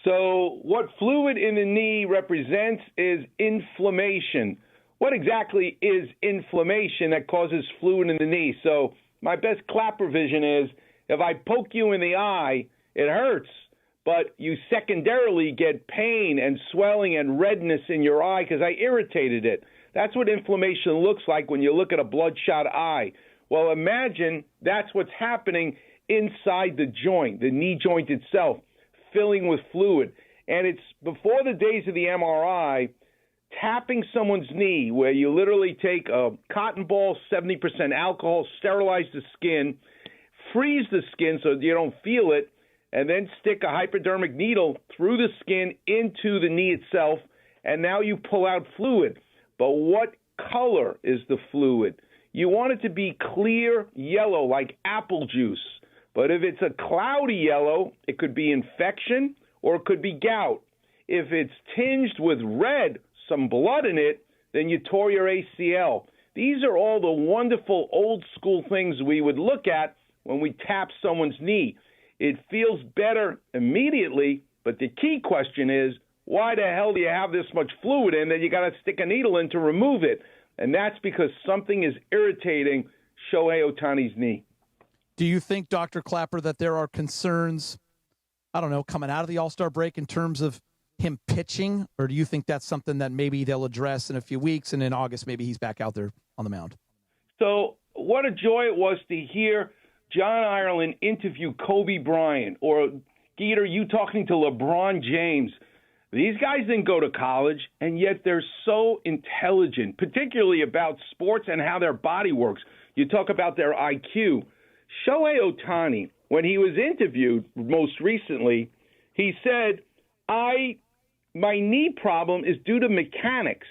So what fluid in the knee represents is inflammation. What exactly is inflammation that causes fluid in the knee? So my best Clapper vision is if I poke you in the eye, it hurts. But you secondarily get pain and swelling and redness in your eye because I irritated it. That's what inflammation looks like when you look at a bloodshot eye. Well, imagine that's what's happening inside the joint, the knee joint itself, filling with fluid. And it's before the days of the MRI, tapping someone's knee where you literally take a cotton ball, 70% alcohol, sterilize the skin, freeze the skin so you don't feel it, and then stick a hypodermic needle through the skin into the knee itself, and now you pull out fluid. But what color is the fluid? You want it to be clear yellow, like apple juice. But if it's a cloudy yellow, it could be infection or it could be gout. If it's tinged with red, some blood in it, then you tore your ACL. These are all the wonderful old school things we would look at when we tap someone's knee. It feels better immediately, but the key question is, why the hell do you have this much fluid in that you got to stick a needle in to remove it? And that's because something is irritating Shohei Ohtani's knee. Do you think, Dr. Clapper, that there are concerns, I don't know, coming out of the All-Star break in terms of him pitching? Or do you think that's something that maybe they'll address in a few weeks and in August maybe he's back out there on the mound? So what a joy it was to hear John Ireland interview Kobe Bryant, or Geeter, you talking to LeBron James. These guys didn't go to college, and yet they're so intelligent, particularly about sports and how their body works. You talk about their IQ. Shohei Ohtani, when he was interviewed most recently, he said, I my knee problem is due to mechanics.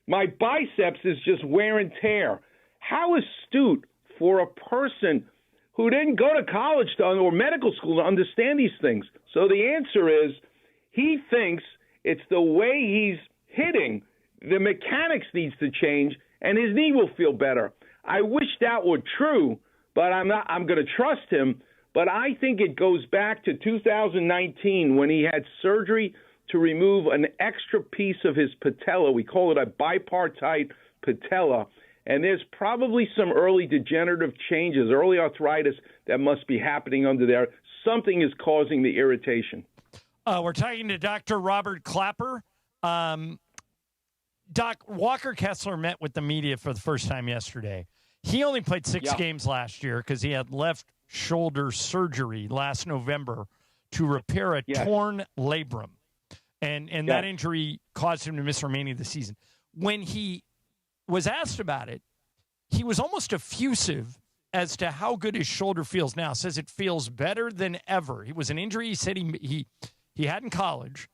My biceps is just wear and tear. How astute for a person who didn't go to college or medical school to understand these things. So the answer is he thinks it's the way he's hitting. The mechanics needs to change, and his knee will feel better. I wish that were true, but I'm not. I'm going to trust him. But I think it goes back to 2019 when he had surgery to remove an extra piece of his patella. We call it a bipartite patella. And there's probably some early degenerative changes, early arthritis that must be happening under there. Something is causing the irritation. We're talking to Dr. Robert Clapper. Doc, Walker Kessler met with the media for the first time yesterday. He only played 6 games last year because he had left shoulder surgery last November to repair a torn labrum. And that injury caused him to miss the remaining of the season. When he was asked about it, he was almost effusive as to how good his shoulder feels now. Says it feels better than ever. It was an injury he said he had in college,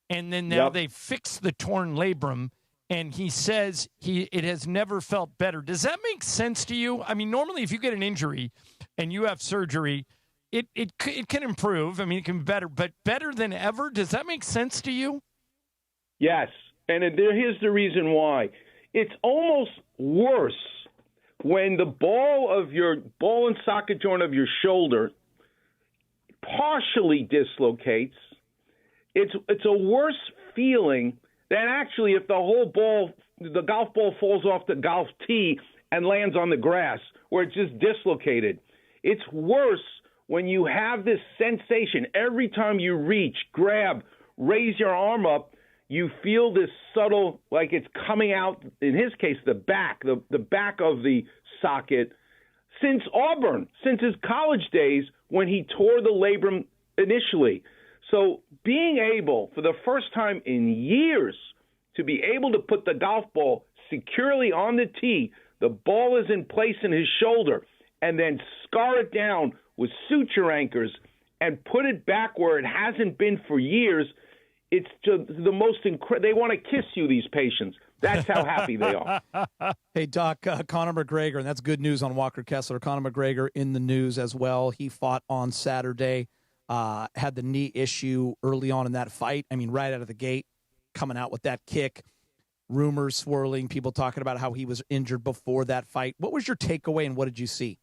and then now they fixed the torn labrum, and he says it has never felt better. Does that make sense to you? I mean, normally if you get an injury and you have surgery, it can improve. I mean, it can be better, but better than ever? Does that make sense to you? Yes, and here's the reason why. It's almost worse when the ball and socket joint of your shoulder partially dislocates. It's a worse feeling than actually if the golf ball falls off the golf tee and lands on the grass where it's just dislocated. It's worse when you have this sensation every time you reach, grab, raise your arm up. You feel this subtle, like it's coming out, in his case, the back of the socket, since Auburn, since his college days when he tore the labrum initially. So being able, for the first time in years, to be able to put the golf ball securely on the tee, the ball is in place in his shoulder, and then scar it down with suture anchors and put it back where it hasn't been for years. It's the most incredible. They want to kiss you, these patients. That's how happy they are. Hey, Doc, Conor McGregor, and that's good news on Walker Kessler. Conor McGregor in the news as well. He fought on Saturday, had the knee issue early on in that fight. I mean, right out of the gate, coming out with that kick. Rumors swirling, people talking about how he was injured before that fight. What was your takeaway, and what did you see?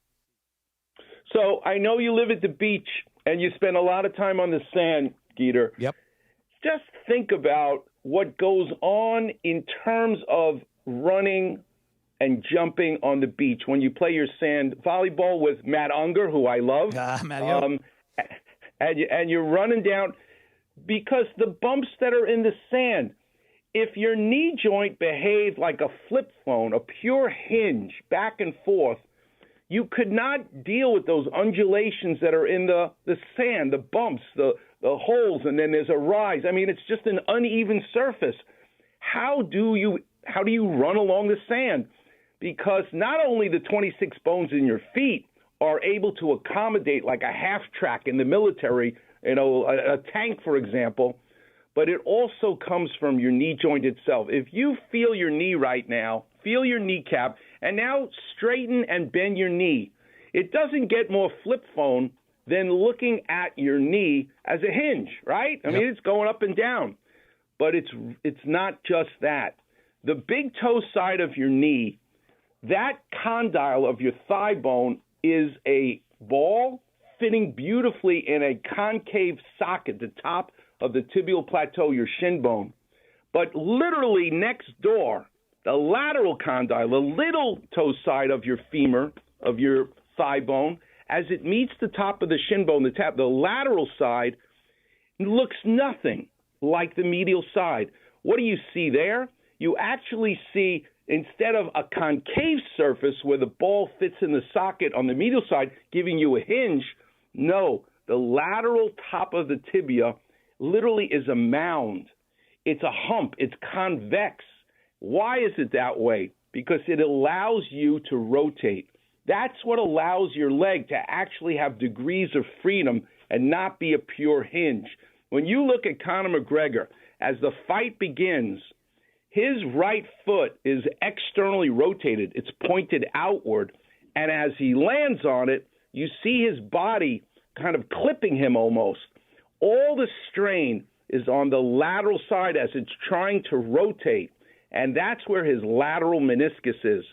So I know you live at the beach, and you spend a lot of time on the sand, Geeter. Yep. Just think about what goes on in terms of running and jumping on the beach when you play your sand volleyball with Matt Unger, who I love. And you're running down because the bumps that are in the sand, if your knee joint behaved like a flip phone, a pure hinge back and forth, you could not deal with those undulations that are in the sand, the bumps, the holes, and then there's a rise. I mean, it's just an uneven surface. How do you run along the sand? Because not only the 26 bones in your feet are able to accommodate like a half track in the military, a tank, for example, but it also comes from your knee joint itself. If you feel your knee right now, feel your kneecap, and now straighten and bend your knee. It doesn't get more flip phone than looking at your knee as a hinge, right? I mean, it's going up and down. But it's not just that. The big toe side of your knee, that condyle of your thigh bone is a ball fitting beautifully in a concave socket, the top of the tibial plateau, your shin bone. But literally next door, the lateral condyle, the little toe side of your femur, of your thigh bone, as it meets the top of the shin bone, the lateral side looks nothing like the medial side. What do you see there? You actually see, instead of a concave surface where the ball fits in the socket on the medial side, giving you a hinge, no, the lateral top of the tibia literally is a mound. It's a hump. It's convex. Why is it that way? Because it allows you to rotate. That's what allows your leg to actually have degrees of freedom and not be a pure hinge. When you look at Conor McGregor as the fight begins, his right foot is externally rotated. It's pointed outward. And as he lands on it, you see his body kind of clipping him almost. All the strain is on the lateral side as it's trying to rotate. And that's where his lateral meniscus is.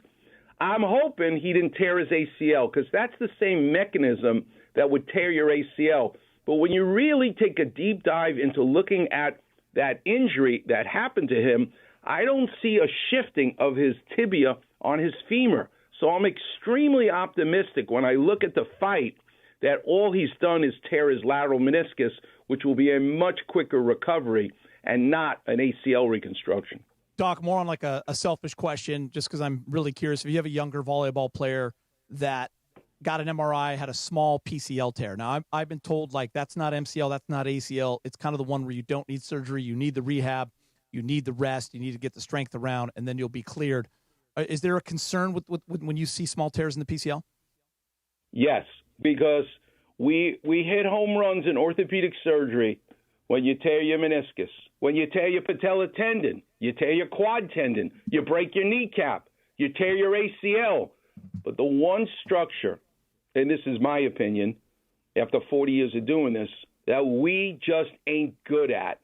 I'm hoping he didn't tear his ACL because that's the same mechanism that would tear your ACL. But when you really take a deep dive into looking at that injury that happened to him, I don't see a shifting of his tibia on his femur. So I'm extremely optimistic when I look at the fight that all he's done is tear his lateral meniscus, which will be a much quicker recovery and not an ACL reconstruction. Doc, more on like a selfish question, just because I'm really curious. If you have a younger volleyball player that got an MRI, had a small PCL tear. Now, I've been told, like, that's not MCL, that's not ACL. It's kind of the one where you don't need surgery. You need the rehab. You need the rest. You need to get the strength around, and then you'll be cleared. Is there a concern with when you see small tears in the PCL? Yes, because we hit home runs in orthopedic surgery when you tear your meniscus, when you tear your patella tendon, you tear your quad tendon, you break your kneecap, you tear your ACL. But the one structure, and this is my opinion, after 40 years of doing this, that we just ain't good at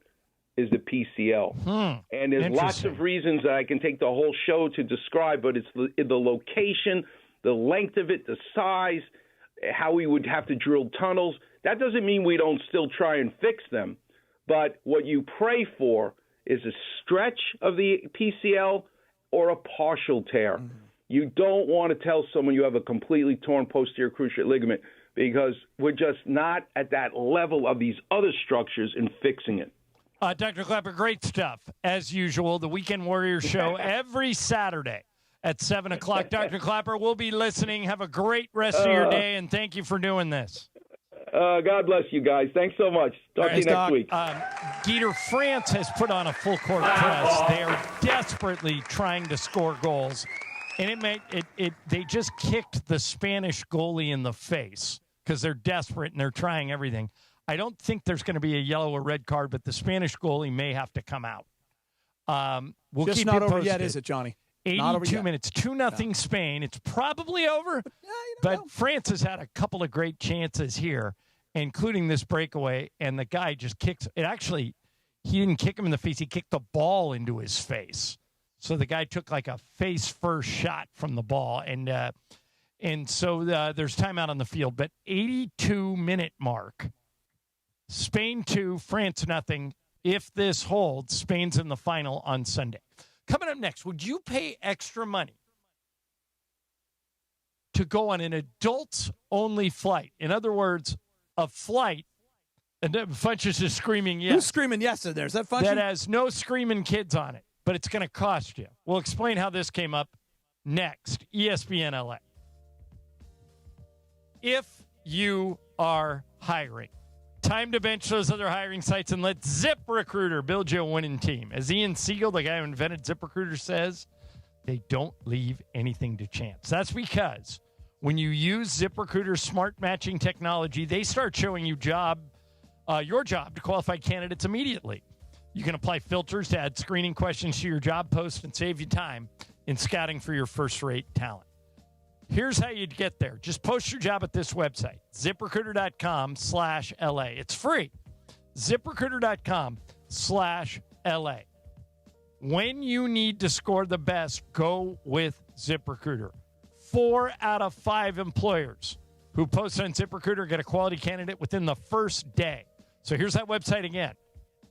is the PCL. And there's lots of reasons that I can take the whole show to describe, but it's the location, the length of it, the size, how we would have to drill tunnels. That doesn't mean we don't still try and fix them. But what you pray for is a stretch of the PCL or a partial tear. You don't want to tell someone you have a completely torn posterior cruciate ligament because we're just not at that level of these other structures in fixing it. Dr. Clapper, great stuff. As usual, the Weekend Warriors show every Saturday at 7 o'clock. Dr. Clapper, we'll be listening. Have a great rest of your day, and thank you for doing this. God bless you guys. Thanks so much. Talk to you next week. Geeter, France has put on a full-court press. They are desperately trying to score goals, and they just kicked the Spanish goalie in the face because they're desperate and they're trying everything. I don't think there's going to be a yellow or red card, but the Spanish goalie may have to come out. We'll just keep not you over posted. yet, is it, Johnny? 82 minutes, 2-0 Spain. It's probably over, but France has had a couple of great chances here, including this breakaway, and the guy just kicks it. Actually, he didn't kick him in the face. He kicked the ball into his face. So the guy took like a face-first shot from the ball, and so there's timeout on the field. But 82-minute mark, Spain 2, France 0. If this holds, Spain's in the final on Sunday. Coming up next, would you pay extra money to go on an adults-only flight? In other words, a flight, and Funches is screaming yes. Who's screaming yes in there? Is that Funches? That has no screaming kids on it, but it's going to cost you. We'll explain how this came up next. ESPN LA. If you are hiring, time to bench those other hiring sites and let ZipRecruiter build you a winning team. As Ian Siegel, the guy who invented ZipRecruiter, says, they don't leave anything to chance. That's because when you use ZipRecruiter's smart matching technology, they start showing you your job to qualified candidates immediately. You can apply filters to add screening questions to your job post and save you time in scouting for your first-rate talent. Here's how you'd get there. Just post your job at this website, ZipRecruiter.com/LA. It's free. ZipRecruiter.com/LA. When you need to score the best, go with ZipRecruiter. 4 out of 5 employers who post on ZipRecruiter get a quality candidate within the first day. So here's that website again.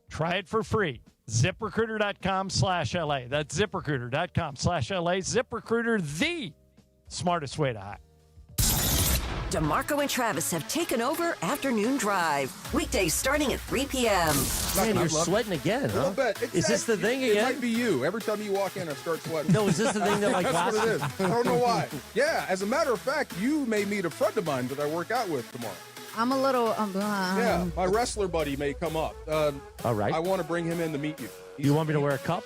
Try it for free. ZipRecruiter.com/LA. That's ZipRecruiter.com/LA. ZipRecruiter, the smartest way to hire. DeMarco and Travis have taken over Afternoon Drive. Weekdays starting at 3 p.m. Man, you're sweating again, A little bit. Is this the thing again? It might be you. Every time you walk in, I start sweating. No, is this the thing that like That's what it last? is. I don't know why. Yeah, as a matter of fact, you may meet a friend of mine that I work out with tomorrow. I'm a little. Yeah, my wrestler buddy may come up. All right. I want to bring him in to meet you. You want me to wear a cup?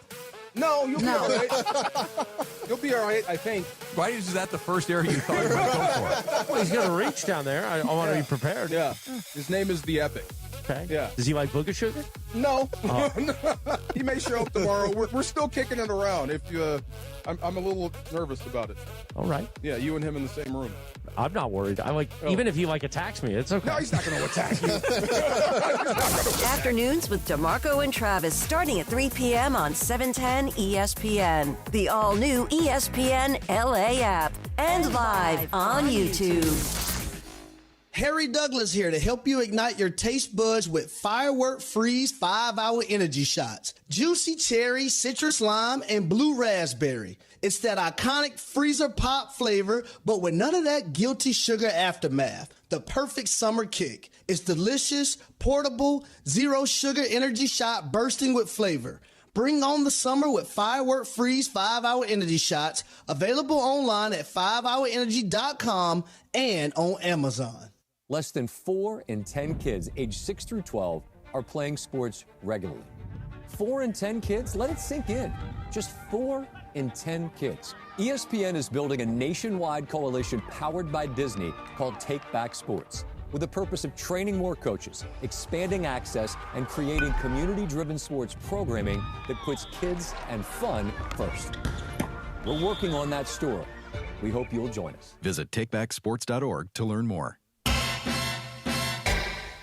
No, you'll be all right. You'll be all right, I think. Why is that the first area you thought you might go for? Well, he's going to reach down there. I want to be prepared. Yeah. His name is The Epic. Okay. Yeah. Does he like booger sugar? No. Oh. He may show up tomorrow. We're still kicking it around. If you, I'm a little nervous about it. All right. Yeah, you and him in the same room. I'm not worried. Even if he attacks me, it's okay. No, he's not going to attack you. Afternoons with DeMarco and Travis starting at 3 p.m. on 710 ESPN. The all-new ESPN LA app and live on YouTube. Harry Douglas here to help you ignite your taste buds with Firework Freeze 5-Hour Energy Shots. Juicy cherry, citrus lime, and blue raspberry. It's that iconic freezer pop flavor, but with none of that guilty sugar aftermath. The perfect summer kick. It's delicious, portable, zero sugar energy shot bursting with flavor. Bring on the summer with Firework Freeze 5-Hour Energy Shots. Available online at 5hourenergy.com and on Amazon. Less than 4 in 10 kids aged 6 through 12 are playing sports regularly. 4 in 10 kids? Let it sink in. Just 4 in 10 kids. ESPN is building a nationwide coalition powered by Disney called Take Back Sports, with the purpose of training more coaches, expanding access, and creating community-driven sports programming that puts kids and fun first. We're working on that story. We hope you'll join us. Visit takebacksports.org to learn more.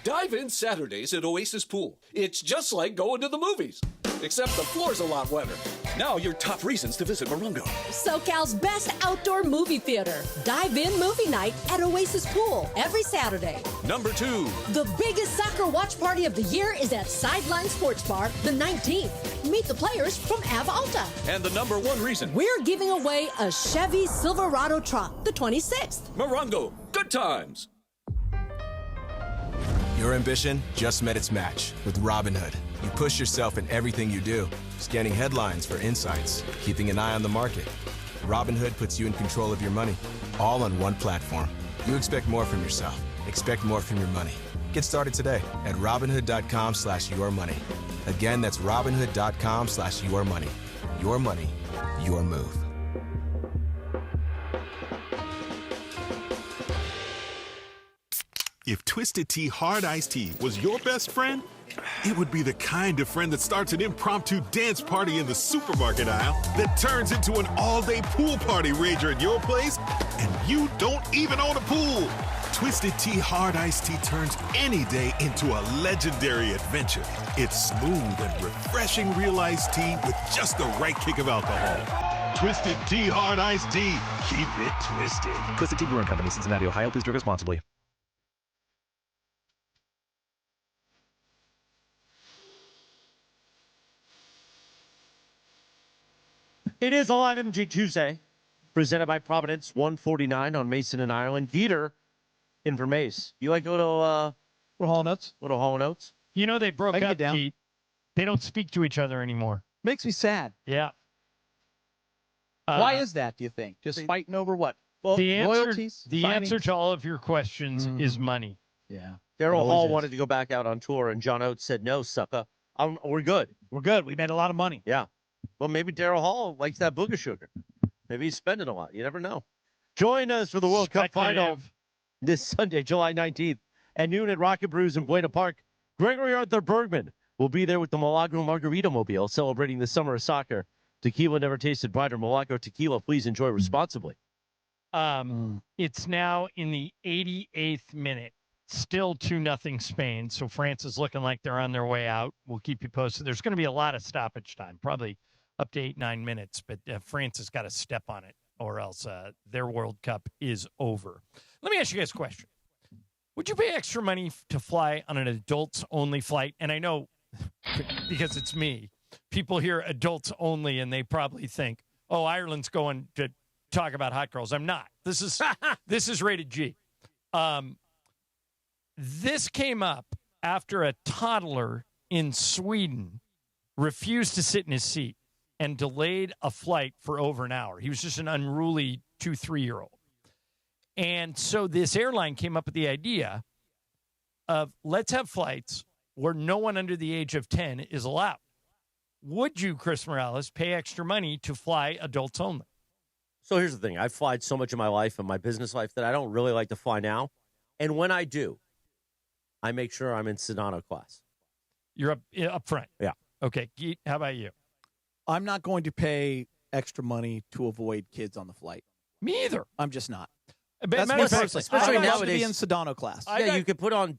Dive in Saturdays at Oasis Pool. It's just like going to the movies, except the floor's a lot wetter. Now your top reasons to visit Morongo. SoCal's best outdoor movie theater. Dive in movie night at Oasis Pool every Saturday. Number 2. The biggest soccer watch party of the year is at Sideline Sports Bar the 19th. Meet the players from Ava Alta. And the number 1 reason. We're giving away a Chevy Silverado truck the 26th. Morongo. Good times. Your ambition just met its match with Robinhood. You push yourself in everything you do, scanning headlines for insights, keeping an eye on the market. Robinhood puts you in control of your money, all on one platform. You expect more from yourself. Expect more from your money. Get started today at Robinhood.com/yourmoney. Again, that's Robinhood.com/yourmoney. Your money, your move. If Twisted Tea Hard Iced Tea was your best friend, it would be the kind of friend that starts an impromptu dance party in the supermarket aisle that turns into an all-day pool party rager at your place, and you don't even own a pool. Twisted Tea Hard Iced Tea turns any day into a legendary adventure. It's smooth and refreshing real iced tea with just the right kick of alcohol. Twisted Tea Hard Iced Tea. Keep it twisted. Twisted Tea Brewing Company, Cincinnati, Ohio. Please drink responsibly. It is a Live Energy Tuesday, presented by Providence, 149 on Mason and Ireland. Dieter in for Mace. You like little Hall Notes? Little Hall Notes? You know they broke up, down. Pete. They don't speak to each other anymore. Makes me sad. Yeah. Why is that, do you think? Just fighting over what? Well, the royalties? answer to all of your questions is money. Yeah. Daryl Hall wanted to go back out on tour, and John Oates said, no, sucker. We're good. We're good. We made a lot of money. Yeah. Well, maybe Daryl Hall likes that booger sugar. Maybe he's spending a lot. You never know. Join us for the World Cup final this Sunday, July 19th at noon at Rocket Brews in Buena Park. Gregory Arthur Bergman will be there with the Milagro Margarita Mobile celebrating the summer of soccer. Tequila never tasted brighter. Milagro Tequila. Please enjoy responsibly. It's now in the 88th minute. Still 2-0 Spain. So France is looking like they're on their way out. We'll keep you posted. There's going to be a lot of stoppage time, probably up to 8-9 minutes, but France has got to step on it or else their World Cup is over. Let me ask you guys a question. Would you pay extra money to fly on an adults-only flight? And I know, because it's me, people hear adults only and they probably think, oh, Ireland's going to talk about hot girls. I'm not. This is rated G. This came up after a toddler in Sweden refused to sit in his seat and delayed a flight for over an hour. He was just an unruly 2-3-year-old. And so this airline came up with the idea of let's have flights where no one under the age of 10 is allowed. Would you, Chris Morales, pay extra money to fly adults only? So here's the thing. I've flown so much in my life and my business life that I don't really like to fly now. And when I do, I make sure I'm in Sedano class. You're up front. Yeah. Okay. Geet, how about you? I'm not going to pay extra money to avoid kids on the flight. Me either. I'm just not. That's me personally. especially I nowadays. to be in Sedano class. Yeah, you could put on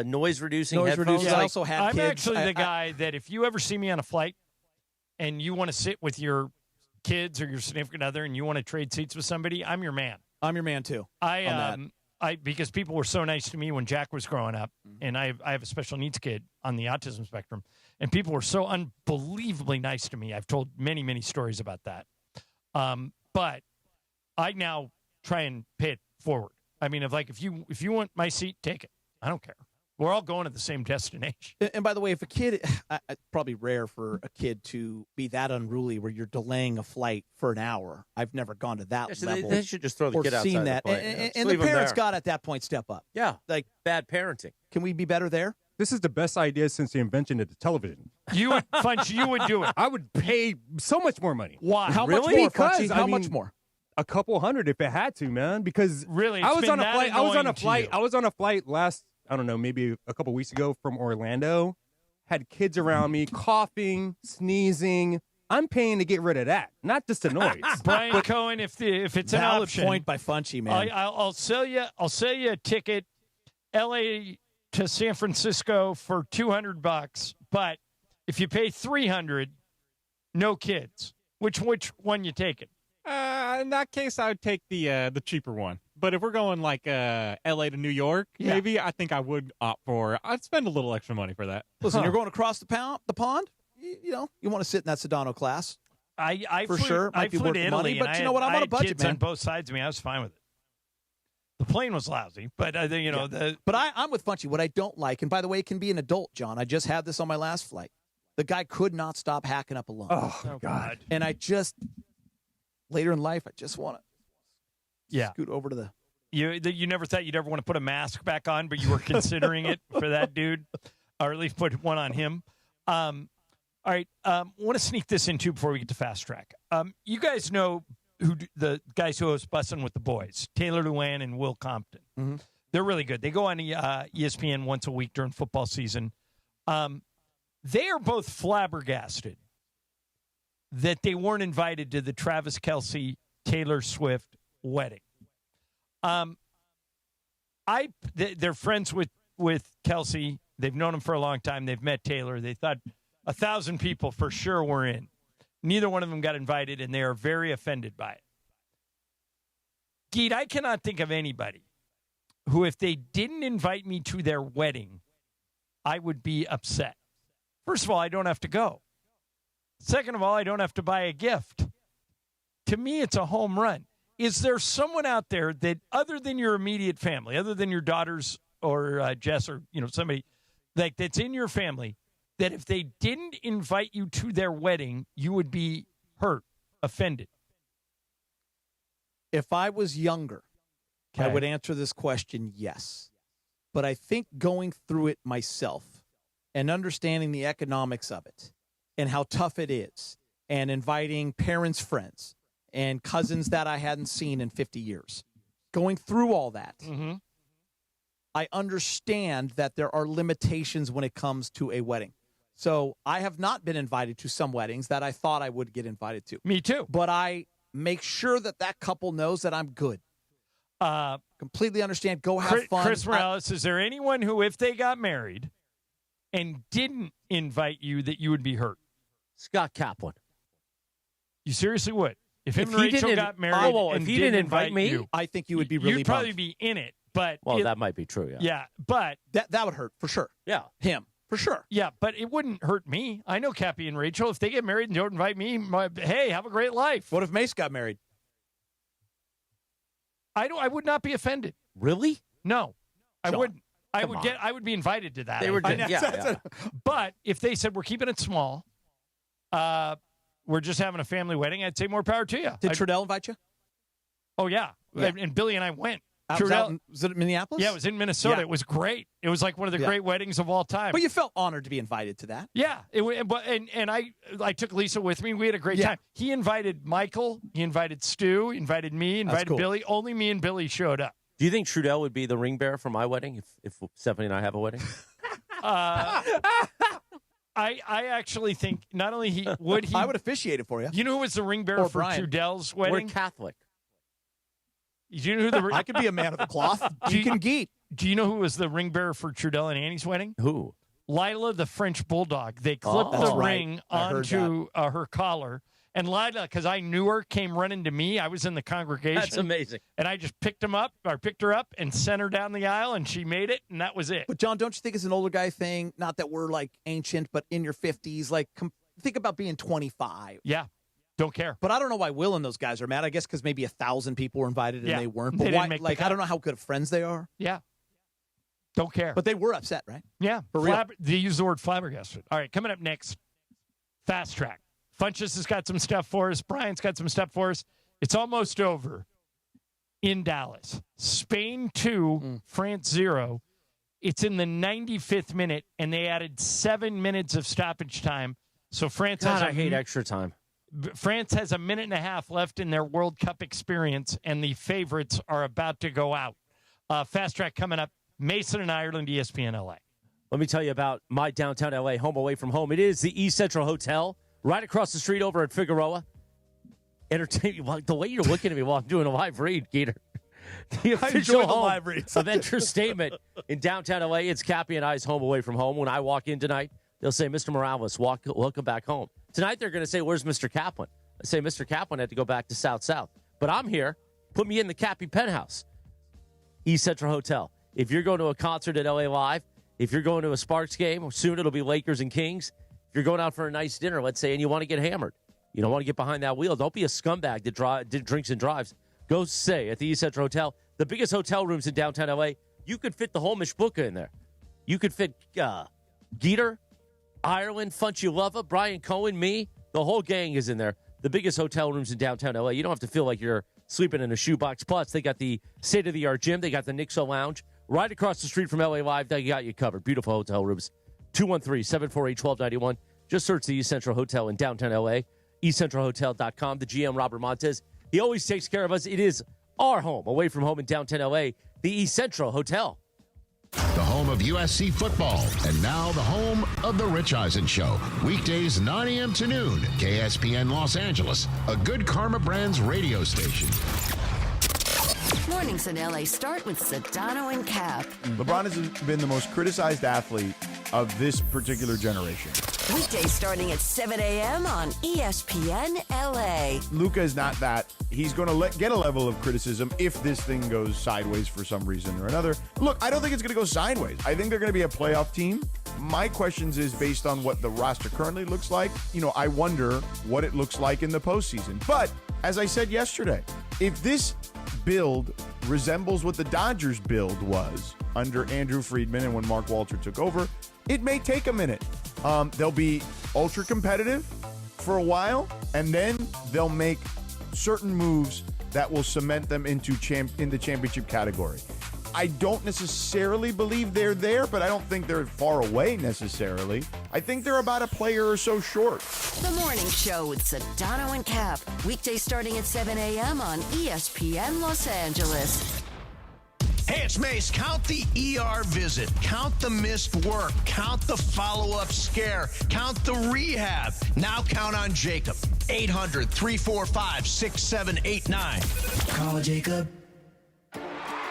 noise-reducing headphones. I also have I'm kids. actually the guy that if you ever see me on a flight and you want to sit with your kids or your significant other and you want to trade seats with somebody, I'm your man. I'm your man, too. Because people were so nice to me when Jack was growing up, and I have a special needs kid on the autism spectrum, and people were so unbelievably nice to me. I've told many, many stories about that. But I now try and pay it forward. I mean, if you want my seat, take it. I don't care. We're all going to the same destination. And by the way, if a kid, it's probably rare for a kid to be that unruly where you're delaying a flight for an hour. I've never gone to that level. They should just throw the kid outside seen that. the plane. And the parents got at that point step up. Yeah, like bad parenting. Can we be better there? This is the best idea since the invention of the television. You would, Funch, you would do it. I would pay so much more money. Why? How Really? much more, Because, Funchy? How much more? A couple hundred if it had to, man. Because really, I was been on a that flight. I was on a annoying to flight. you. I was on a flight last, I don't know, maybe a couple weeks ago from Orlando. Had kids around me coughing, sneezing. I'm paying to get rid of that, not just the noise. Brian Cohen, if it's an Valid option, point by Funchy, man. I'll sell you a ticket, L.A. to San Francisco for $200. But if you pay $300, no kids. Which one you taking? In that case, I would take the cheaper one. But if we're going like L.A. to New York, maybe I think I would opt for. I'd spend a little extra money for that. Listen, you're going across the pond. You know, you want to sit in that Sedano class. I for flew, sure. Might I be flew worth to the Italy, money, but and you know what? I'm I on a had budget, kids man. on both sides of me. I was fine with it. The plane was lousy, but But I'm with Funchy. What I don't like, and by the way, it can be an adult, John. I just had this on my last flight. The guy could not stop hacking up a lung. Oh God! And I just later in life, I just want to scoot over to the. You never thought you'd ever want to put a mask back on, but you were considering it for that dude, or at least put one on him. All right, I want to sneak this in too before we get to Fast Track. You guys know the guys who host Bussin' with the Boys, Taylor Luann and Will Compton. Mm-hmm. They're really good. They go on ESPN once a week during football season. They are both flabbergasted that they weren't invited to the Travis Kelce Taylor Swift wedding. They're friends with Kelce. They've known him for a long time. They've met Taylor. They thought 1,000 people for sure were in. Neither one of them got invited, and they are very offended by it. Geet, I cannot think of anybody who, if they didn't invite me to their wedding, I would be upset. First of all, I don't have to go. Second of all, I don't have to buy a gift. To me, it's a home run. Is there someone out there that, other than your immediate family, other than your daughters or Jess or somebody like that's in your family, that if they didn't invite you to their wedding, you would be hurt, offended? If I was younger, I would answer this question yes. But I think going through it myself and understanding the economics of it and how tough it is, and inviting parents' friends and cousins that I hadn't seen in 50 years, going through all that, I understand that there are limitations when it comes to a wedding. So I have not been invited to some weddings that I thought I would get invited to. Me too. But I make sure that couple knows that I'm good. Completely understand. Go have fun. Chris Morales, is there anyone who, if they got married and didn't invite you, that you would be hurt? Scott Kaplan. You seriously would? If him and Rachel got married and if he didn't invite me, you, I think you would be really You'd probably bummed. be in it. But that might be true, yeah. Yeah, but that would hurt for sure. Yeah. Him. For sure. Yeah, but it wouldn't hurt me. I know Cappy and Rachel. If they get married and don't invite me, hey, have a great life. What if Mace got married? I would not be offended. Really? No, I John, wouldn't. I come would on. I would be invited to that. They were yeah. But if they said we're keeping it small, we're just having a family wedding, I'd say more power to you. Did Trudell invite you? Oh yeah. And Billy and I went. Was it Minneapolis? Yeah, it was in Minnesota. Yeah. It was great. It was like one of the great weddings of all time. But you felt honored to be invited to that. Yeah, and I took Lisa with me. We had a great time. He invited Michael. He invited Stu. He invited me. Invited cool. Billy. Only me and Billy showed up. Do you think Trudell would be the ring bearer for my wedding if Stephanie and I have a wedding? I actually think not only would he. I would officiate it for you. You know who was the ring bearer for Brian. Trudell's wedding? We're Catholic. Do you know who the? I could be a man of the cloth. You can geet. Do you know who was the ring bearer for Trudell and Annie's wedding? Who? Lila, the French bulldog. They clipped the ring onto her collar. And Lila, because I knew her, came running to me. I was in the congregation. That's amazing. And I just picked her up and sent her down the aisle, and she made it, and that was it. But, John, don't you think it's an older guy thing? Not that we're, like, ancient, but in your 50s. Like, think about being 25. Yeah. Don't care. But I don't know why Will and those guys are mad. I guess because maybe 1,000 people were invited and they weren't. But They didn't make the cut. I don't know how good of friends they are. Yeah. Don't care. But they were upset, right? Yeah. For real. They use the word flabbergasted. All right, coming up next, Fast Track. Funchess has got some stuff for us. Brian's got some stuff for us. It's almost over in Dallas. Spain 2, France 0. It's in the 95th minute, and they added 7 minutes of stoppage time. So France I hate extra time. France has a minute and a half left in their World Cup experience, and the favorites are about to go out. Fast Track coming up. Mason and Ireland, ESPN LA. Let me tell you about my downtown LA home away from home. It is the East Central Hotel, right across the street over at Figueroa. Entertainment. The way you're looking at me while I'm doing a live read, Gator. The official home of Enter Statement in downtown LA. It's Cappy and I's home away from home. When I walk in tonight, they'll say, Mr. Morales, welcome back home. Tonight, they're going to say, where's Mr. Kaplan? I say, Mr. Kaplan had to go back to South. But I'm here. Put me in the Cappy penthouse. East Central Hotel. If you're going to a concert at LA Live, if you're going to a Sparks game, soon it'll be Lakers and Kings. If you're going out for a nice dinner, let's say, and you want to get hammered, you don't want to get behind that wheel, don't be a scumbag that drinks and drives. Go stay at the East Central Hotel. The biggest hotel rooms in downtown LA. You could fit the whole Mishbuka in there. You could fit Geeter, Ireland, Funchy Lova, Brian Cohen, me. The whole gang is in there. The biggest hotel rooms in downtown LA. You don't have to feel like you're sleeping in a shoebox. Plus, they got the state-of-the-art gym. They got the Nixo Lounge. Right across the street from LA Live, they got you covered. Beautiful hotel rooms. 213-748-1291. Just search the East Central Hotel in downtown LA. EastCentralHotel.com. The GM, Robert Montez, he always takes care of us. It is our home, away from home in downtown LA, the East Central Hotel. The home of USC football, and now the home of the Rich Eisen Show. Weekdays 9 a.m. to noon, KSPN Los Angeles, a Good Karma Brands radio station. Mornings in LA start with Sedano and Cap. LeBron has been the most criticized athlete of this particular generation. Weekdays starting at 7 a.m. on ESPN LA. Luka is not that. He's going to get a level of criticism if this thing goes sideways for some reason or another. Look, I don't think it's going to go sideways. I think they're going to be a playoff team. My questions is based on what the roster currently looks like. I wonder what it looks like in the postseason. But as I said yesterday, if this build resembles what the Dodgers build was under Andrew Friedman and when Mark Walter took over, it may take a minute. They'll be ultra competitive for a while, and then they'll make certain moves that will cement them in the championship category. I don't necessarily believe they're there, but I don't think they're far away necessarily. I think they're about a player or so short. The Morning Show with Sedano and Cap. Weekdays starting at 7 a.m. on ESPN Los Angeles. Hey, it's Mace. Count the ER visit. Count the missed work. Count the follow-up scare. Count the rehab. Now count on Jacob. 800-345-6789. Call Jacob.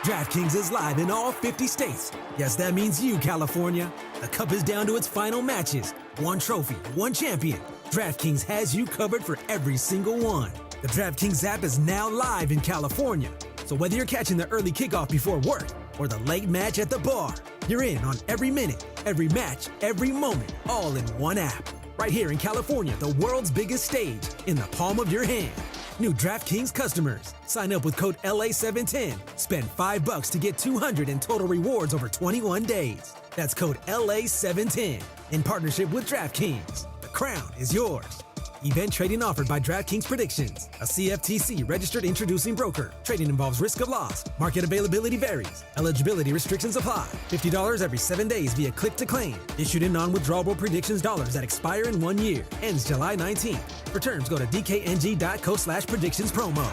DraftKings is live in all 50 states. Yes, that means you, California. The Cup is down to its final matches. One trophy, one champion. DraftKings has you covered for every single one. The DraftKings app is now live in California. So whether you're catching the early kickoff before work or the late match at the bar, you're in on every minute, every match, every moment, all in one app. Right here in California, the world's biggest stage, in the palm of your hand. New DraftKings customers. Sign up with code LA710. Spend $5 to get $200 in total rewards over 21 days. That's code LA710. In partnership with DraftKings. The crown is yours. Event trading offered by DraftKings Predictions, a CFTC registered introducing broker. Trading involves risk of loss. Market availability varies. Eligibility restrictions apply. $50 every 7 days via click to claim. Issued in non-withdrawable predictions dollars that expire in 1 year. Ends July 19th. For terms, go to dkng.co/predictions promo.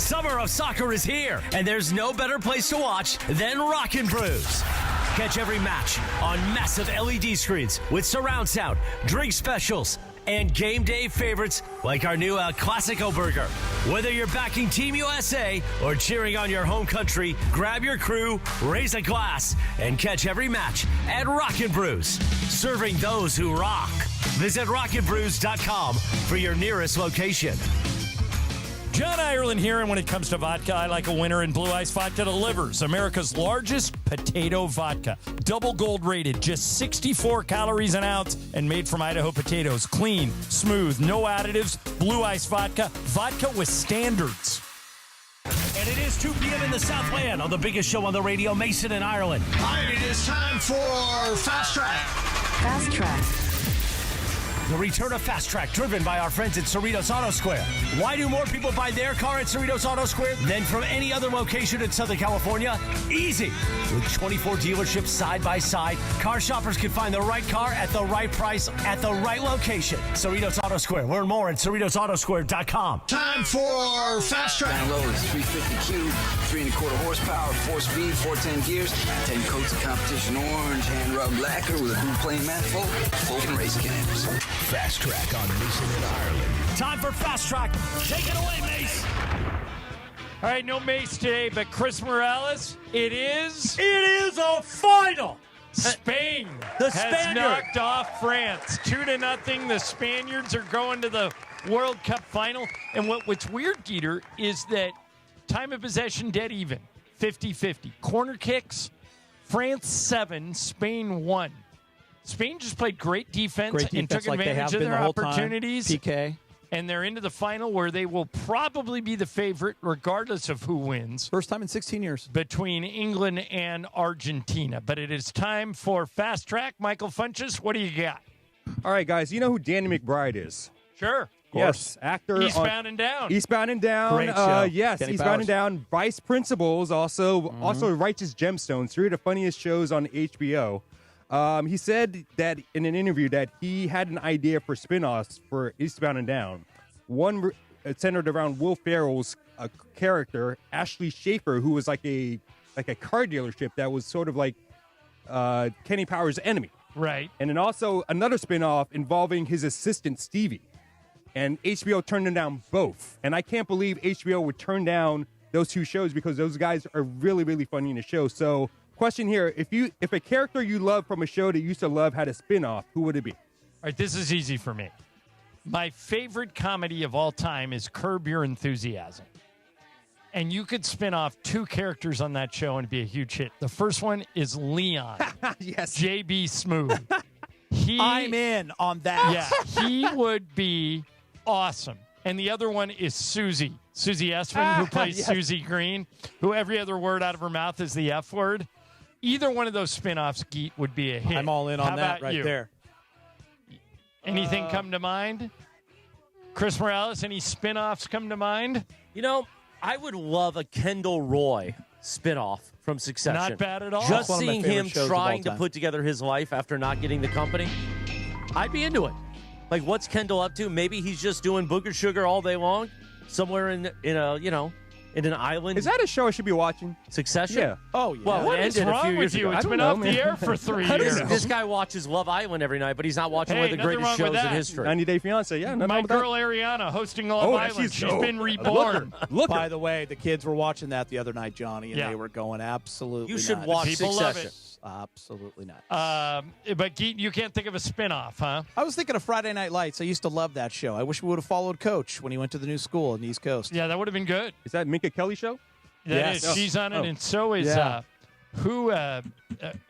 summer of soccer is here, and there's no better place to watch than Rockin' Brews. Catch every match on massive LED screens with surround sound, drink specials, and game day favorites like our new El Clasico burger. Whether you're backing Team USA or cheering on your home country, grab your crew, raise a glass, and catch every match at Rockin' Brews, serving those who rock. Visit rockinbrews.com for your nearest location. John Ireland here, and when it comes to vodka, I like a winner, and Blue Ice Vodka delivers. America's largest potato vodka. Double gold rated, just 64 calories an ounce, and made from Idaho potatoes. Clean, smooth, no additives. Blue Ice Vodka. Vodka with standards. And it is 2 p.m. in the Southland on the biggest show on the radio, Mason in Ireland. All right, it is time for Fast Track. Fast Track. The return of Fast Track, driven by our friends at Cerritos Auto Square. Why do more people buy their car at Cerritos Auto Square than from any other location in Southern California? Easy. With 24 dealerships side by side, car shoppers can find the right car at the right price at the right location. Cerritos Auto Square. Learn more at CerritosAutoSquare.com. Time for Fast Track. Down low is 350 cube, 3.25 horsepower, 4-speed, 410 gears, 10 coats of competition orange, hand-rubbed lacquer with a blue plane manifold, open race cams. Fast Track on Mason in Ireland. Time for Fast Track. Take it away, Mace. All right, no Mace today, but Chris Morales, it is a final. Spain The has Spaniard. knocked off France 2-0. The Spaniards are going to the World Cup final. And what's weird, Geeter, is that time of possession dead even, 50-50. Corner kicks, France 7, Spain 1. Spain just played great defense and took like advantage of their opportunities. PK. And they're into the final where they will probably be the favorite regardless of who wins. First time in 16 years. Between England and Argentina. But it is time for Fast Track. Michael Funches, what do you got? All right, guys, you know who Danny McBride is? Sure. Yes, actor. Eastbound and Down. Eastbound and Down. Great show. Yes, Kenny Eastbound Powers. and Down. Vice Principals, also Righteous Gemstones, 3 of the funniest shows on HBO. He said that in an interview that he had an idea for spin-offs for Eastbound and Down. One centered around Will Ferrell's character, Ashley Schaefer, who was like a car dealership that was sort of like Kenny Powers' enemy. Right. And then also another spin-off involving his assistant, Stevie. And HBO turned them down both. And I can't believe HBO would turn down those two shows because those guys are really, really funny in the show. So... question here, if a character you love from a show that you used to love had a spin-off, who would it be? All right, this is easy for me. My favorite comedy of all time is Curb Your Enthusiasm. And you could spin off 2 characters on that show and it'd be a huge hit. The first one is Leon. Yes. JB Smoove. I'm in on that. Yeah, he would be awesome. And the other one is Susie Essman, who plays Susie Green, who every other word out of her mouth is the F word. Either one of those spin-offs, Geet, would be a hit. I'm all in on that right you? there. Anything come to mind? Chris Morales, any spin-offs come to mind? You know, I would love a Kendall Roy spinoff from Succession. Not bad at all. Just That's one of my seeing favorite him shows of trying all to time. put together his life after not getting the company, I'd be into it. Like, what's Kendall up to? Maybe he's just doing booger sugar all day long, somewhere in an island. Is that a show I should be watching? Succession? Yeah. Oh, yeah. Well, What it is ended a wrong few with years you? ago. It's I been don't off know, the man. air for 3 This, years. this guy watches Love Island every night, but he's not watching Hey, one of the nothing greatest wrong with shows in that. history. 90 Day Fiance, yeah. nothing My wrong with that. girl Ariana hosting Love Oh, Island. she's She's been dope. reborn. Look By the way, the kids were watching that the other night, Johnny, and Yeah. they were going absolutely You should nuts. watch People love Succession. it. Absolutely not. But Geet, you can't think of a spin-off, huh? I was thinking of Friday Night Lights. I used to love that show. I wish we would have followed Coach when he went to the new school in the East Coast. Yeah, that would have been good. Is that Minka Kelly show? That Yes. is. She's on it, Oh. and so is Yeah.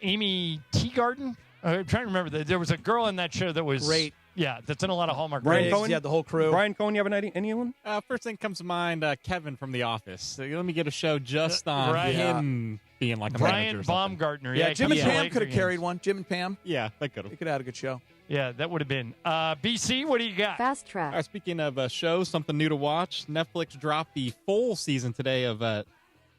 Amy Teagarden? I'm trying to remember. There was a girl in that show that was Great. Yeah, that's in a lot of Hallmark. Brian movies. Cohen? Yeah, the whole crew. Brian Cohen, you have anyone? First thing comes to mind, Kevin from The Office. So let me get a show just on Right. him being like a Brian manager or something. Baumgartner. Yeah, Jim and comes to Pam Laker could have games. carried one. Jim and Pam. Yeah, they could have. They could have had a good show. Yeah, that would have been. BC, what do you got? Fast Track. Speaking of shows, something new to watch, Netflix dropped the full season today of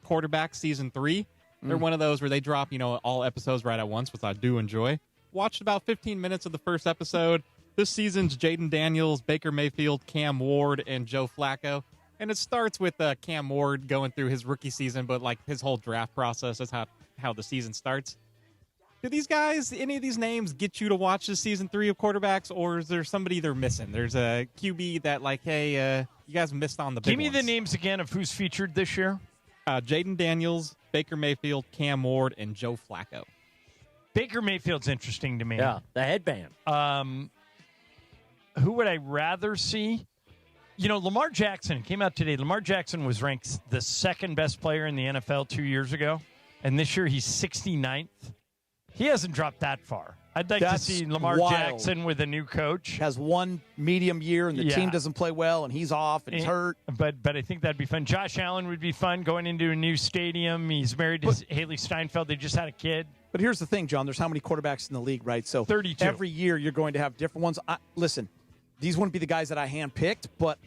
Quarterback Season 3. They're one of those where they drop, all episodes right at once, which I do enjoy. Watched about 15 minutes of the first episode. This season's Jaden Daniels, Baker Mayfield, Cam Ward, and Joe Flacco. And it starts with Cam Ward going through his rookie season, but like his whole draft process is how the season starts. Do these guys, any of these names, get you to watch the season 3 of quarterbacks, or is there somebody they're missing? There's a QB that, like, hey, you guys missed on the big Give me ones. the names again of who's featured this year. Jaden Daniels, Baker Mayfield, Cam Ward, and Joe Flacco. Baker Mayfield's interesting to me. Yeah, the headband. Who would I rather see? You know, Lamar Jackson came out today. Lamar Jackson was ranked the second best player in the NFL 2 years ago, and this year he's 69th. He hasn't dropped that far. I'd like to see Lamar Jackson with a new coach. Has one medium year, and the team doesn't play well, and he's off, and he's hurt. But I think that'd be fun. Josh Allen would be fun going into a new stadium. He's married to Haley Steinfeld. They just had a kid. But here's the thing, John. There's how many quarterbacks in the league, right? So 32. Every year you're going to have different ones. Listen, these wouldn't be the guys that I handpicked, but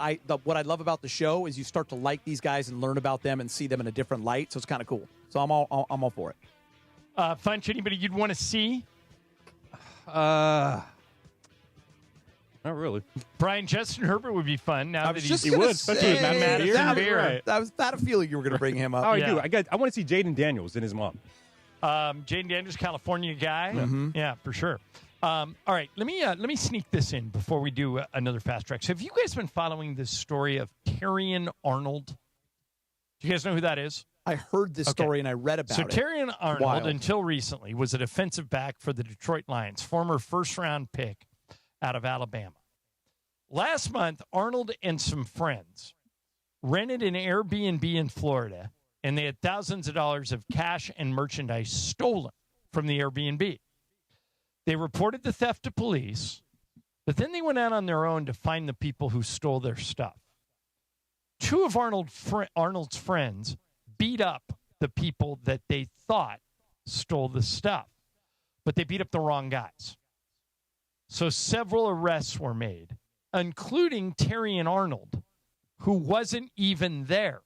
what I love about the show is you start to like these guys and learn about them and see them in a different light. So it's kind of cool. So I'm all for it. Funch, anybody you'd want to see? Not really. Brian, Justin Herbert would be fun. Now that he would. Madison Beer. I had a feeling you were going to bring him up. Oh, I do. I want to see Jaden Daniels and his mom. Jaden Daniels, California guy. Mm-hmm. Yeah, for sure. All right, let me sneak this in before we do another fast track. So have you guys been following this story of Terrion Arnold? Do you guys know who that is? I heard this story and I read about it. So Terrion Arnold, until recently, was a defensive back for the Detroit Lions, former first-round pick out of Alabama. Last month, Arnold and some friends rented an Airbnb in Florida, and they had thousands of dollars of cash and merchandise stolen from the Airbnb. They reported the theft to police, but then they went out on their own to find the people who stole their stuff. Two of Arnold's friends beat up the people that they thought stole the stuff, but they beat up the wrong guys. So several arrests were made, including Terrion Arnold, who wasn't even there.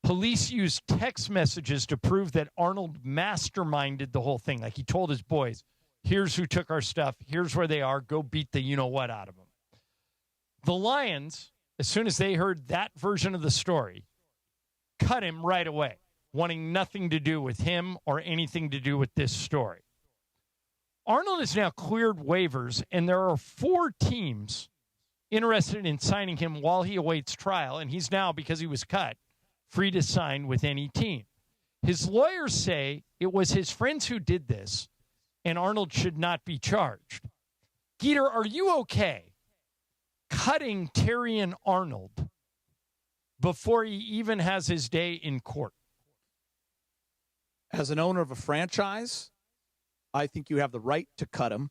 Police used text messages to prove that Arnold masterminded the whole thing. Like he told his boys, here's who took our stuff, here's where they are, go beat the you-know-what out of them. The Lions, as soon as they heard that version of the story, cut him right away, wanting nothing to do with him or anything to do with this story. Arnold has now cleared waivers, and there are 4 teams interested in signing him while he awaits trial, and he's now, because he was cut, free to sign with any team. His lawyers say it was his friends who did this, and Arnold should not be charged. Geeter, are you okay cutting Terrion Arnold before he even has his day in court? As an owner of a franchise, I think you have the right to cut him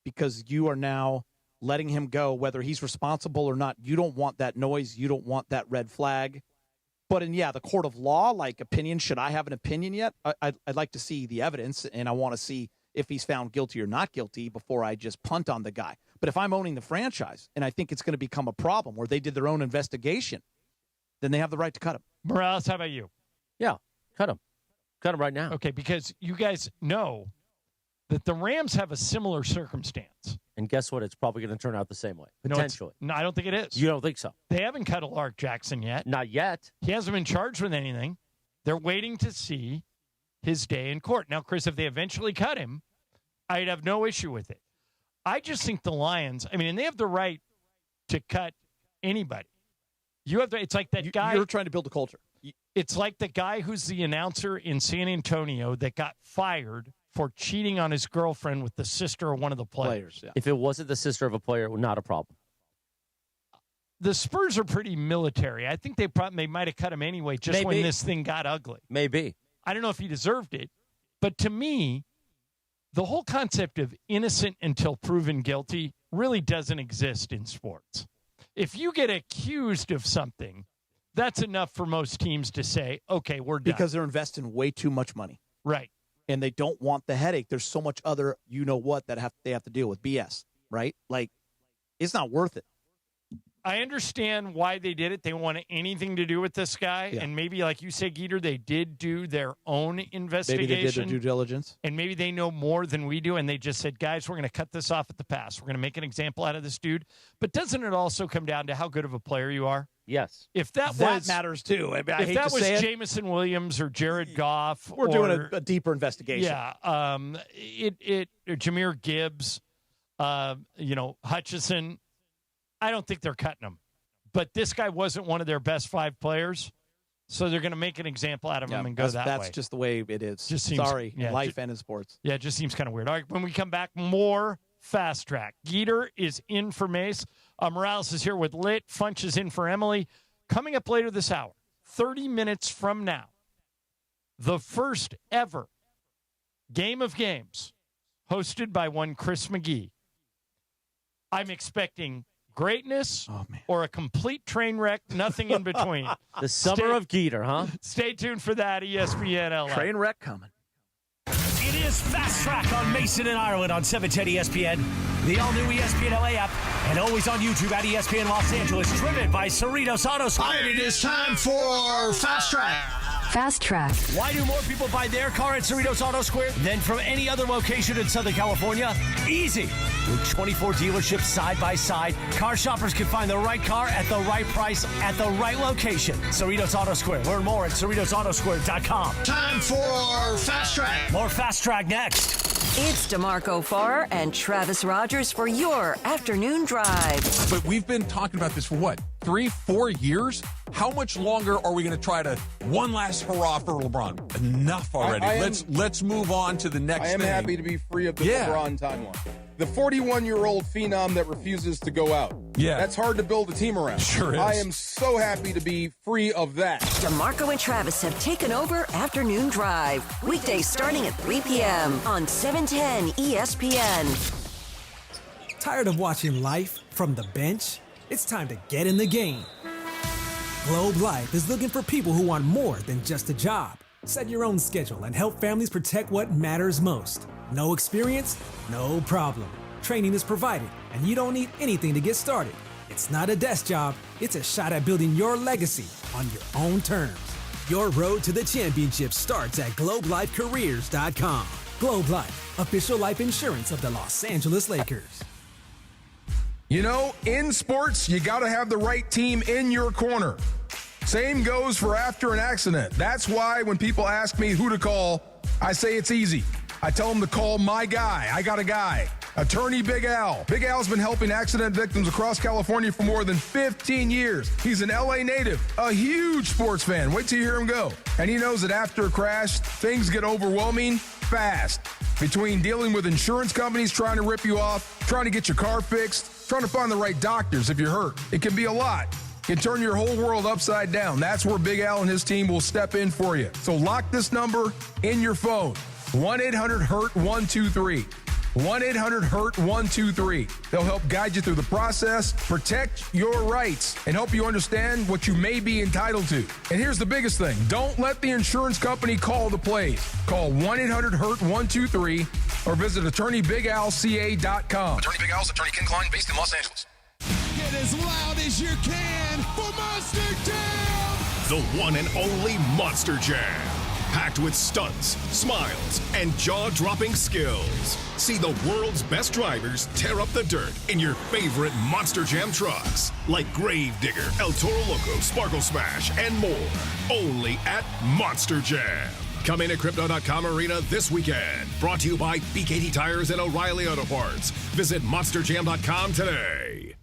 because you are now letting him go, whether he's responsible or not. You don't want that noise. You don't want that red flag. But the court of law, like opinion, should I have an opinion yet? I'd like to see the evidence, and I want to see if he's found guilty or not guilty before I just punt on the guy. But if I'm owning the franchise and I think it's going to become a problem where they did their own investigation, then they have the right to cut him. Morales, how about you? Yeah, cut him. Cut him right now. Okay, because you guys know that the Rams have a similar circumstance. And guess what? It's probably going to turn out the same way, potentially. No, I don't think it is. You don't think so? They haven't cut a Lark Jackson yet. Not yet. He hasn't been charged with anything. They're waiting to see his day in court. Now, Chris, if they eventually cut him, I'd have no issue with it. I just think the Lions, and they have the right to cut anybody. It's like that guy. You're trying to build a culture. It's like the guy who's the announcer in San Antonio that got fired for cheating on his girlfriend with the sister of one of the players. Yeah. If it wasn't the sister of a player, not a problem. The Spurs are pretty military. I think they might have cut him anyway just when this thing got ugly. Maybe. I don't know if he deserved it. But to me, the whole concept of innocent until proven guilty really doesn't exist in sports. If you get accused of something, that's enough for most teams to say, okay, we're done. Because they're investing way too much money. Right. And they don't want the headache. There's so much other you-know-what that they have to deal with, BS, right? Like, it's not worth it. I understand why they did it. They wanted anything to do with this guy. Yeah. And maybe, like you say, Geeter, they did do their own investigation. Maybe they did their due diligence. And maybe they know more than we do. And they just said, guys, we're going to cut this off at the pass. We're going to make an example out of this dude. But doesn't it also come down to how good of a player you are? Yes. If that matters too. I mean, I if hate that to was say it. Jameson Williams or Jared Goff, We're doing a deeper investigation. Yeah, Jahmyr Gibbs, Hutchison. I don't think they're cutting him, but this guy wasn't one of their best 5 players, so they're going to make an example out of him and go that way. That's just the way it is. Just seems, in life and in sports. Yeah, it just seems kind of weird. All right, when we come back, more Fast Track. Geeter is in for Mace. Morales is here with Lit. Funch is in for Emily. Coming up later this hour, 30 minutes from now, the first ever Game of Games hosted by one Chris McGee. I'm expecting greatness or a complete train wreck, nothing in between. The summer of Geeter, huh? Stay tuned for that, ESPN LA. Train wreck coming. It is Fast Track on Mason and Ireland on 710 ESPN, the all-new ESPN LA app, and always on YouTube at ESPN Los Angeles, driven by Cerritos Auto Square. It is time for Fast Track. Fast Track. Why do more people buy their car at Cerritos Auto Square than from any other location in Southern California? Easy. With 24 dealerships side by side, car shoppers can find the right car at the right price at the right location. Cerritos Auto Square. Learn more at CerritosAutoSquare.com. Time for Fast Track. More Fast Track next. It's DeMarco Farr and Travis Rogers for your afternoon drive. But we've been talking about this for what, 3-4 years? How much longer are we going to try to one last hurrah for LeBron? Enough already. Let's move on to the next thing. I am happy to be free of the LeBron timeline. The 41-year-old phenom that refuses to go out. Yeah. That's hard to build a team around. Sure is. I am so happy to be free of that. DeMarco and Travis have taken over Afternoon Drive. Weekdays starting at 3 p.m. on 710 ESPN. Tired of watching life from the bench? It's time to get in the game. Globe Life is looking for people who want more than just a job. Set your own schedule and help families protect what matters most. No experience? No problem. Training is provided, and you don't need anything to get started. It's not a desk job, it's a shot at building your legacy on your own terms. Your road to the championship starts at GlobeLifeCareers.com. Globe Life, official life insurance of the Los Angeles Lakers. You know, in sports, you got to have the right team in your corner. Same goes for after an accident. That's why when people ask me who to call, I say it's easy. I tell them to call my guy. I got a guy. Attorney Big Al. Big Al's been helping accident victims across California for more than 15 years. He's an LA native, a huge sports fan. Wait till you hear him go. And he knows that after a crash, things get overwhelming fast. Between dealing with insurance companies trying to rip you off, trying to get your car fixed, trying to find the right doctors if you're hurt, it can be a lot. It can turn your whole world upside down. That's where Big Al and his team will step in for you. So lock this number in your phone. 1-800-HURT-123. 1-800-HURT-123. They'll help guide you through the process, protect your rights, and help you understand what you may be entitled to. And here's the biggest thing. Don't let the insurance company call the plays. Call 1-800-HURT-123 or visit AttorneyBigAlCA.com. Attorney Big Al's Attorney Ken Klein, based in Los Angeles. Get as loud as you can for Monster Jam! The one and only Monster Jam. Packed with stunts, smiles, and jaw-dropping skills. See the world's best drivers tear up the dirt in your favorite Monster Jam trucks. Like Gravedigger, El Toro Loco, Sparkle Smash, and more. Only at Monster Jam. Coming to Crypto.com Arena this weekend. Brought to you by BKT Tires and O'Reilly Auto Parts. Visit MonsterJam.com today.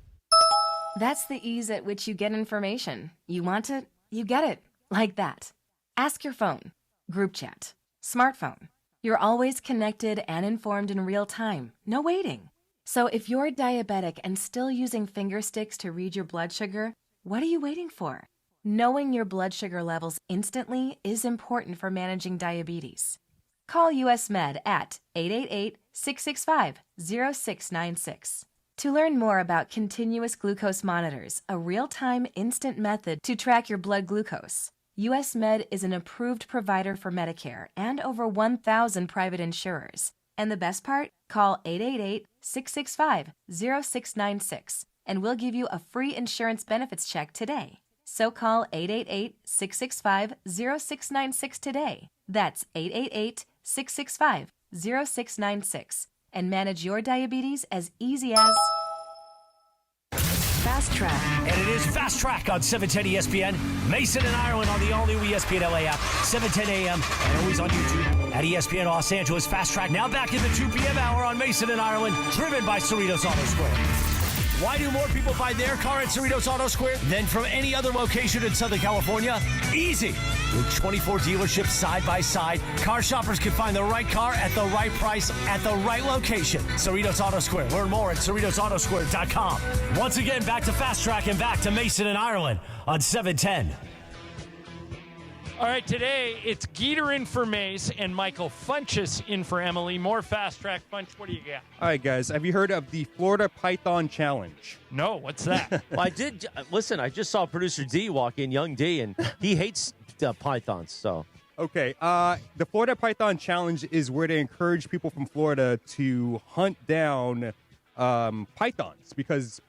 That's the ease at which you get information. You want it, you get it. Like that. Ask your phone. Group chat. Smartphone. You're always connected and informed in real time. No waiting. So if you're diabetic and still using finger sticks to read your blood sugar, what are you waiting for? Knowing your blood sugar levels instantly is important for managing diabetes. Call US Med at 888-665-0696. To learn more about continuous glucose monitors, a real-time instant method to track your blood glucose, US Med is an approved provider for Medicare and over 1,000 private insurers. And the best part? Call 888-665-0696 and we'll give you a free insurance benefits check today. So call 888-665-0696 today. That's 888-665-0696 and manage your diabetes as easy as... Fast Track. And it is Fast Track on 710 ESPN. Mason and Ireland on the all-new ESPN LA app, 7:10 a.m. and always on YouTube at ESPN Los Angeles. Fast Track now back in the 2 p.m. hour on Mason and Ireland, driven by Cerritos Auto Square. Why do more people buy their car at Cerritos Auto Square than from any other location in Southern California? Easy. With 24 dealerships side by side, car shoppers can find the right car at the right price at the right location. Cerritos Auto Square. Learn more at CerritosAutoSquare.com. Once again, back to Fast Track and back to Mason and Ireland on 710. All right, today it's Geeter in for Mace and Michael Funchess in for Emily. More Fast Track. Funch, what do you got? All right, guys. Have you heard of the Florida Python Challenge? No, what's that? Well, I did. Listen, I just saw producer D walk in, young D, and he hates pythons. So Okay. The Florida Python Challenge is where they encourage people from Florida to hunt down pythons, because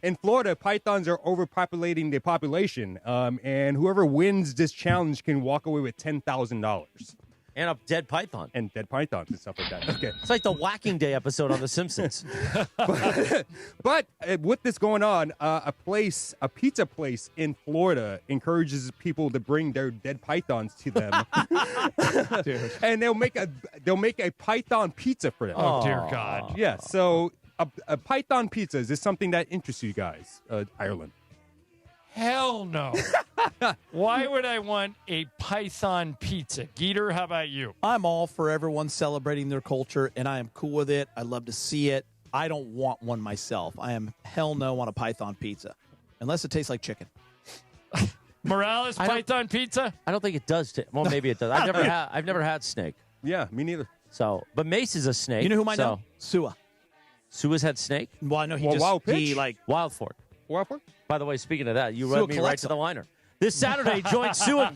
in Florida, pythons are overpopulating the population, and whoever wins this challenge can walk away with $10,000. And a dead python. And dead pythons and stuff like that. Okay. It's like the Whacking Day episode on The Simpsons. But with this going on, a pizza place in Florida encourages people to bring their dead pythons to them. And they'll make a python pizza for them. Oh, dear God. Yeah, so a python pizza, is this something that interests you guys, Ireland? Hell no. Why would I want a python pizza? Geeter, how about you? I'm all for everyone celebrating their culture, and I am cool with it. I love to see it. I don't want one myself. I am hell no on a python pizza, unless it tastes like chicken. Morales, python pizza? I don't think it does. Well, maybe it does. I've never had snake. Yeah, me neither. So, but Mace is a snake. You know who I know? Sua. Sua's had snake? Well, I know Wild Fork. Wild Fork? By the way, speaking of that, you Sua read me right to the liner. This Saturday, join Sua,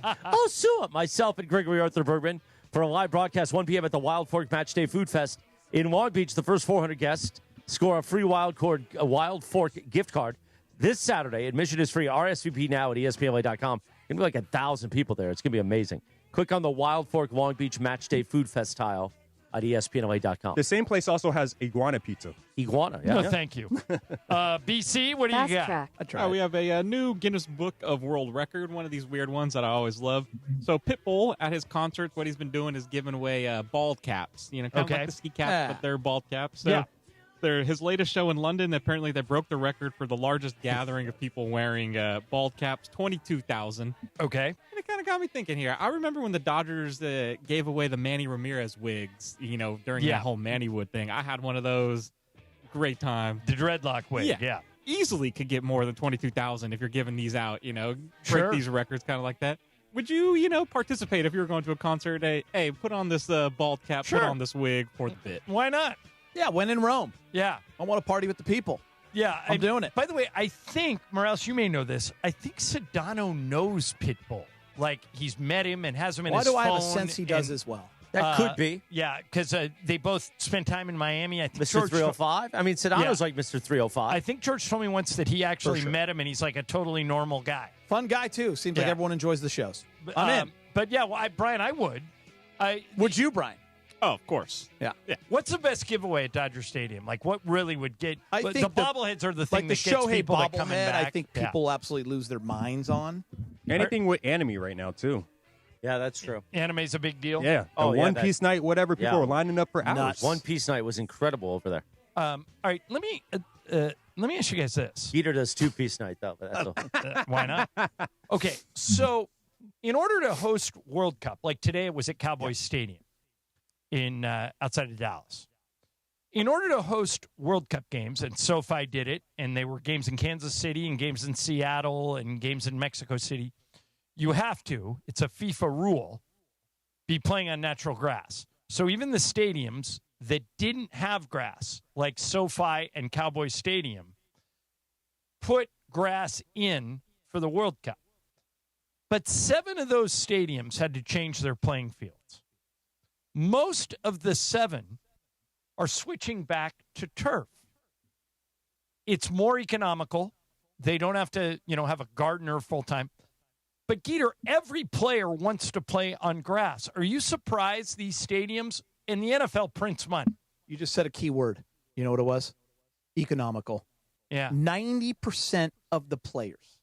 myself, and Gregory Arthur Bergman for a live broadcast 1 p.m. at the Wild Fork Match Day Food Fest in Long Beach. The first 400 guests score a free Wild Fork gift card this Saturday. Admission is free. RSVP now at ESPNLA.com. Going to be like 1,000 people there. It's going to be amazing. Click on the Wild Fork Long Beach Match Day Food Fest tile at ESPNLA.com. The same place also has iguana pizza. Iguana, yeah. No, thank you. BC, what do you got? We have a new Guinness Book of World Record, one of these weird ones that I always love. So Pitbull, at his concerts, what he's been doing is giving away bald caps. You know, kind of like the ski caps, but they're bald caps. So his latest show in London, apparently they broke the record for the largest gathering of people wearing bald caps, 22,000. Okay. And it kind of got me thinking here. I remember when the Dodgers gave away the Manny Ramirez wigs, during that whole Manny Wood thing. I had one of those. Great time. The dreadlock wig, yeah. Easily could get more than 22,000 if you're giving these out, break Sure. these records kind of like that. Would you, participate if you were going to a concert? Hey, put on this bald cap, Sure. put on this wig for the bit. Why not? Yeah, when in Rome. Yeah. I want to party with the people. Yeah. I'm doing it. By the way, I think, Morales, you may know this, I think Sedano knows Pitbull. Like, he's met him and has him in Why his do phone. I have a sense he does as well? That could be. Yeah, because they both spent time in Miami. I think Mr. George 305? I mean, Sedano's like Mr. 305. I think George told me once that he actually For sure. met him, and he's like a totally normal guy. Fun guy, too. Seems like everyone enjoys the shows. I'm in. But yeah, well, Brian, I would. Would you, Brian? Oh, of course. Yeah. What's the best giveaway at Dodger Stadium? Like, what really would get? I the think bobbleheads are the thing like the that gets Shohei people that coming bobblehead, back. I think people absolutely lose their minds on. Anything with anime right now, too. Yeah, that's true. Anime's a big deal. Yeah. One Piece night, whatever. People are lining up for hours. One Piece night was incredible over there. All right, let me ask you guys this. Peter does 2-piece night, though. But that's all. Why not? Okay, so in order to host World Cup, like today it was at Cowboys Stadium in outside of Dallas. In order to host World Cup games, and SoFi did it, and they were games in Kansas City and games in Seattle and games in Mexico City, you have to, it's a FIFA rule, be playing on natural grass. So even the stadiums that didn't have grass, like SoFi and Cowboys Stadium, put grass in for the World Cup. But 7 of those stadiums had to change their playing fields. Most of the 7 are switching back to turf. It's more economical. They don't have to, have a gardener full-time. But, Geeter, every player wants to play on grass. Are you surprised these stadiums and the NFL prints money? You just said a key word. You know what it was? Economical. Yeah. 90% of the players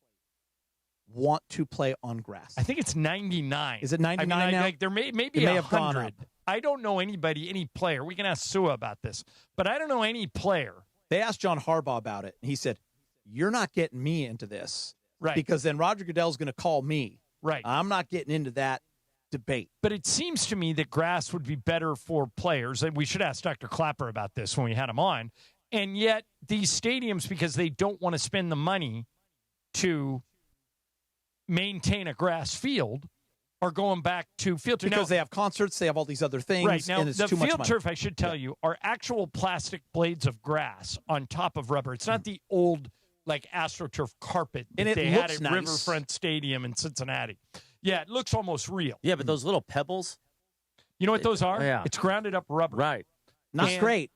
want to play on grass. I think it's 99. Is it 99 now? Like there may be It may 100. have gone up. I don't know anybody, any player. We can ask Sua about this, but I don't know any player. They asked John Harbaugh about it, and he said, "You're not getting me into this, right? Because then Roger Goodell's going to call me, right? I'm not getting into that debate." But it seems to me that grass would be better for players. And we should ask Dr. Clapper about this when we had him on. And yet these stadiums, because they don't want to spend the money to maintain a grass field, are going back to field turf. Because they have concerts, they have all these other things, right. Now, and it's the too much field money. turf, I should tell you, are actual plastic blades of grass on top of rubber. It's not the old, like, AstroTurf carpet that And it they had looks at nice. Riverfront Stadium in Cincinnati. Yeah, it looks almost real. Yeah, but those little pebbles. You know what those are? Yeah. It's grounded up rubber. Right. Not great.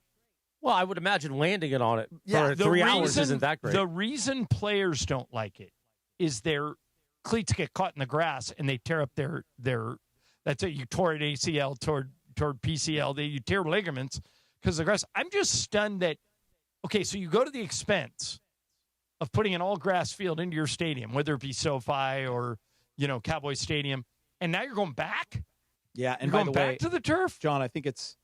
Well, I would imagine landing it on it Yeah, for 3 hours isn't that great. The reason players don't like it is their cleats get caught in the grass and they tear up their that's it. You tore an ACL, toward PCL. You tear ligaments because of the grass. I'm just stunned that, okay, so you go to the expense of putting an all-grass field into your stadium, whether it be SoFi or, Cowboy Stadium, and now you're going back? Yeah, and You're by going the way, back to the turf? John, I think it's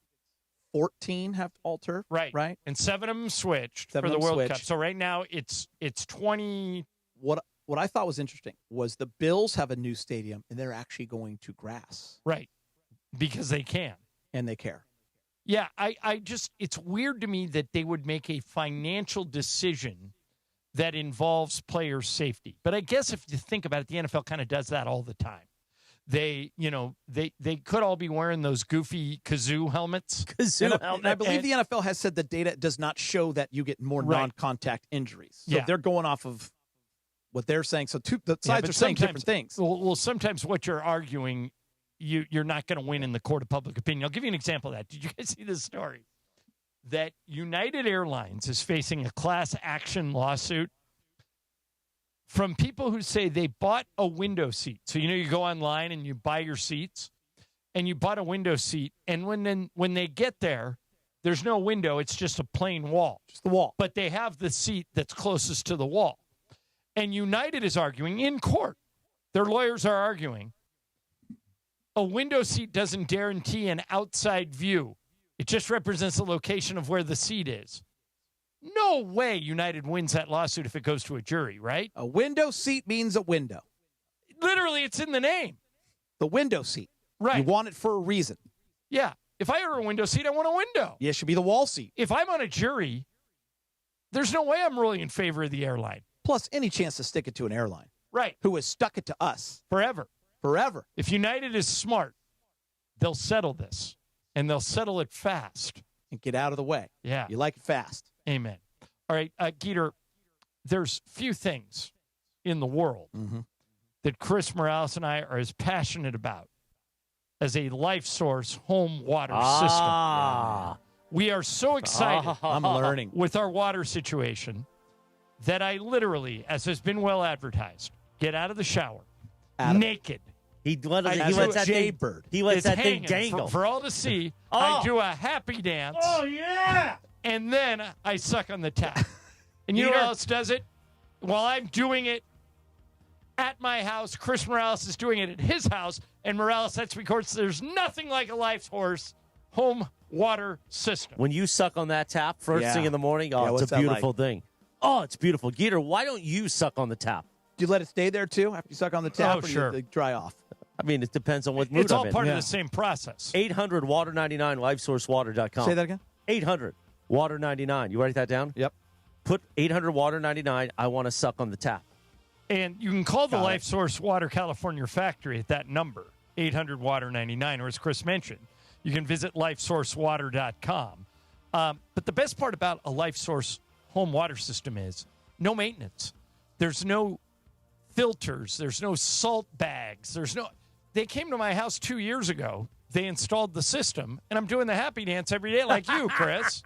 14 have all turf. Right. Right. And 7 of them switched 7 for the of them World Cup. switched. So right now it's 20. What I thought was interesting was the Bills have a new stadium, and they're actually going to grass. Right. Because they can. And they care. Yeah, I just, it's weird to me that they would make a financial decision that involves player safety. But I guess if you think about it, the NFL kind of does that all the time. They could all be wearing those goofy kazoo helmets. And I believe the NFL has said the data does not show that you get more non-contact injuries. So they're going off of what they're saying. So the sides are saying different things. Well, sometimes what you're arguing, you're not going to win in the court of public opinion. I'll give you an example of that. Did you guys see this story? That United Airlines is facing a class action lawsuit from people who say they bought a window seat. So, you go online and you buy your seats, and you bought a window seat, and when they get there, there's no window. It's just a plain wall. Just the wall. But they have the seat that's closest to the wall. And United is arguing in court. Their lawyers are arguing. A window seat doesn't guarantee an outside view. It just represents the location of where the seat is. No way United wins that lawsuit if it goes to a jury, right? A window seat means a window. Literally, it's in the name. The window seat. Right. You want it for a reason. Yeah. If I order a window seat, I want a window. Yeah, it should be the wall seat. If I'm on a jury, there's no way I'm ruling in favor of the airline. Plus, any chance to stick it to an airline. Right. Who has stuck it to us. Forever. If United is smart, they'll settle this. And they'll settle it fast. And get out of the way. Yeah. You like it fast. Amen. All right, Geeter, there's few things in the world that Chris Morales and I are as passionate about as a Life Source home water system. We are so excited I'm learning with our water situation that I literally, as has been well advertised, get out of the shower naked. He lets that thing dangle. For all to see, I do a happy dance. Oh, yeah! And then I suck on the tap. And you know who else does it? While I'm doing it at my house, Chris Morales is doing it at his house, and Morales That's Records. There's nothing like a Life Source home water system. When you suck on that tap first thing in the morning, it's a beautiful thing. Oh, it's beautiful. Geeter, why don't you suck on the tap? Do you let it stay there, too, after you suck on the tap? Or sure. Do you dry off? I mean, it depends on what mood It's all I'm in. part of the same process. 800-WATER-99, LifeSourceWater.com. Say that again? 800-WATER-99. You write that down? Yep. Put 800-WATER-99, I want to suck on the tap. And you can call the Life Source Water California factory at that number, 800-WATER-99, or as Chris mentioned, you can visit LifeSourceWater.com. But the best part about a Life Source home water system is no maintenance. There's no filters. There's no salt bags. They came to my house 2 years ago. They installed the system, and I'm doing the happy dance every day like you, Chris.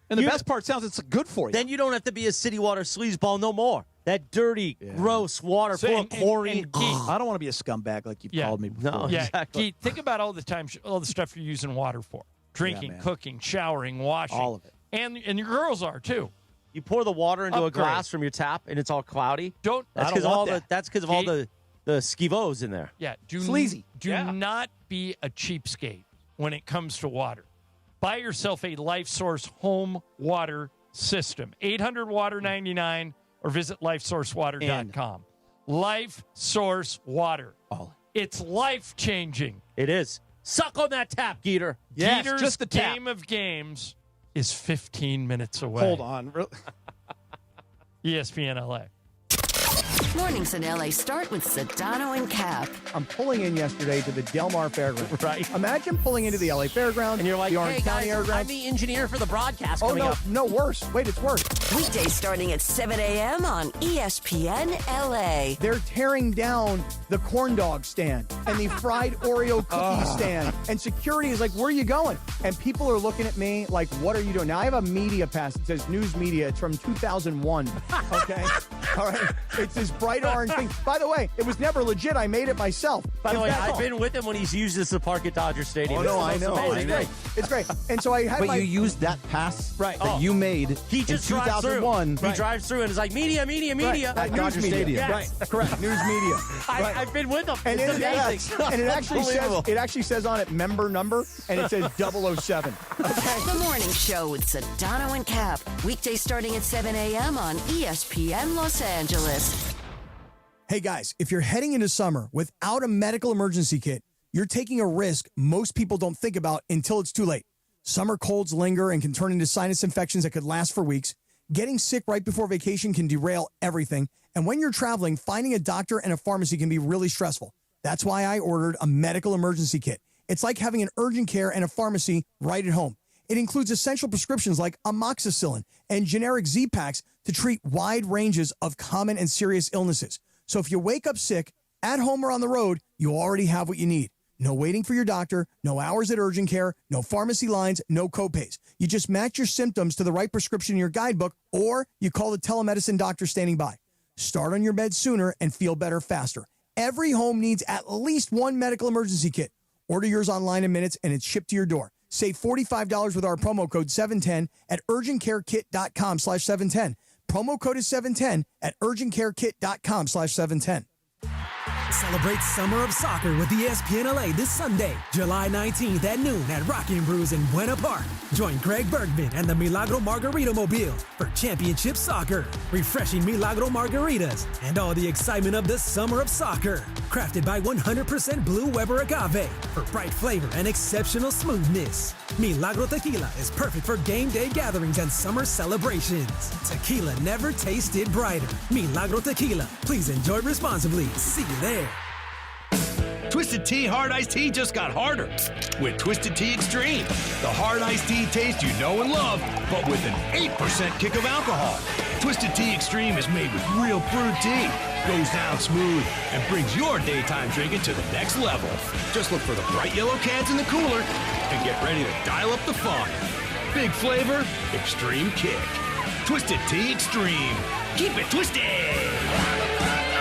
And the best part sounds it's good for you. Then you don't have to be a city water sleazeball no more. That dirty, gross water full of chlorine. I don't want to be a scumbag like you've called me before. No, exactly. Keith, think about all the stuff you're using water for. Drinking, cooking, showering, washing. All of it. And your girls are, too. You pour the water into a glass from your tap, and it's all cloudy. That's because of all the skivos in there. Yeah, sleazy. Do not be a cheapskate when it comes to water. Buy yourself a LifeSource home water system. 800-WATER-99 or visit lifesourcewater.com. LifeSource Water. It's life-changing. It is. Suck on that tap, Geeter. Yes, Geeter's just the game of games is 15 minutes away. Hold on. ESPN LA. Mornings in LA start with Sedano and Cap. I'm pulling in yesterday to the Del Mar Fairgrounds. Right. Imagine pulling into the LA Fairgrounds. And you're like, the Orange County Fairgrounds. I'm the engineer for the broadcast Oh, coming up. no, worse. Wait, it's worse. Weekdays starting at 7 a.m. on ESPN LA. They're tearing down the corn dog stand and the fried Oreo cookie stand. And security is like, where are you going? And people are looking at me like, what are you doing? Now, I have a media pass. It says news media. It's from 2001. Okay? All right? It's this bright orange thing. By the way, it was never legit. I made it myself. By the way, I've been with him when he's used this to park at Dodger Stadium. Oh, no, I know. It's great. And so I had you used that pass that you made he just in 2001. He drives through and is like, media. At Dodger Stadium. Yes. Right. Correct. News media. I've been with him. And it's amazing. And it actually says on it member number, and it says 007. Okay. The Morning Show with Sedano and Cap. Weekdays starting at 7 a.m. on ESPN Los Angeles. Hey guys, if you're heading into summer without a medical emergency kit, you're taking a risk most people don't think about until it's too late. Summer colds linger and can turn into sinus infections that could last for weeks. Getting sick right before vacation can derail everything. And when you're traveling, finding a doctor and a pharmacy can be really stressful. That's why I ordered a medical emergency kit. It's like having an urgent care and a pharmacy right at home. It includes essential prescriptions like amoxicillin and generic Z-Packs to treat wide ranges of common and serious illnesses. So if you wake up sick, at home or on the road, you already have what you need. No waiting for your doctor, no hours at urgent care, no pharmacy lines, no copays. You just match your symptoms to the right prescription in your guidebook, or you call the telemedicine doctor standing by. Start on your meds sooner and feel better faster. Every home needs at least one medical emergency kit. Order yours online in minutes, and it's shipped to your door. Save $45 with our promo code 710 at urgentcarekit.com/710. Promo code is 710 at urgentcarekit.com/710. Celebrate Summer of Soccer with ESPN LA this Sunday, July 19th at noon at Rockin' Brews in Buena Park. Join Greg Bergman and the Milagro Margarita Mobile for championship soccer, refreshing Milagro margaritas, and all the excitement of the Summer of Soccer. Crafted by 100% Blue Weber Agave for bright flavor and exceptional smoothness. Milagro Tequila is perfect for game day gatherings and summer celebrations. Tequila never tasted brighter. Milagro Tequila. Please enjoy responsibly. See you there. Twisted Tea Hard Iced Tea just got harder with Twisted Tea Extreme. The hard iced tea taste you know and love, but with an 8% kick of alcohol. Twisted Tea Extreme is made with real brewed tea, goes down smooth, and brings your daytime drinking to the next level. Just look for the bright yellow cans in the cooler and get ready to dial up the fun. Big flavor, extreme kick. Twisted Tea Extreme. Keep it twisted!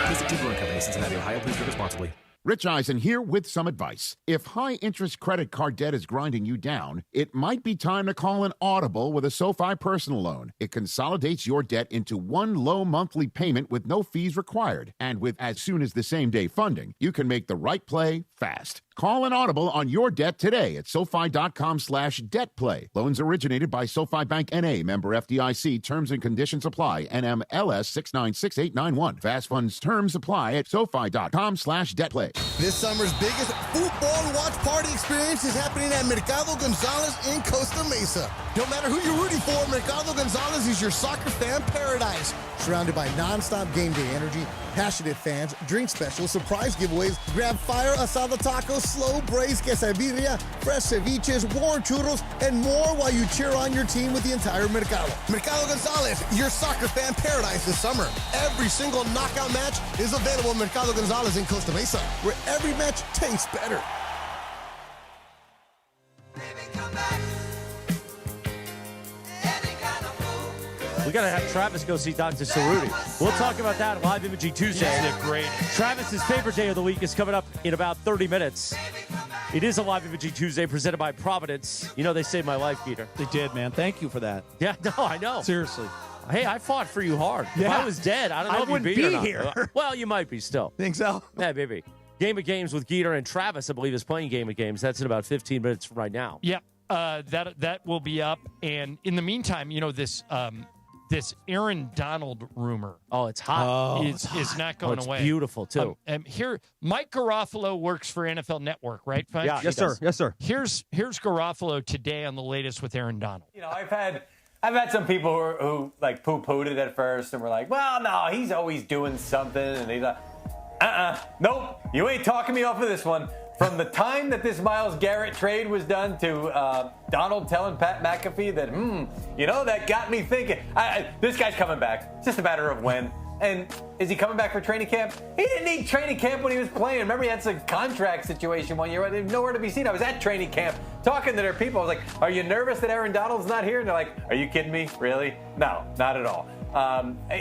Visit Tea Brewing Company, Cincinnati, Ohio. Please drink responsibly. Rich Eisen here with some advice. If high-interest credit card debt is grinding you down, it might be time to call an audible with a SoFi personal loan. It consolidates your debt into one low monthly payment with no fees required. And with as soon as the same-day funding, you can make the right play fast. Call an audible on your debt today at SoFi.com/debtplay. Loans originated by SoFi Bank N.A., member FDIC. Terms and conditions apply. NMLS 696891. Fast funds terms apply at SoFi.com/debtplay. This summer's biggest football watch party experience is happening at Mercado Gonzalez in Costa Mesa. No matter who you're rooting for, Mercado Gonzalez is your soccer fan paradise. Surrounded by non-stop game day energy, passionate fans, drink specials, surprise giveaways, grab fire asada tacos, slow braised quesadilla, fresh ceviches, warm churros, and more while you cheer on your team with the entire Mercado. Mercado Gonzalez, your soccer fan paradise this summer. Every single knockout match is available at Mercado Gonzalez in Costa Mesa, where every match tastes better. We got to have Travis go see Dr. Cerruti. We'll talk about that Live Imaging Tuesday. This is great. Travis's favorite day of the week is coming up in about 30 minutes. It is a Live Imaging Tuesday presented by Providence. You know, they saved my life, Peter. They did, man. Thank you for that. Yeah, no, I know. Seriously. Hey, I fought for you hard. Yeah. If I was dead, I don't know if you'd wouldn't be be here. Or not. here. Well, you might be still. Think so? Yeah, maybe. Game of Games with Geeter and Travis, I believe, is playing Game of Games. That's in about 15 minutes from right now. Yep. That will be up. And in the meantime, this Aaron Donald rumor. Oh, it's hot. Is not going it's away. Beautiful, too. Here, Mike Garofalo works for NFL Network, right, Fudge? Yeah, yes, sir. Yes, sir. Here's Garofalo today on the latest with Aaron Donald. I've had some people who like poo-pooed it at first and were like, well, no, he's always doing something. And he's like, nope, you ain't talking me off of this one. From the time that this Myles Garrett trade was done to Donald telling Pat McAfee that, that got me thinking. This guy's coming back. It's just a matter of when. And is he coming back for training camp? He didn't need training camp when he was playing. Remember, he had some contract situation one year. I didn't nowhere to be seen. I was at training camp talking to their people. I was like, are you nervous that Aaron Donald's not here? And they're like, are you kidding me? Really? No, not at all.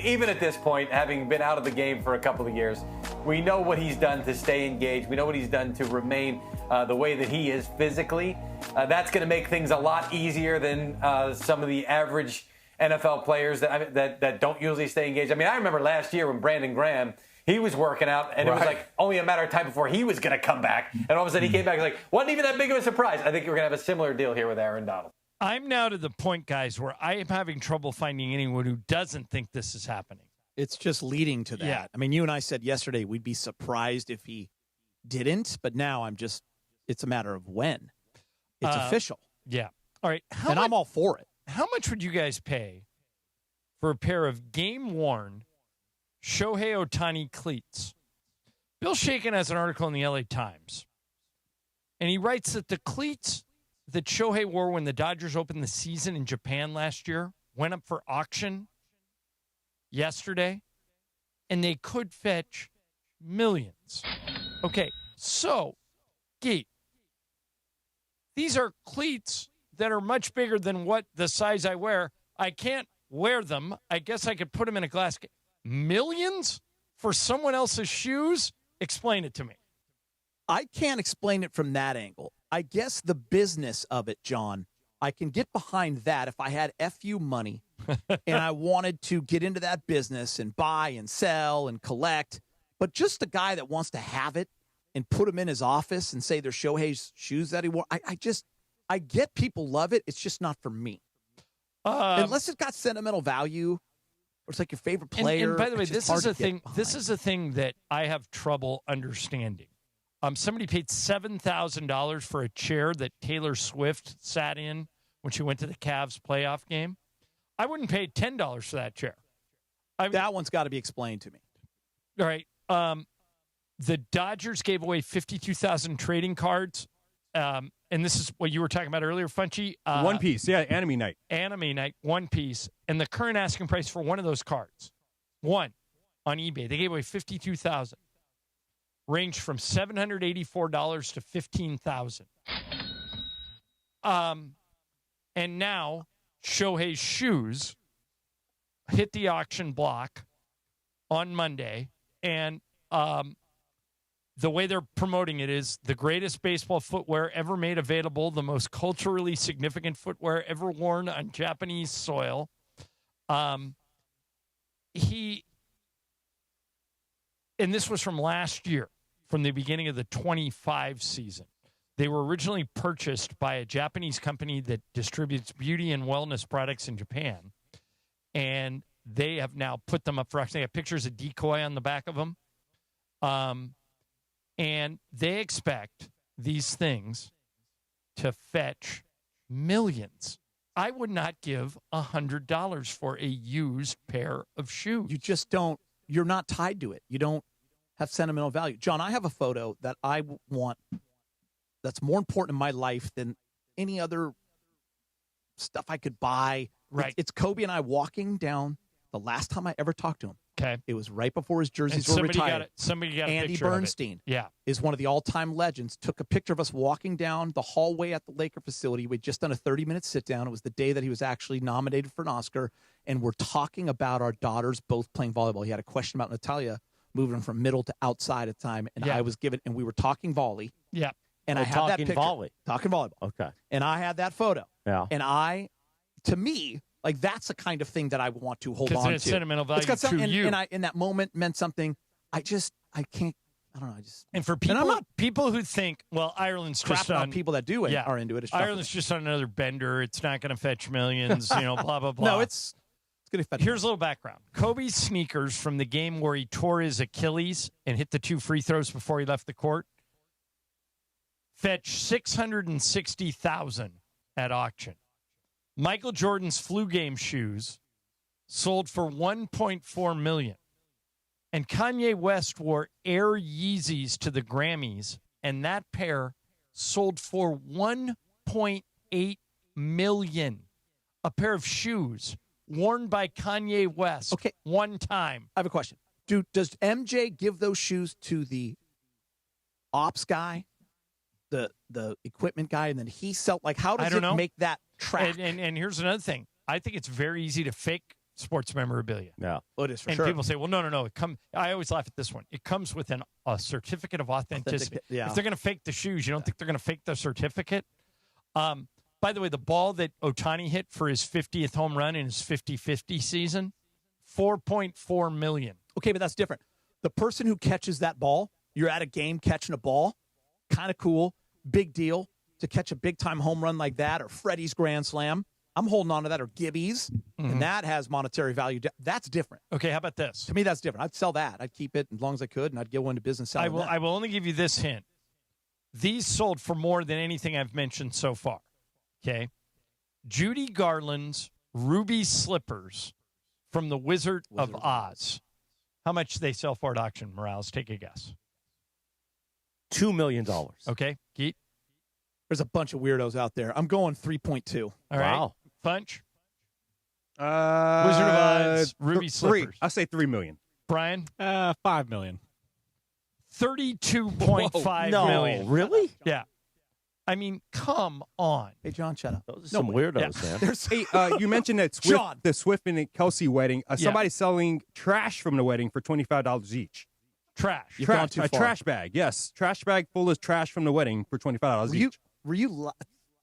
Even at this point, having been out of the game for a couple of years, we know what he's done to stay engaged. We know what he's done to remain the way that he is physically. That's going to make things a lot easier than some of the average NFL players that don't usually stay engaged. I mean, I remember last year when Brandon Graham, he was working out, and it was like only a matter of time before he was going to come back. And all of a sudden he came back and was like, wasn't even that big of a surprise. I think we're going to have a similar deal here with Aaron Donald. I'm now to the point, guys, where I am having trouble finding anyone who doesn't think this is happening. It's just leading to that. Yeah. I mean, you and I said yesterday we'd be surprised if he didn't, but now it's a matter of when. It's official. Yeah. All right. I'm all for it. How much would you guys pay for a pair of game-worn Shohei Ohtani cleats? Bill Shaken has an article in the LA Times, and he writes that the cleats that Shohei wore when the Dodgers opened the season in Japan last year went up for auction yesterday, and they could fetch millions. Okay, so, Geet, these are cleats that are much bigger than what the size I wear. I can't wear them. I guess I could put them in a glass case. Millions for someone else's shoes? Explain it to me. I can't explain it from that angle. I guess the business of it, John, I can get behind that if I had FU money and I wanted to get into that business and buy and sell and collect. But just the guy that wants to have it and put them in his office and say they're Shohei's shoes that he wore, I get people love it. It's just not for me. Unless it's got sentimental value or it's like your favorite player. And by the way, this is a thing. This is a thing that I have trouble understanding. Somebody paid $7,000 for a chair that Taylor Swift sat in when she went to the Cavs playoff game. I wouldn't pay $10 for that chair. That one's got to be explained to me. All right. The Dodgers gave away 52,000 trading cards. And this is what you were talking about earlier, Funchy. One piece, yeah, Anime Night. Anime Night, one piece. And the current asking price for one of those cards, one on eBay, they gave away 52,000. Ranged from $784 to $15,000. And now Shohei's shoes hit the auction block on Monday, and the way they're promoting it is the greatest baseball footwear ever made available, the most culturally significant footwear ever worn on Japanese soil. And this was from last year, from the beginning of the 25 season. They were originally purchased by a Japanese company that distributes beauty and wellness products in Japan. And they have now put them up for auction. They have pictures of Decoy on the back of them. And they expect these things to fetch millions. I would not give $100 for a used pair of shoes. You just don't. You're not tied to it. You don't have sentimental value. John, I have a photo that I want that's more important in my life than any other stuff I could buy. Right. It's Kobe and I walking down the last time I ever talked to him. Okay. It was right before his jerseys were retired. Somebody got a Andy picture Bernstein of it. Yeah. is one of the all-time legends. Took a picture of us walking down the hallway at the Laker facility. We'd just done a 30-minute sit-down. It was the day that he was actually nominated for an Oscar, and we're talking about our daughters both playing volleyball. He had a question about Natalia moving from middle to outside at the time, and I was given, and we were talking volley. Yeah. And I had that picture. Volley. Talking volleyball. Okay. And I had that photo. Yeah. And to me, Like that's the kind of thing that I want to hold on to. Because it's sentimental value it's got something, to you. And in that moment meant something. I can't. I don't know. And for people who think, well, Ireland's just on people that do it are into it. It's Ireland's just on another bender. It's not going to fetch millions. Blah blah blah. No, it's going to fetch. Here's a little background. Kobe's sneakers from the game where he tore his Achilles and hit the 2 free throws before he left the court fetched $660,000 at auction. Michael Jordan's flu game shoes sold for $1.4 million. And Kanye West wore Air Yeezys to the Grammys, and that pair sold for $1.8 million. A pair of shoes worn by Kanye West one time. I have a question. Does MJ give those shoes to the ops guy, the equipment guy, and then he sell? Like, how does it make that track? And here's another thing. I think it's very easy to fake sports memorabilia. Yeah. Well, it is for and sure. people say, well, no. I always laugh at this one. It comes with a certificate of authenticity. Yeah. If they're going to fake the shoes, you don't think they're going to fake the certificate? By the way, the ball that Ohtani hit for his 50th home run in his 50-50 season, $4.4 million. Okay, but that's different. The person who catches that ball, you're at a game catching a ball, kind of cool, big deal to catch a big-time home run like that, or Freddie's grand slam. I'm holding on to that, or Gibby's, and that has monetary value. That's different. Okay, how about this? To me, that's different. I'd sell that. I'd keep it as long as I could, and I'd go into business selling that. I will only give you this hint. These sold for more than anything I've mentioned so far. Okay? Judy Garland's ruby slippers from the Wizard of Oz. How much do they sell for at auction, Morales? Take a guess. $2 million. Okay, Geet? There's a bunch of weirdos out there. I'm going 3.2. All right. Wow. Punch? Wizard of Oz, ruby slippers. I'll say $3 million. Brian? $5 million. $32.5 million. Really? Yeah. I mean, come on. Hey, John, shut up. Those are some weirdos, man. Hey, you mentioned that the Swift and Kelsey wedding. Somebody's selling trash from the wedding for $25 each. Trash. You've gone too A far. trash bag, yes. Trash bag full of trash from the wedding for $25 each.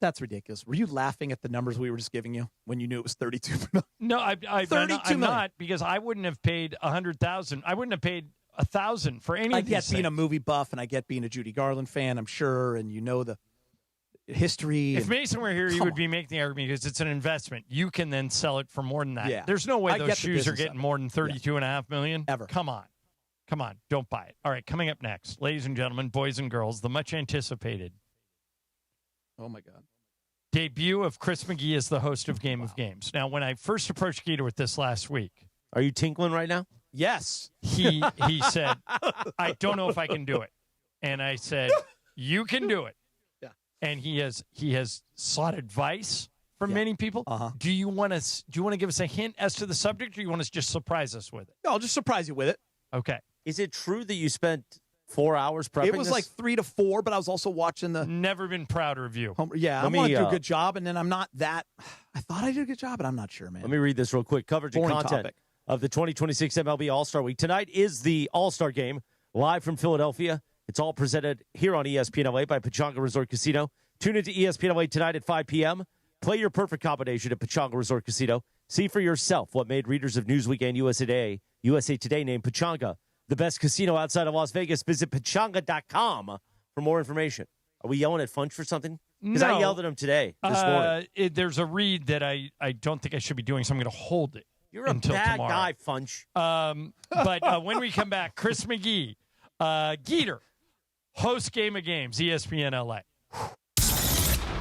That's ridiculous. Were you laughing at the numbers we were just giving you when you knew it was 32 million? No, I'm not, because I wouldn't have paid $100,000. I wouldn't have paid $1,000 for any I of these get being things. a movie buff, and I get being a Judy Garland fan, I'm sure, and you know the history. If Mason were here, he would be making the argument because it's an investment. You can then sell it for more than that. Yeah. There's no way I those get the shoes are business getting of it. more than $32.5 million. Ever. Come on. Don't buy it. All right, coming up next, ladies and gentlemen, boys and girls, the much anticipated Oh, my God. debut of Chris McGee as the host of Game of Games. Now, when I first approached Geeter with this last week, Are you tinkling right now? Yes. he said, I don't know if I can do it. And I said, you can do it. Yeah. And he has sought advice from many people. Uh-huh. Do you want to give us a hint as to the subject, or you want to just surprise us with it? No, I'll just surprise you with it. Okay. Is it true that you spent 4 hours prepping It was this? like 3 to 4, but I was also watching the Never been prouder of you. Yeah, I want to do a good job, and then I'm not that. I thought I did a good job, but I'm not sure, man. Let me read this real quick. Coverage and Boring content topic. of the 2026 MLB All-Star Week. Tonight is the All-Star Game, live from Philadelphia. It's all presented here on ESPN LA by Pechanga Resort Casino. Tune into ESPN LA tonight at 5 p.m. Play your perfect combination at Pechanga Resort Casino. See for yourself what made readers of Newsweek and USA Today named Pechanga the best casino outside of Las Vegas. Visit Pechanga.com for more information. Are we yelling at Funch for something? Because I yelled at him today, this morning. There's a read that I don't think I should be doing, so I'm going to hold it. You're a until bad tomorrow. guy, Funch. But when we come back, Chris McGee, Geeter, host Game of Games, ESPN LA.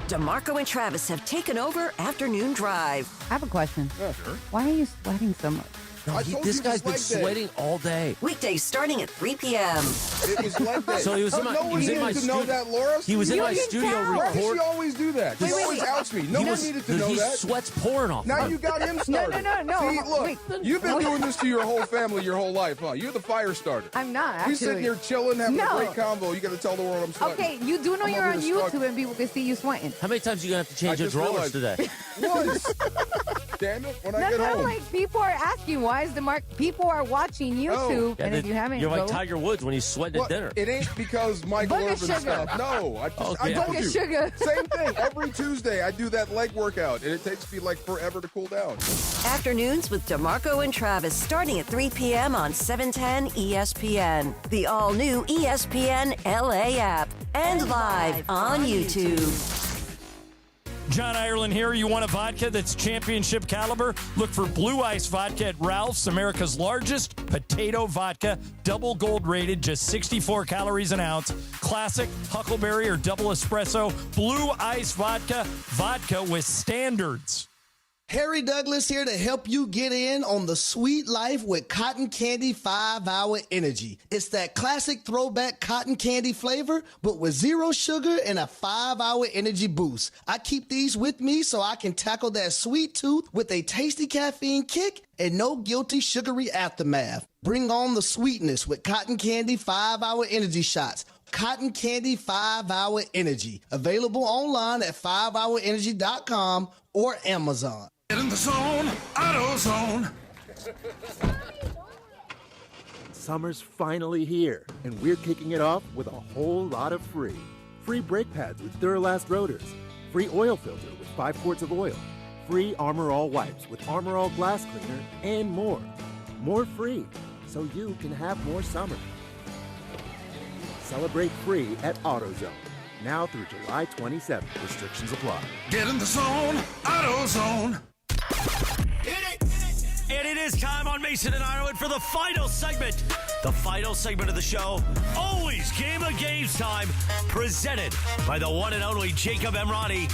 DeMarco and Travis have taken over Afternoon Drive. I have a question. Yeah, sure. Why are you sweating so much? No, this guy's been sweating all day. Weekdays starting at 3 p.m. It was like that. So he was in my, no one needed to know that, Laura. He was in my studio Why does she recording. always do that? She always outs me. No one needed to know He that. sweats pouring off. Now you got him started. No. See, look, Wait. you've been doing this to your whole family your whole life, huh? You're the fire starter. I'm not, actually. We sitting here chilling, having No. a great convo. You got to tell the world I'm sweating. Okay, you do know I'm you're over on here YouTube struggling. and people can see you sweating. How many times are you going to have to change I your just drawers realized- today? Once. damn it, when I No, get no, home. like people are asking, why is the mark? People are watching YouTube, and if you haven't, You're like go- Tiger Woods when he's sweating Well, at dinner. it ain't because Michael Book of Irvin sugar. stuff. No, I Okay. told Book of you. sugar. Same thing. Every Tuesday, I do that leg workout, and it takes me like forever to cool down. Afternoons with DeMarco and Travis starting at 3 p.m. on 710 ESPN, the all-new ESPN LA app, and live on YouTube. John Ireland here. You want a vodka that's championship caliber? Look for Blue Ice Vodka at Ralph's, America's largest potato vodka. Double gold rated, just 64 calories an ounce. Classic, Huckleberry, or double espresso. Blue Ice Vodka. Vodka with standards. Harry Douglas here to help you get in on the sweet life with Cotton Candy 5-Hour Energy. It's that classic throwback cotton candy flavor, but with 0 sugar and a 5-hour energy boost. I keep these with me so I can tackle that sweet tooth with a tasty caffeine kick and no guilty sugary aftermath. Bring on the sweetness with Cotton Candy 5-Hour Energy Shots. Cotton Candy 5-Hour Energy. Available online at 5hourenergy.com or Amazon. Get in the zone, AutoZone. Summer's finally here, and we're kicking it off with a whole lot of free. Free brake pads with Duralast rotors. Free oil filter with 5 quarts of oil. Free Armor All wipes with Armor All glass cleaner, and more. More free, so you can have more summer. Celebrate free at AutoZone. Now through July 27th. Restrictions apply. Get in the zone, AutoZone. And it is time on Mason and Ireland for the final segment. The final segment of the show, always Game of Games time, presented by the one and only Jacob Emrani.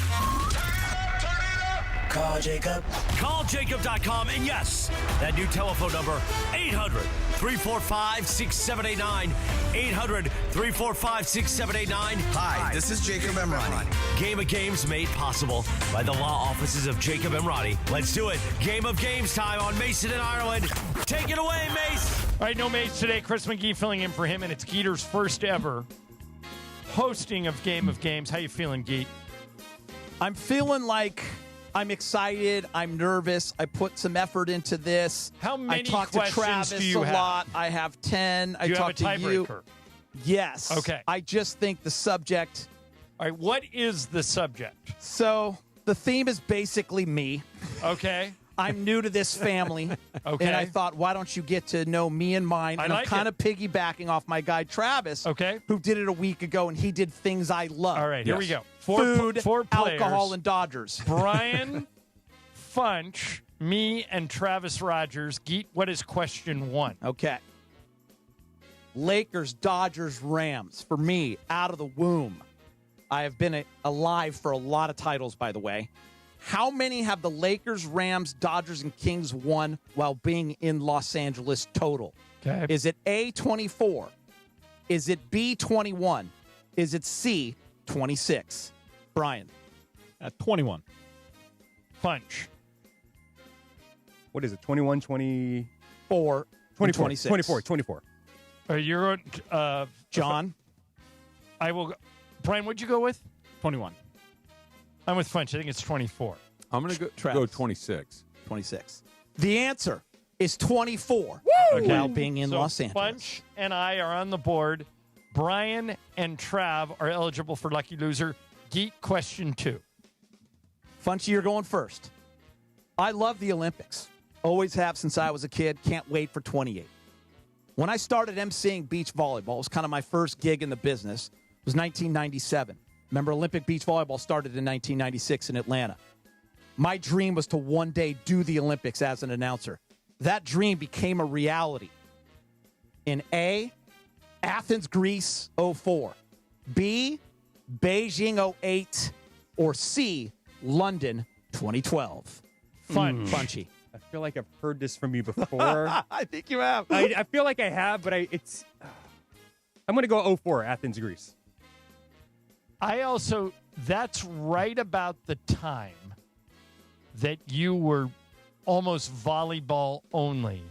Call Jacob. Call Jacob.com. And yes, that new telephone number, 800-345-6789. 800-345-6789. Hi, this is Jacob Emrani. Game of Games made possible by the law offices of Jacob Emrani. Let's do it. Game of Games time on Mason and Ireland. Take it away, Mace. All right, no Mace today. Chris McGee filling in for him, and it's Geeter's first ever hosting of Game of Games. How you feeling, Geet? I'm feeling like I'm excited. I'm nervous. I put some effort into this. How many I talked to questions Travis do you a have? lot. I have 10. Do you have a talked to you. tiebreaker? Yes. Okay. I just think the subject. All right, what is the subject? So the theme is basically me. Okay. I'm new to this family. Okay. And I thought, why don't you get to know me and mine? And I I'm like kind it. of piggybacking off my guy Travis. Okay. Who did it a week ago, and he did things I love. All right, here we go. Food, Four players. alcohol, and Dodgers. Brian, Funch, me, and Travis Rogers. Geet, what is question 1? Okay. Lakers, Dodgers, Rams. For me, out of the womb. I have been alive for a lot of titles, by the way. How many have the Lakers, Rams, Dodgers, and Kings won while being in Los Angeles total? Okay. Is it A, 24? Is it B, 21? Is it C, 26? Brian. 21. Funch. What is it? 21, 20... 4, 24, 26. 24. You're John. I will. Brian, what'd you go with? 21. I'm with Funch. I think it's 24. I'm going to go Travis. 26. 26. The answer is 24. Okay. While being in So Los Angeles. Funch and I are on the board. Brian and Trav are eligible for Lucky Loser. Geet, question 2. Funchy, you're going first. I love the Olympics. Always have since I was a kid. Can't wait for 28. When I started emceeing beach volleyball, it was kind of my first gig in the business. It was 1997. Remember, Olympic beach volleyball started in 1996 in Atlanta. My dream was to one day do the Olympics as an announcer. That dream became a reality. In A, Athens, Greece, 04. B, Beijing, 08. Or C, London, 2012. Funchy. I feel like I've heard this from you before. I think you have. I feel like I have, but I'm going to go 04, Athens, Greece. That's right about the time that you were almost volleyball only.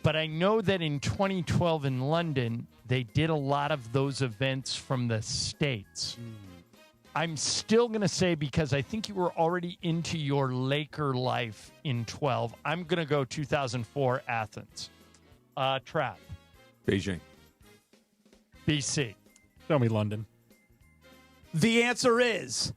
But I know that in 2012 in London, they did a lot of those events from the States. I'm still going to say, because I think you were already into your Laker life in 12, I'm going to go 2004 Athens. Trav. Beijing. BC. Show me London. The answer is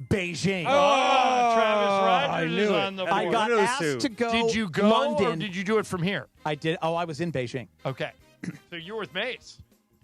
Beijing. Travis Rogers is on the board. I got asked to go. Did you go London. or did you do it from here? I did. Oh, I was in Beijing. Okay. So you were with Mace.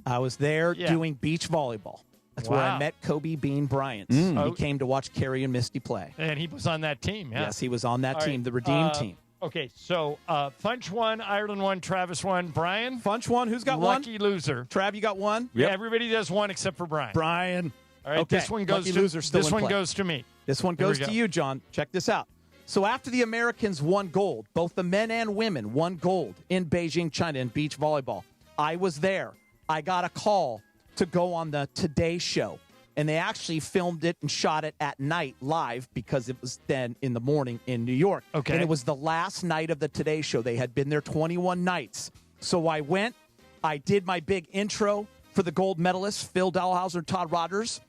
I was there doing beach volleyball. That's where I met Kobe Bean Bryant. He came to watch Carrie and Misty play. And he was on that team, yeah. Yes, he was on that All team, right. the Redeem team. Okay, so Funch won, Ireland won, Travis won, Brian? Funch won. Who's got one? Lucky loser. Trav, you got one? Yeah, everybody does one except for Brian. Brian. All right, Okay, this one goes lucky to loser still this in one play. goes to me. This one Here we goes to go. you, John. Check this out. So after the Americans won gold, both the men and women won gold in Beijing, China, in beach volleyball. I was there. I got a call to go on the Today Show. And they actually filmed it and shot it at night live because it was then in the morning in New York. Okay. And it was the last night of the Today Show. They had been there 21 nights. So I went. I did my big intro for the gold medalists, Phil Dalhausser and Todd Rogers.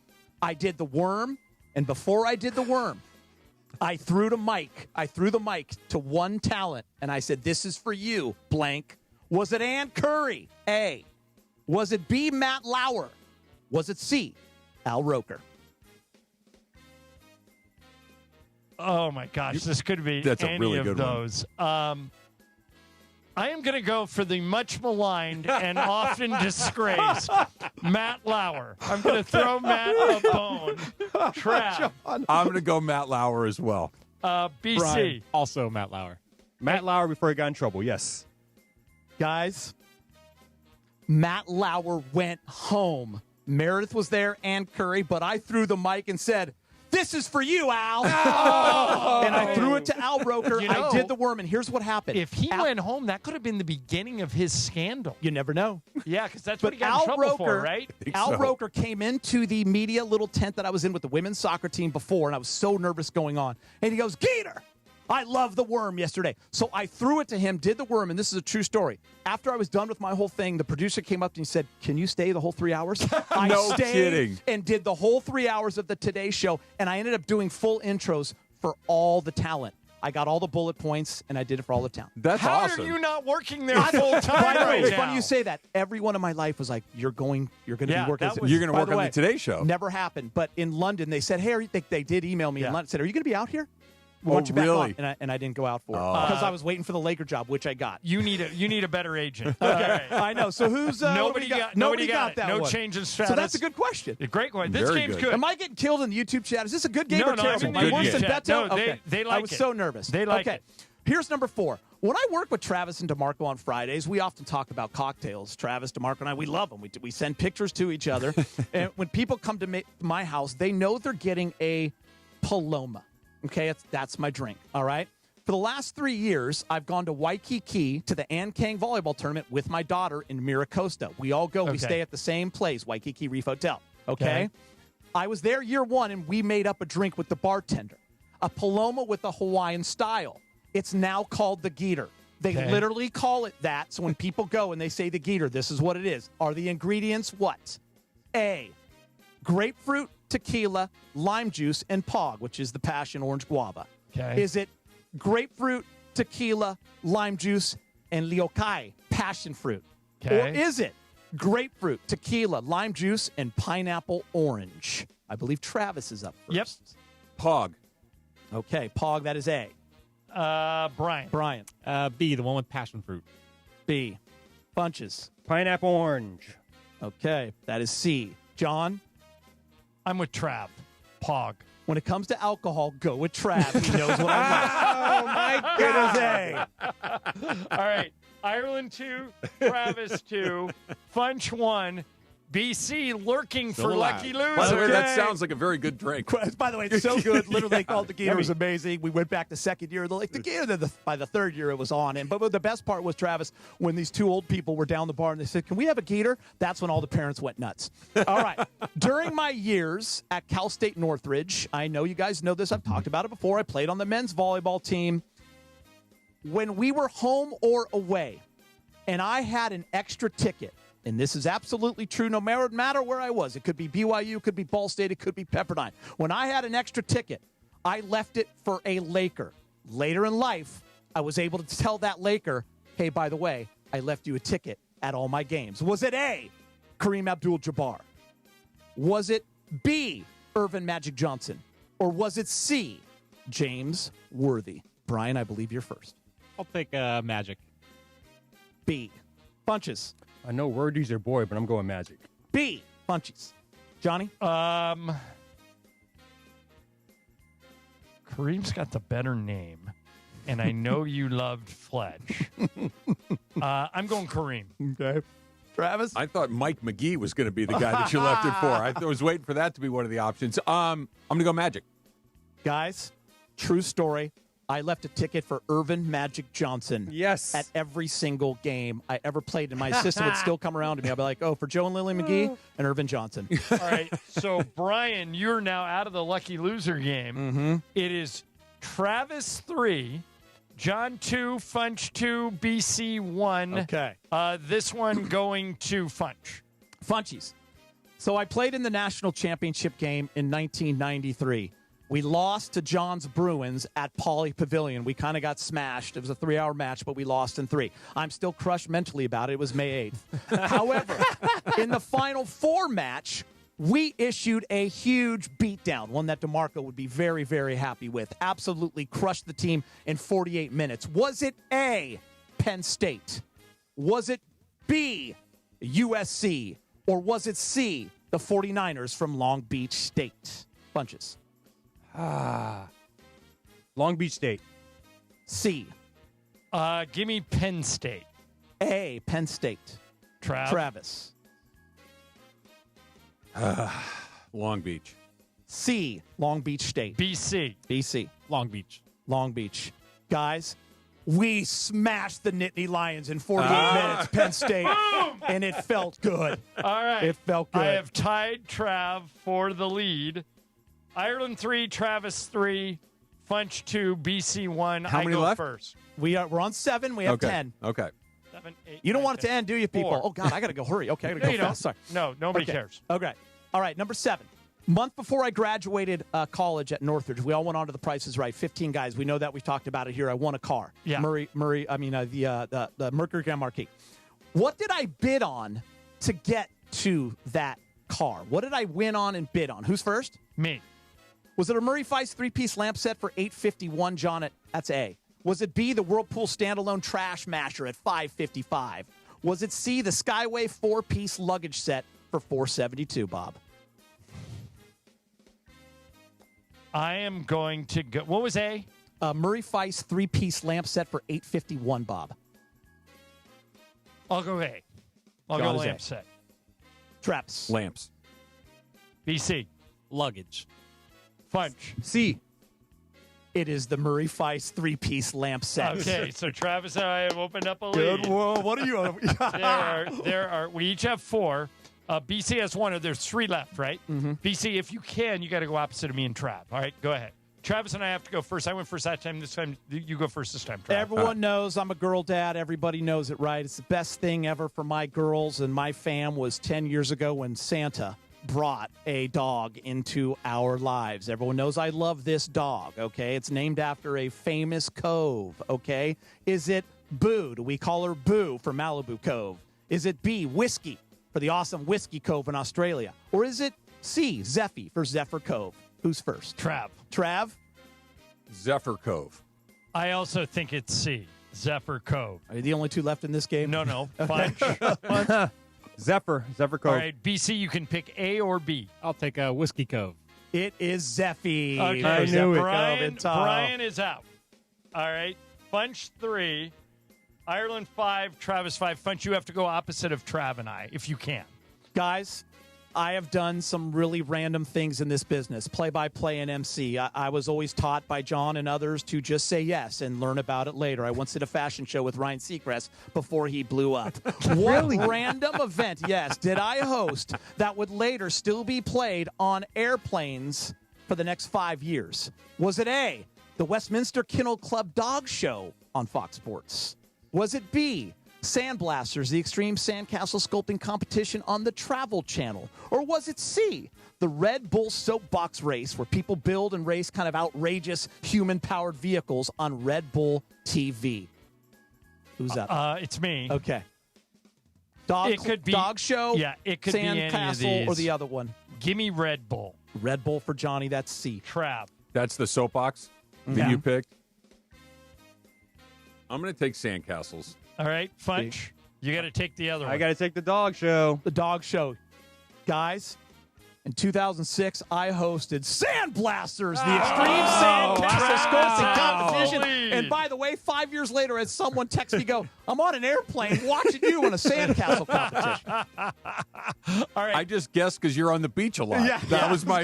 I did the worm. And before I did the worm, I threw the mic to one talent. And I said, this is for you, blank. Was it Ann Curry? A. Was it B, Matt Lauer? Was it C, Al Roker? Oh, my gosh. This could be That's a any really of good one. those. I am going to go for the much maligned and often disgraced Matt Lauer. I'm going to throw Matt a bone. Trav. I'm going to go Matt Lauer as well. BC. Brian, also Matt Lauer. Matt Lauer before he got in trouble, yes. Guys, Matt Lauer went home. Meredith was there and Curry, but I threw the mic and said, this is for you, Al. And I threw it to Al Roker. You know, I did the worm, and here's what happened. If he went home, that could have been the beginning of his scandal. You never know. Yeah, because that's But what he got Al in trouble Roker, for, right? Al Roker came into the media little tent that I was in with the women's soccer team before, and I was so nervous going on. And he goes, Gator, I love the worm yesterday. So I threw it to him, did the worm, and this is a true story. After I was done with my whole thing, the producer came up to me and said, can you stay the whole 3 hours? I No stayed kidding. and did the whole 3 hours of the Today Show, and I ended up doing full intros for all the talent. I got all the bullet points, and I did it for all the talent. That's How awesome. are you not working there full time By the way, right it's now? funny you say that. Everyone in my life was like, "You're going to Yeah, be working." that was- You're going to By work the on way, the Today Show. Never happened. But in London, they said, "Hey, they did email me in London. Said, are you going to be out here? We want you back really? on." And I didn't go out for it Oh. because I was waiting for the Laker job, which I got. You need a better agent. Okay, I know. So who's Nobody got it. that No one. change in status. So that's a good question. A great question. This Very game's good. good. Am I getting killed in the YouTube chat? Is this a good game No, or no, terrible? I'm in Am I the worse good than chat. Beto? No, Okay. they like I was it. so nervous. They like okay. it. Here's number 4. When I work with Travis and DeMarco on Fridays, we often talk about cocktails. Travis, DeMarco, and I, we love them. We send pictures to each other. And when people come to my house, they know they're getting a Paloma. Okay, that's my drink. All right. For the last 3 years, I've gone to Waikiki to the Ann Kang volleyball tournament with my daughter in Miracosta. We all go. We Okay. stay at the same place, Waikiki Reef Hotel. Okay? Okay. I was there year 1, and we made up a drink with the bartender. A Paloma with a Hawaiian style. It's now called the Geeter. They Okay. literally call it that. So when people go and they say the Geeter, this is what it is. Are the ingredients what? A, grapefruit, tequila, lime juice, and Pog, which is the passion orange guava. Okay. Is it grapefruit, tequila, lime juice, and Liokai, passion fruit? Okay. Or is it grapefruit, tequila, lime juice, and pineapple orange? I believe Travis is up first. Yep. Pog. Okay, Pog, that is A. Brian. Brian, B, the one with passion fruit. B. Bunches. Pineapple orange. Okay, that is C. John, I'm with Trav. Pog. when it comes to alcohol, go with Trav. He knows what I Oh my God. All right. Ireland 2, Travis 2, Funch 1, BC lurking for Lucky Loser. By the way, that sounds like a very good drink. By the way, it's so good. Literally, they called the Gator. It was amazing. We went back the second year. They're like, the Gator, by the third year, it was on. But the best part was, Travis, when these two old people were down the bar and they said, can we have a Gator? That's when all the parents went nuts. All right. During my years at Cal State Northridge, I know you guys know this. I've talked about it before. I played on the men's volleyball team. When we were home or away, and I had an extra ticket and this is absolutely true no matter where I was. It could be BYU, it could be Ball State, it could be Pepperdine. When I had an extra ticket, I left it for a Laker. Later in life, I was able to tell that Laker, hey, by the way, I left you a ticket at all my games. Was it A, Kareem Abdul-Jabbar? Was it B, Irvin Magic Johnson? Or was it C, James Worthy? Brian, I believe you're first. I'll take Magic. B, Funches. I know Worthy's your boy, but I'm going Magic. B, Funches. Johnny? Kareem's got the better name, and I know you loved Fletch. I'm going Kareem. Okay. Travis? I thought Mike McGee was going to be the guy that you left it for. I was waiting for that to be one of the options. I'm going to go Magic. Guys, true story. I left a ticket for Irvin Magic Johnson. Yes. At every single game I ever played, and my assistant would still come around to me. I'd be like, oh, for Joe and Lily McGee and Irvin Johnson. All right, so Brian, you're now out of the lucky loser game. Mm-hmm. It is Travis 3, John 2, Funch 2, BC 1. Okay. This one going to Funch. Funchies. So I played in the national championship game in 1993. We lost to John's Bruins at Pauley Pavilion. We kind of got smashed. It was a 3-hour match, but we lost in 3. I'm still crushed mentally about it. It was May 8th. However, in the Final Four match, we issued a huge beatdown, one that DeMarco would be very, very happy with. Absolutely crushed the team in 48 minutes. Was it A, Penn State? Was it B, USC? Or was it C, the 49ers from Long Beach State? Bunches. Long Beach State. C. Give me Penn State. A, Penn State. Travis. Long Beach. C, Long Beach State. BC. Long Beach. Long Beach. Guys, we smashed the Nittany Lions in 48 minutes, Penn State, and it felt good. All right. It felt good. I have tied Trav for the lead. Ireland 3, Travis 3, Funch 2, BC 1. How many go left? First. We're on 7. We have 10. Okay. 7, 8, You don't 9, want it to 10, end, do you, people? 4. Oh, God, I got to go. Hurry. Okay, I got to No, go you fast. don't. Sorry. No, nobody Okay. cares. Okay. All right, number 7. Month before I graduated college at Northridge, we all went on to The Price is Right. 15 guys. We know that. We've talked about it here. I won a car. Yeah. The Mercury Grand Marquis. What did I bid on to get to that car? What did I win on and bid on? Who's first? Me. Was it a Murray Feist 3-piece lamp set for $851, John? That's A. Was it B, the Whirlpool standalone trash masher at $555? Was it C, the Skyway 4-piece luggage set for $472, Bob? I am going to go. What was A? Murray Feist 3-piece lamp set for $851, Bob. I'll go A. I'll John go is lamp A. set. Traps. Lamps. BC. Luggage. Funch. C. It is the Murray Feist 3-piece lamp set. Okay, so Travis and I have opened up a lead. Good. Well, what are you? there are. We each have 4. BC has 1. There's 3 left, right? Mm-hmm. BC, if you can, you got to go opposite of me and Trav. All right, go ahead. Travis and I have to go first. I went first that time. This time, you go first this time, Trav. Everyone knows I'm a girl dad. Everybody knows it, right? It's the best thing ever for my girls and my fam was 10 years ago when Santa brought a dog into our lives. Everyone knows I love this dog, okay? It's named after a famous cove, okay? Is it Boo? Do we call her Boo for Malibu Cove? Is it B, Whiskey for the awesome Whiskey Cove in Australia? Or is it C, Zeffy for Zephyr Cove? Who's first? Trav? Zephyr Cove. I also think it's C, Zephyr Cove. Are you the only 2 left in this game? No. Funch. Zephyr Cove. All right, BC, you can pick A or B. I'll take Whiskey Cove. It is Zeffy. Okay, I knew it. Brian is out. All right, Funch 3, Ireland 5, Travis 5. Funch, you have to go opposite of Trav and I, if you can. Guys, I have done some really random things in this business, play-by-play and MC. I was always taught by John and others to just say yes and learn about it later. I once did a fashion show with Ryan Seacrest before he blew up. What random event, yes, did I host that would later still be played on airplanes for the next 5 years? Was it A, the Westminster Kennel Club Dog Show on Fox Sports? Was it B, Sandblasters, the extreme sandcastle sculpting competition on the Travel Channel? Or was it C, the Red Bull soapbox race where people build and race kind of outrageous human-powered vehicles on Red Bull TV? Who's up? It's me. Okay. It could be Dog Show, Yeah, it could be any of Sandcastle, these. or the other one? Give me Red Bull. Red Bull for Johnny, that's C. Trav. That's the soapbox that Yeah. you picked. I'm going to take Sandcastles. All right, Funch, you got to take the other one. I got to take the Dog Show. The Dog Show. Guys, in 2006, I hosted Sandblasters, the extreme sandcastle sculpting competition. And by the way, 5 years later, as someone texts me, I'm on an airplane watching you in a sandcastle competition. All right. I just guessed because you're on the beach a lot. Yeah. That was my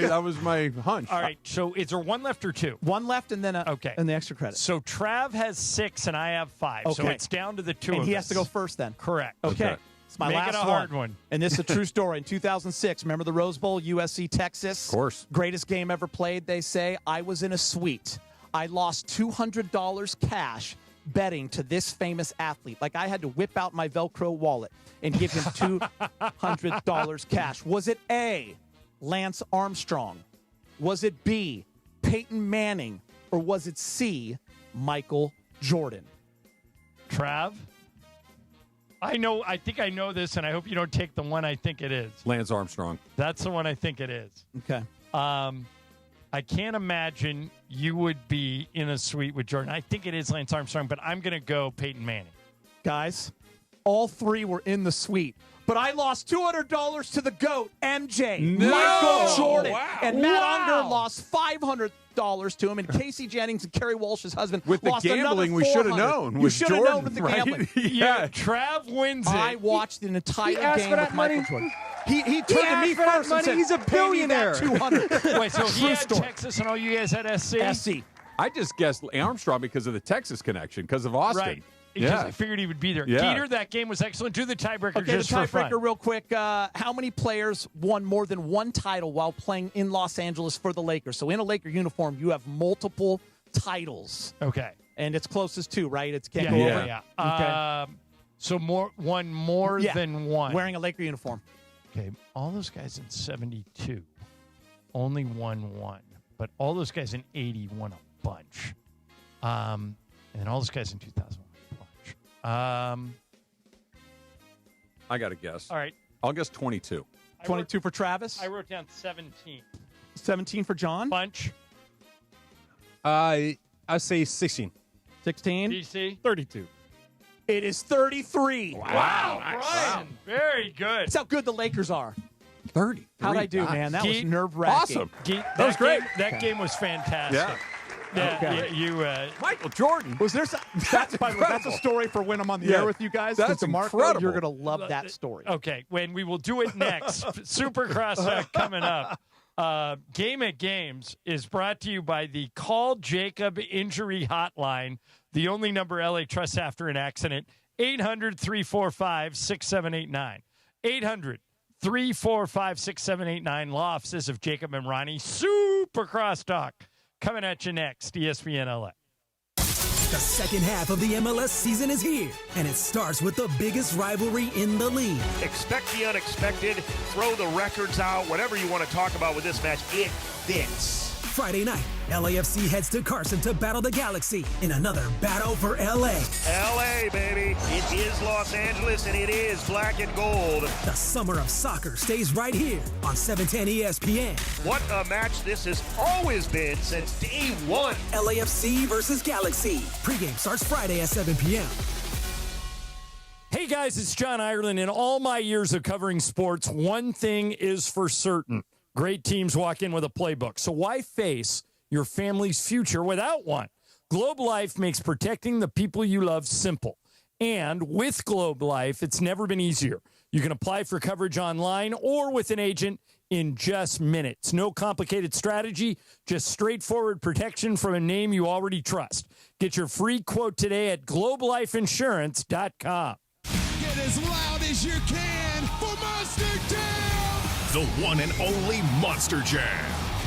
hunch. All right, so is there one left or two? One left and then and the extra credit. So Trav has 6 and I have 5. So Okay. it's down to the two And of he us. has to go first then. Correct. Okay. It's my Make last it a hard one. And this is a true story. In 2006, remember the Rose Bowl, USC, Texas? Of course. Greatest game ever played, they say. I was in a suite. I lost $200 cash betting to this famous athlete. Like, I had to whip out my Velcro wallet and give him $200 cash. Was it A, Lance Armstrong? Was it B, Peyton Manning? Or was it C, Michael Jordan? Trav? I think I know this, and I hope you don't take the one I think it is. Lance Armstrong. That's the one I think it is. Okay. I can't imagine you would be in a suite with Jordan. I think it is Lance Armstrong, but I'm going to go Peyton Manning. Guys, all three were in the suite. But I lost $200 to the GOAT, MJ, Michael Jordan. Wow. And Matt Unger lost $500 to him. And Casey Jennings and Kerry Walsh's husband With the lost gambling, another we should have $400. known. You With should have Jordan, known with the right? gambling. Yeah, Trav wins it. I watched an entire asked game for that with Michael money. Jordan. He turned to asked me for that first and money. said, He's a "Pay me that billionaire." $200. Wait, so he True had story. Texas and all you guys had SC? SC. I just guessed Armstrong because of the Texas connection, because of Austin. Right. Because Yeah. I figured he would be there. Yeah. Geeter, that game was excellent. Do the tiebreaker Okay, just the for fun. tiebreaker real quick. How many players won more than one title while playing in Los Angeles for the Lakers? So in a Laker uniform, you have multiple titles. Okay. And it's closest to, right? It's can't Yeah, go yeah, over. yeah. Okay. So one more Yeah. than one. Wearing a Laker uniform. Okay, all those guys in 72 only won one, but all those guys in 80 won a bunch. And all those guys in 2000 won a bunch. I got to guess. All right. I'll guess 22. 22 for Travis. I wrote down 17. 17 for John. Bunch. I say 16. 16. DC. 32. It is 33. Wow, Brian. Very good. That's how good the Lakers are. 30. How'd I do, man? That was Geet, nerve-wracking. Awesome. That was great. That game was fantastic. Yeah. Yeah, Okay. you Michael Jordan. Was there some, that's, by the way, that's a story for when I'm on the Yeah. air with you guys. That's DeMarco, incredible. you're going to love that story. Okay, when we will do it next. Supercross coming up. Game at Games is brought to you by the Call Jacob Injury Hotline, the only number LA trusts after an accident. 800-345-6789. 800-345-6789. Law offices of Jacob and Ronnie. Supercross Talk coming at you next. ESPN LA. The second half of the MLS season is here, and it starts with the biggest rivalry in the league. Expect the unexpected, throw the records out, whatever you want to talk about with this match, it fits. Friday night, LAFC heads to Carson to battle the Galaxy in another battle for LA. LA, baby. It is Los Angeles, and it is black and gold. The summer of soccer stays right here on 710 ESPN. What a match this has always been since day one. LAFC versus Galaxy. Pre-game starts Friday at 7 p.m. Hey guys, it's John Ireland. In all my years of covering sports, one thing is for certain. Great teams walk in with a playbook. So why face your family's future without one? Globe Life makes protecting the people you love simple. And with Globe Life, it's never been easier. You can apply for coverage online or with an agent in just minutes. No complicated strategy, just straightforward protection from a name you already trust. Get your free quote today at globelifeinsurance.com. Get as loud as you can for Monster Jam! The one and only Monster Jam.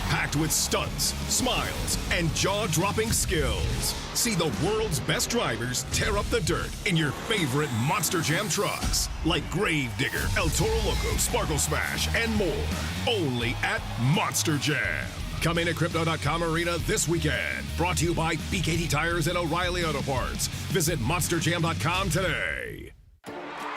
packed with stunts, smiles, and jaw-dropping skills. See the world's best drivers tear up the dirt in your favorite Monster Jam trucks, like Gravedigger, El Toro Loco, Sparkle Smash, and more. Only at Monster Jam. Coming to Crypto.com Arena this weekend. Brought to you by BKT Tires and O'Reilly Auto Parts. Visit MonsterJam.com today.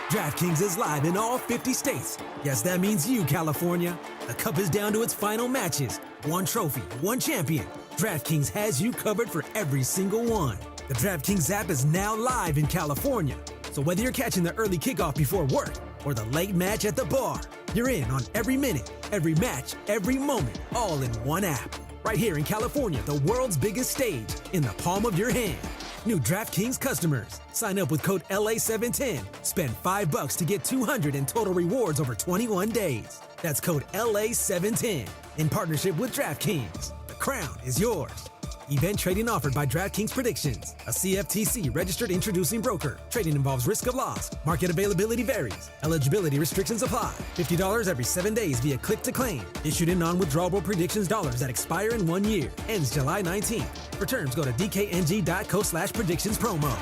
DraftKings is live in all 50 states. Yes, that means you, California. The Cup is down to its final matches. One trophy, one champion. DraftKings has you covered for every single one. The DraftKings app is now live in California. So whether you're catching the early kickoff before work or the late match at the bar, you're in on every minute, every match, every moment, all in one app. Right here in California, the world's biggest stage, in the palm of your hand. New DraftKings customers. Sign up with code LA710. Spend $5 to get $200 in total rewards over 21 days. That's code LA710. In partnership with DraftKings. The crown is yours. Event trading offered by DraftKings Predictions, a CFTC registered introducing broker. Trading involves risk of loss. Market availability varies. Eligibility restrictions apply. $50 every 7 days via click to claim. Issued in non-withdrawable predictions dollars that expire in 1 year. Ends July 19th. For terms, go to dkng.co/predictions promo.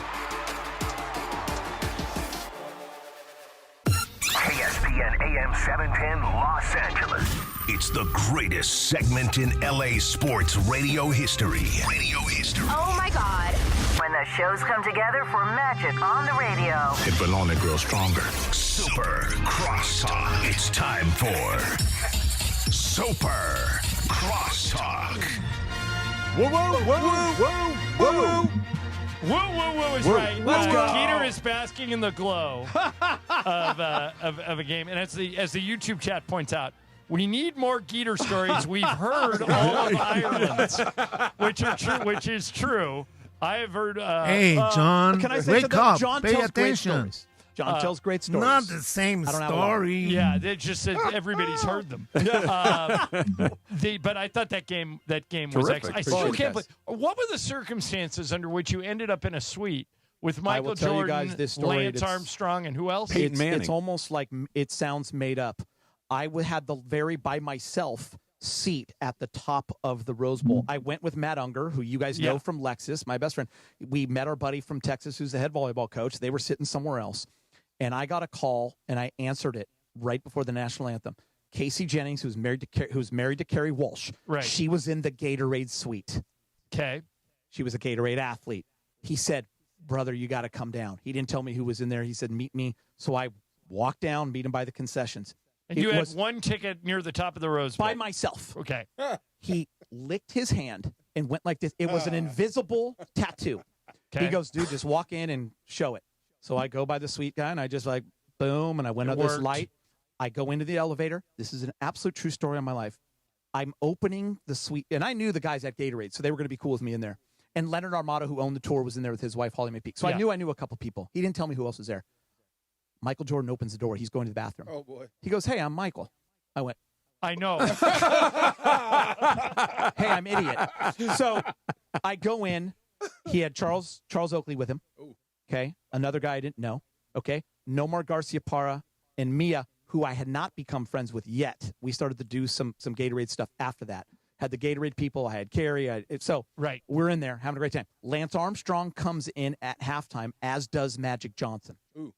KSPN AM 710 Los Angeles. It's the greatest segment in LA sports radio history. Oh my God. When the shows come together for magic on the radio. It will only grow stronger. Super Crosstalk. It's time for Super Crosstalk. Whoa, whoa, whoa, whoa, whoa, whoa. Whoa, whoa, whoa is right. Let's go. Skeeter is basking in the glow of a game. And as the YouTube chat points out, we need more Geeter stories. We've heard all of Ireland's, which is true. I have heard. Hey, John, can I say wake something? up. John Pay tells attention. great stories. John tells great stories. Not the same story. Yeah, it's just that everybody's heard them. But I thought that game was excellent. I still can't believe. What were the circumstances under which you ended up in a suite with Michael Jordan, Lance Armstrong, and who else? Peyton Manning. It's almost like it sounds made up. I had the very by myself seat at the top of the Rose Bowl. I went with Matt Unger, who you guys know from Lexus, my best friend. We met our buddy from Texas, who's the head volleyball coach. They were sitting somewhere else. And I got a call, and I answered it right before the national anthem. Casey Jennings, who's married to Carrie Walsh. Right. She was in the Gatorade suite. Okay. She was a Gatorade athlete. He said, brother, you got to come down. He didn't tell me who was in there. He said, meet me. So I walked down, meet him by the concessions. And you had one ticket near the top of the Rose Bowl. By myself. Okay. He licked his hand and went like this. It was an invisible tattoo. Okay. He goes, dude, just walk in and show it. So I go by the suite guy, and I just like, boom, and I went up this light. I go into the elevator. This is an absolute true story on my life. I'm opening the suite, and I knew the guys at Gatorade, so they were going to be cool with me in there. And Leonard Armato, who owned the tour, was in there with his wife, Holly Mae Peake. So I knew a couple people. He didn't tell me who else was there. Michael Jordan opens the door. He's going to the bathroom. Oh, boy. He goes, hey, I'm Michael. I went, I know. hey, I'm idiot. So I go in. He had Charles Oakley with him. Okay. Another guy I didn't know. Okay. Nomar Garcia-Parra and Mia, who I had not become friends with yet. We started to do some Gatorade stuff after that. Had the Gatorade people. I had Carrie. Right. We're in there having a great time. Lance Armstrong comes in at halftime, as does Magic Johnson. Ooh.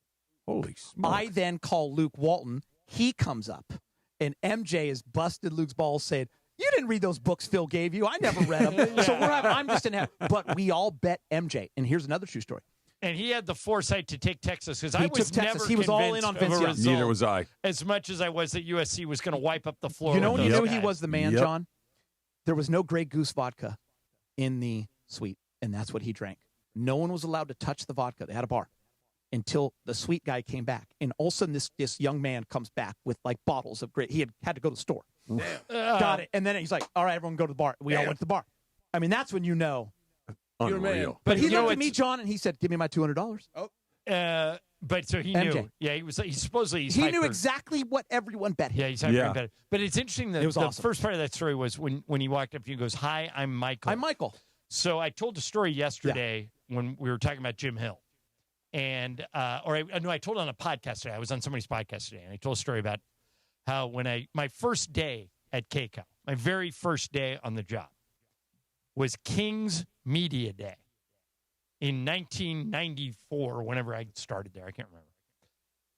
Holy smokes. I then call Luke Walton. He comes up, and MJ is busted Luke's balls saying, you didn't read those books Phil gave you. I never read them. So I'm just in heaven. But we all bet MJ. And here's another true story. And he had the foresight to take Texas because I He was took Texas. never He was all in on convinced of a Vince result Neither was I. as much as I was that USC was going to wipe up the floor. You know with when you those knew he guys. was the man, John? There was no Grey Goose vodka in the suite, and that's what he drank. No one was allowed to touch the vodka. They had a bar until the suite guy came back. And all of a sudden, this young man comes back with like bottles of Grey. He had to go to the store. Got it. And then he's like, all right, everyone go to the bar. We all went to the bar. I mean, that's when you know. Unreal. You're a man. But he looked at me, John, and he said, give me my $200. Oh. But so he MJ. knew. Yeah, he supposedly He knew exactly what everyone bet him. Yeah, he's hyper bet. But it's interesting that It was the awesome. first part of that story was when he walked up to you and goes, hi, I'm Michael. I'm Michael. So I told a story yesterday when we were talking about Jim Hill. And, I told it on a podcast today. I was on somebody's podcast today, and I told a story about how when my first day at KCAL, my very first day on the job, was King's Media Day in 1994, whenever I started there. I can't remember.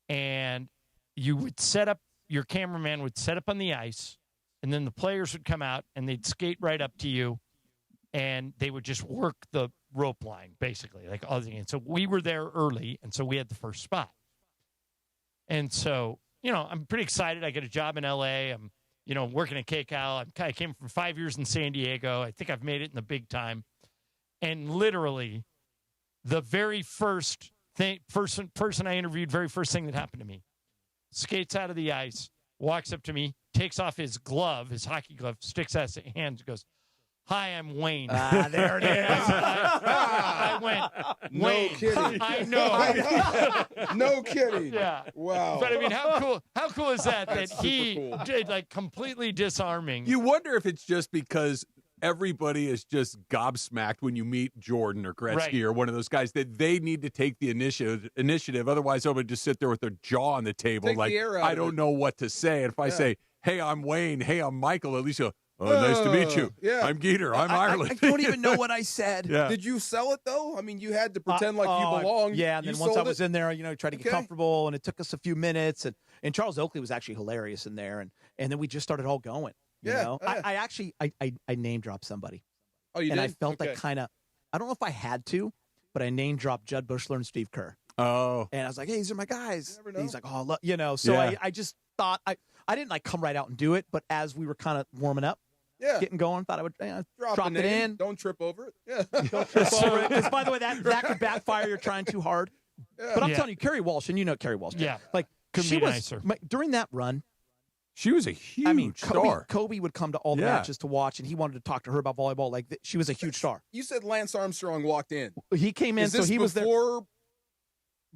And you would set up, your cameraman would set up on the ice, and then the players would come out, and they'd skate right up to you, and they would just work the rope line, basically. Like all the, and so we were there early, and so we had the first spot. And so, you know, I'm pretty excited. I get a job in L.A. I'm, you know, working at KCAL. I came from 5 years in San Diego. I think I've made it in the big time. And literally, the very first thing, person I interviewed, very first thing that happened to me, skates out of the ice, walks up to me, takes off his glove, his hockey glove, sticks out his hand, goes, "Hi, I'm Wayne." There it is. I went, Wayne. No kidding. I know. No kidding. Yeah. Wow. But I mean, how cool is that? That's That he super cool. did like completely disarming. You wonder if it's just because everybody is just gobsmacked when you meet Jordan or Gretzky Right. or one of those guys that they need to take the initiative. Otherwise, everybody just sit there with their jaw on the table, Take the like air out I of don't it. know what to say. And if I say, "Hey, I'm Wayne," "Hey, I'm Michael," at least you'll. "Oh, nice to meet you. Yeah. I'm Geeter. I'm Ireland." I don't even know what I said. Yeah. Did you sell it though? I mean, you had to pretend like you belonged. Yeah, and You then once I sold was it? in there, you know, tried to get Okay. comfortable, and it took us a few minutes, and Charles Oakley was actually hilarious in there, and then we just started all going. You Yeah, know? yeah. I actually name dropped somebody, Oh, you and did? I felt Okay. like kind of, I don't know if I had to, but I name dropped Judd Bushler and Steve Kerr, Oh, and I was like, hey, these are my guys. never know. And he's like, oh, look, you know, so Yeah. I just thought I didn't like come right out and do it, but as we were kind of warming up, Yeah. getting going, thought I would Drop drop the it name. in. Don't trip over it. Yeah. Because by the way, that could backfire. You're trying too hard. But I'm Yeah. telling you, Carrie Walsh, and you know Carrie Walsh. Yeah. Like Couldn't she be was nicer. during that run. she was a huge I mean, star. Kobe would come to all the Yeah. matches to watch, and he wanted to talk to her about volleyball. Like she was a huge star. You said Lance Armstrong walked in. He came in, Is this so he was there. before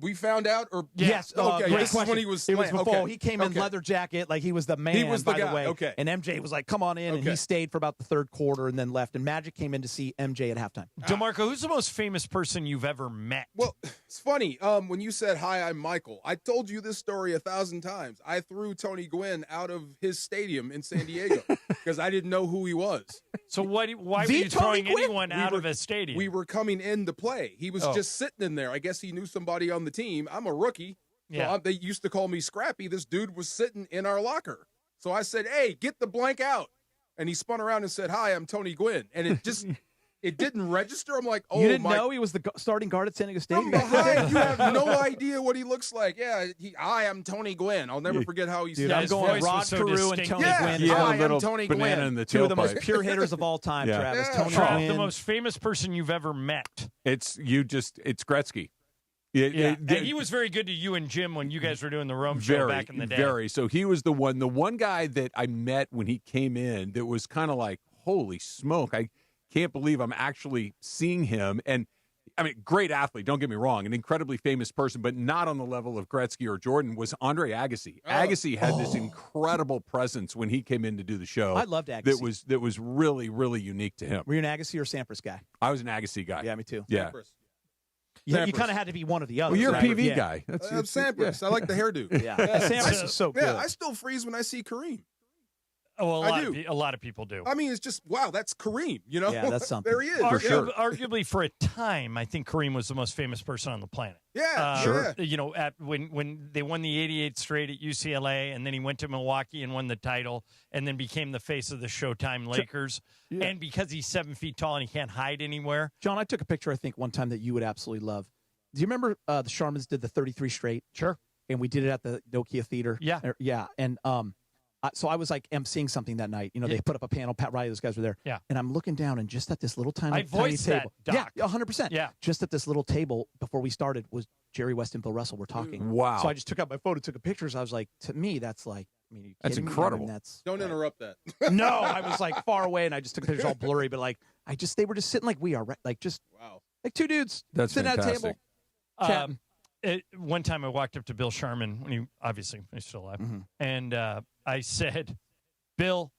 we found out, or Yes. Okay. Great This is when question. he was. It was okay. before he came in Okay. leather jacket, like he was the man. He was the by guy. the way. Okay. And MJ was like, "Come on in," and Okay. he stayed for about the third quarter and then left. And Magic came in to see MJ at halftime. DeMarco, who's the most famous person you've ever met? Well, it's funny. When you said, "Hi, I'm Michael," I told you this story 1,000 times. I threw Tony Gwynn out of his stadium in San Diego because I didn't know who he was. So why were The you Tony throwing Gwynn? anyone out of a stadium? We were coming in to play. He was Oh. just sitting in there. I guess he knew somebody on the team. I'm a rookie. Yeah. So they used to call me Scrappy. This dude was sitting in our locker. So I said, "Hey, get the blank out." And he spun around and said, "Hi, I'm Tony Gwynn." And it just, it didn't register. I'm like, "Oh, you didn't my know he was the starting guard at San Diego State? From behind, you have no idea what he looks like. Yeah, "Hi, I'm Tony Gwynn." I'll never forget how he Dude, sounded. I'm his going voice Rod was so Carew and distinct. Tony Yeah. Gwynn. Yeah, Hi, I'm little Tony banana Gwynn. in the Two of the most tailpipe. pure hitters of all time, Yeah. Travis. Yeah. Tony Trav, Gwynn. the most famous person you've ever met. It's Gretzky. Yeah, and he was very good to you and Jim when you guys were doing the Rome show back in the day. Very. So he was the one guy that I met when he came in that was kind of like, holy smoke, I can't believe I'm actually seeing him. And I mean, great athlete, don't get me wrong, an incredibly famous person, but not on the level of Gretzky or Jordan, was Andre Agassi. Agassi had this incredible presence when he came in to do the show. I loved Agassi. That was really, really unique to him. Were you an Agassi or Sampras guy? I was an Agassi guy. Yeah, me too. Yeah. You kind of had to be one or the other. Well, you're right? a PV Yeah. guy. That's Sampras. I like the hairdo. Yeah. Sampras is so good. Yeah, I still freeze when I see Kareem. Oh, I do. a lot of people do. I mean, it's just, wow, that's Kareem, you know? Yeah, that's something. There he is. Arguably, for a time, I think Kareem was the most famous person on the planet. Yeah, sure. You know, when they won the 88 straight at UCLA, and then he went to Milwaukee and won the title, and then became the face of the Showtime Lakers. Yeah. And because he's 7 feet tall and he can't hide anywhere. John, I took a picture, I think, one time that you would absolutely love. Do you remember the Sharmans did the 33 straight? Sure. And we did it at the Nokia Theater. Yeah. Yeah. And so I was like emceeing something that night. You know, they put up a panel. Pat Riley, those guys were there. Yeah. And I'm looking down, and just at this little tiny voiced table. that, Doc. Yeah, 100%. Yeah. Just at this little table before we started was Jerry West and Bill Russell were talking. Wow. So I just took out my phone and took a picture. So I was like, to me, that's like, I mean, are you That's kidding me? incredible. I mean, that's Don't interrupt that. no, I was like far away, and I just took pictures all blurry. But like, they were just sitting like we are, right? Like just like two dudes That's sitting at a fantastic. table. Chatting. One time I walked up to Bill Sharman when he's still alive, and I said, "Bill,"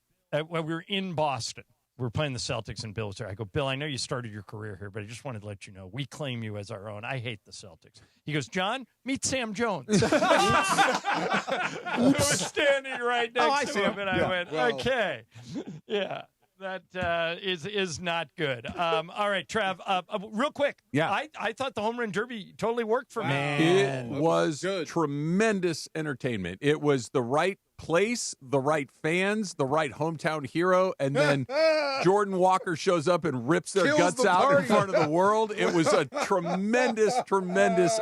when we were in Boston, we're playing the Celtics, and Bill was there. I go, Bill, I know you started your career here, but I just wanted to let you know we claim you as our own. I hate the Celtics. He goes, John, meet Sam Jones. I was standing right next to him, and I went, okay, yeah. That is not good. All right, Trav, real quick. Yeah. I thought the home run derby totally worked for me. It was tremendous entertainment. It was the right place, the right fans, the right hometown hero, and then Jordan Walker shows up and rips their guts out in front of the world. It was a tremendous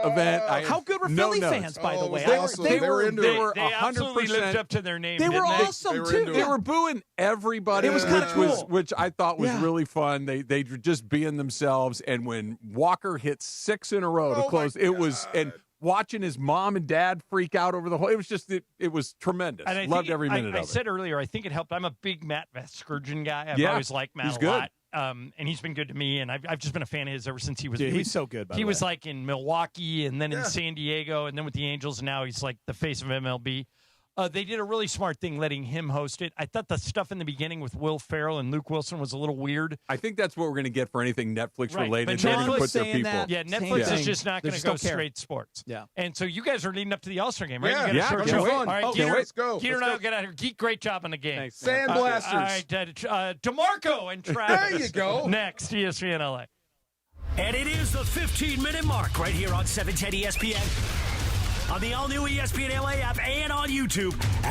event. How good were Philly fans, by the way? They were They 100% absolutely lived up to their name. They were didn't awesome, too. They were booing everybody, It was kinda cool. which I thought was really fun. They were just being themselves, and when Walker hit 6 in a row to close, it was and watching his mom and dad freak out over the whole. It was just it was tremendous. And Loved every minute of it. I said earlier, I think it helped. I'm a big Matt Vasgersian guy. I've always liked Matt he's a good. lot. And he's been good to me, and I've just been a fan of his ever since he was. Dude, he's so good. He was like in Milwaukee, and then in San Diego, and then with the Angels, and now he's like the face of MLB. They did a really smart thing letting him host it. I thought the stuff in the beginning with Will Ferrell and Luke Wilson was a little weird. I think that's what we're going to get for anything Netflix related. But They're going to Netflix put their people. Yeah, Netflix is just not going to go straight sports. Yeah. And so you guys are leading up to the All-Star game, right? Yeah, you got a short can't show. wait. All right, Can't wait. Let's go. Geeter and I will get out here. Geek, great job on the game. Thanks, Sand blasters. All right, DeMarco and Travis. There you go. Next, ESPN LA. And it is the 15-minute mark right here on 710 ESPN, on the all-new ESPN LA app, and on YouTube at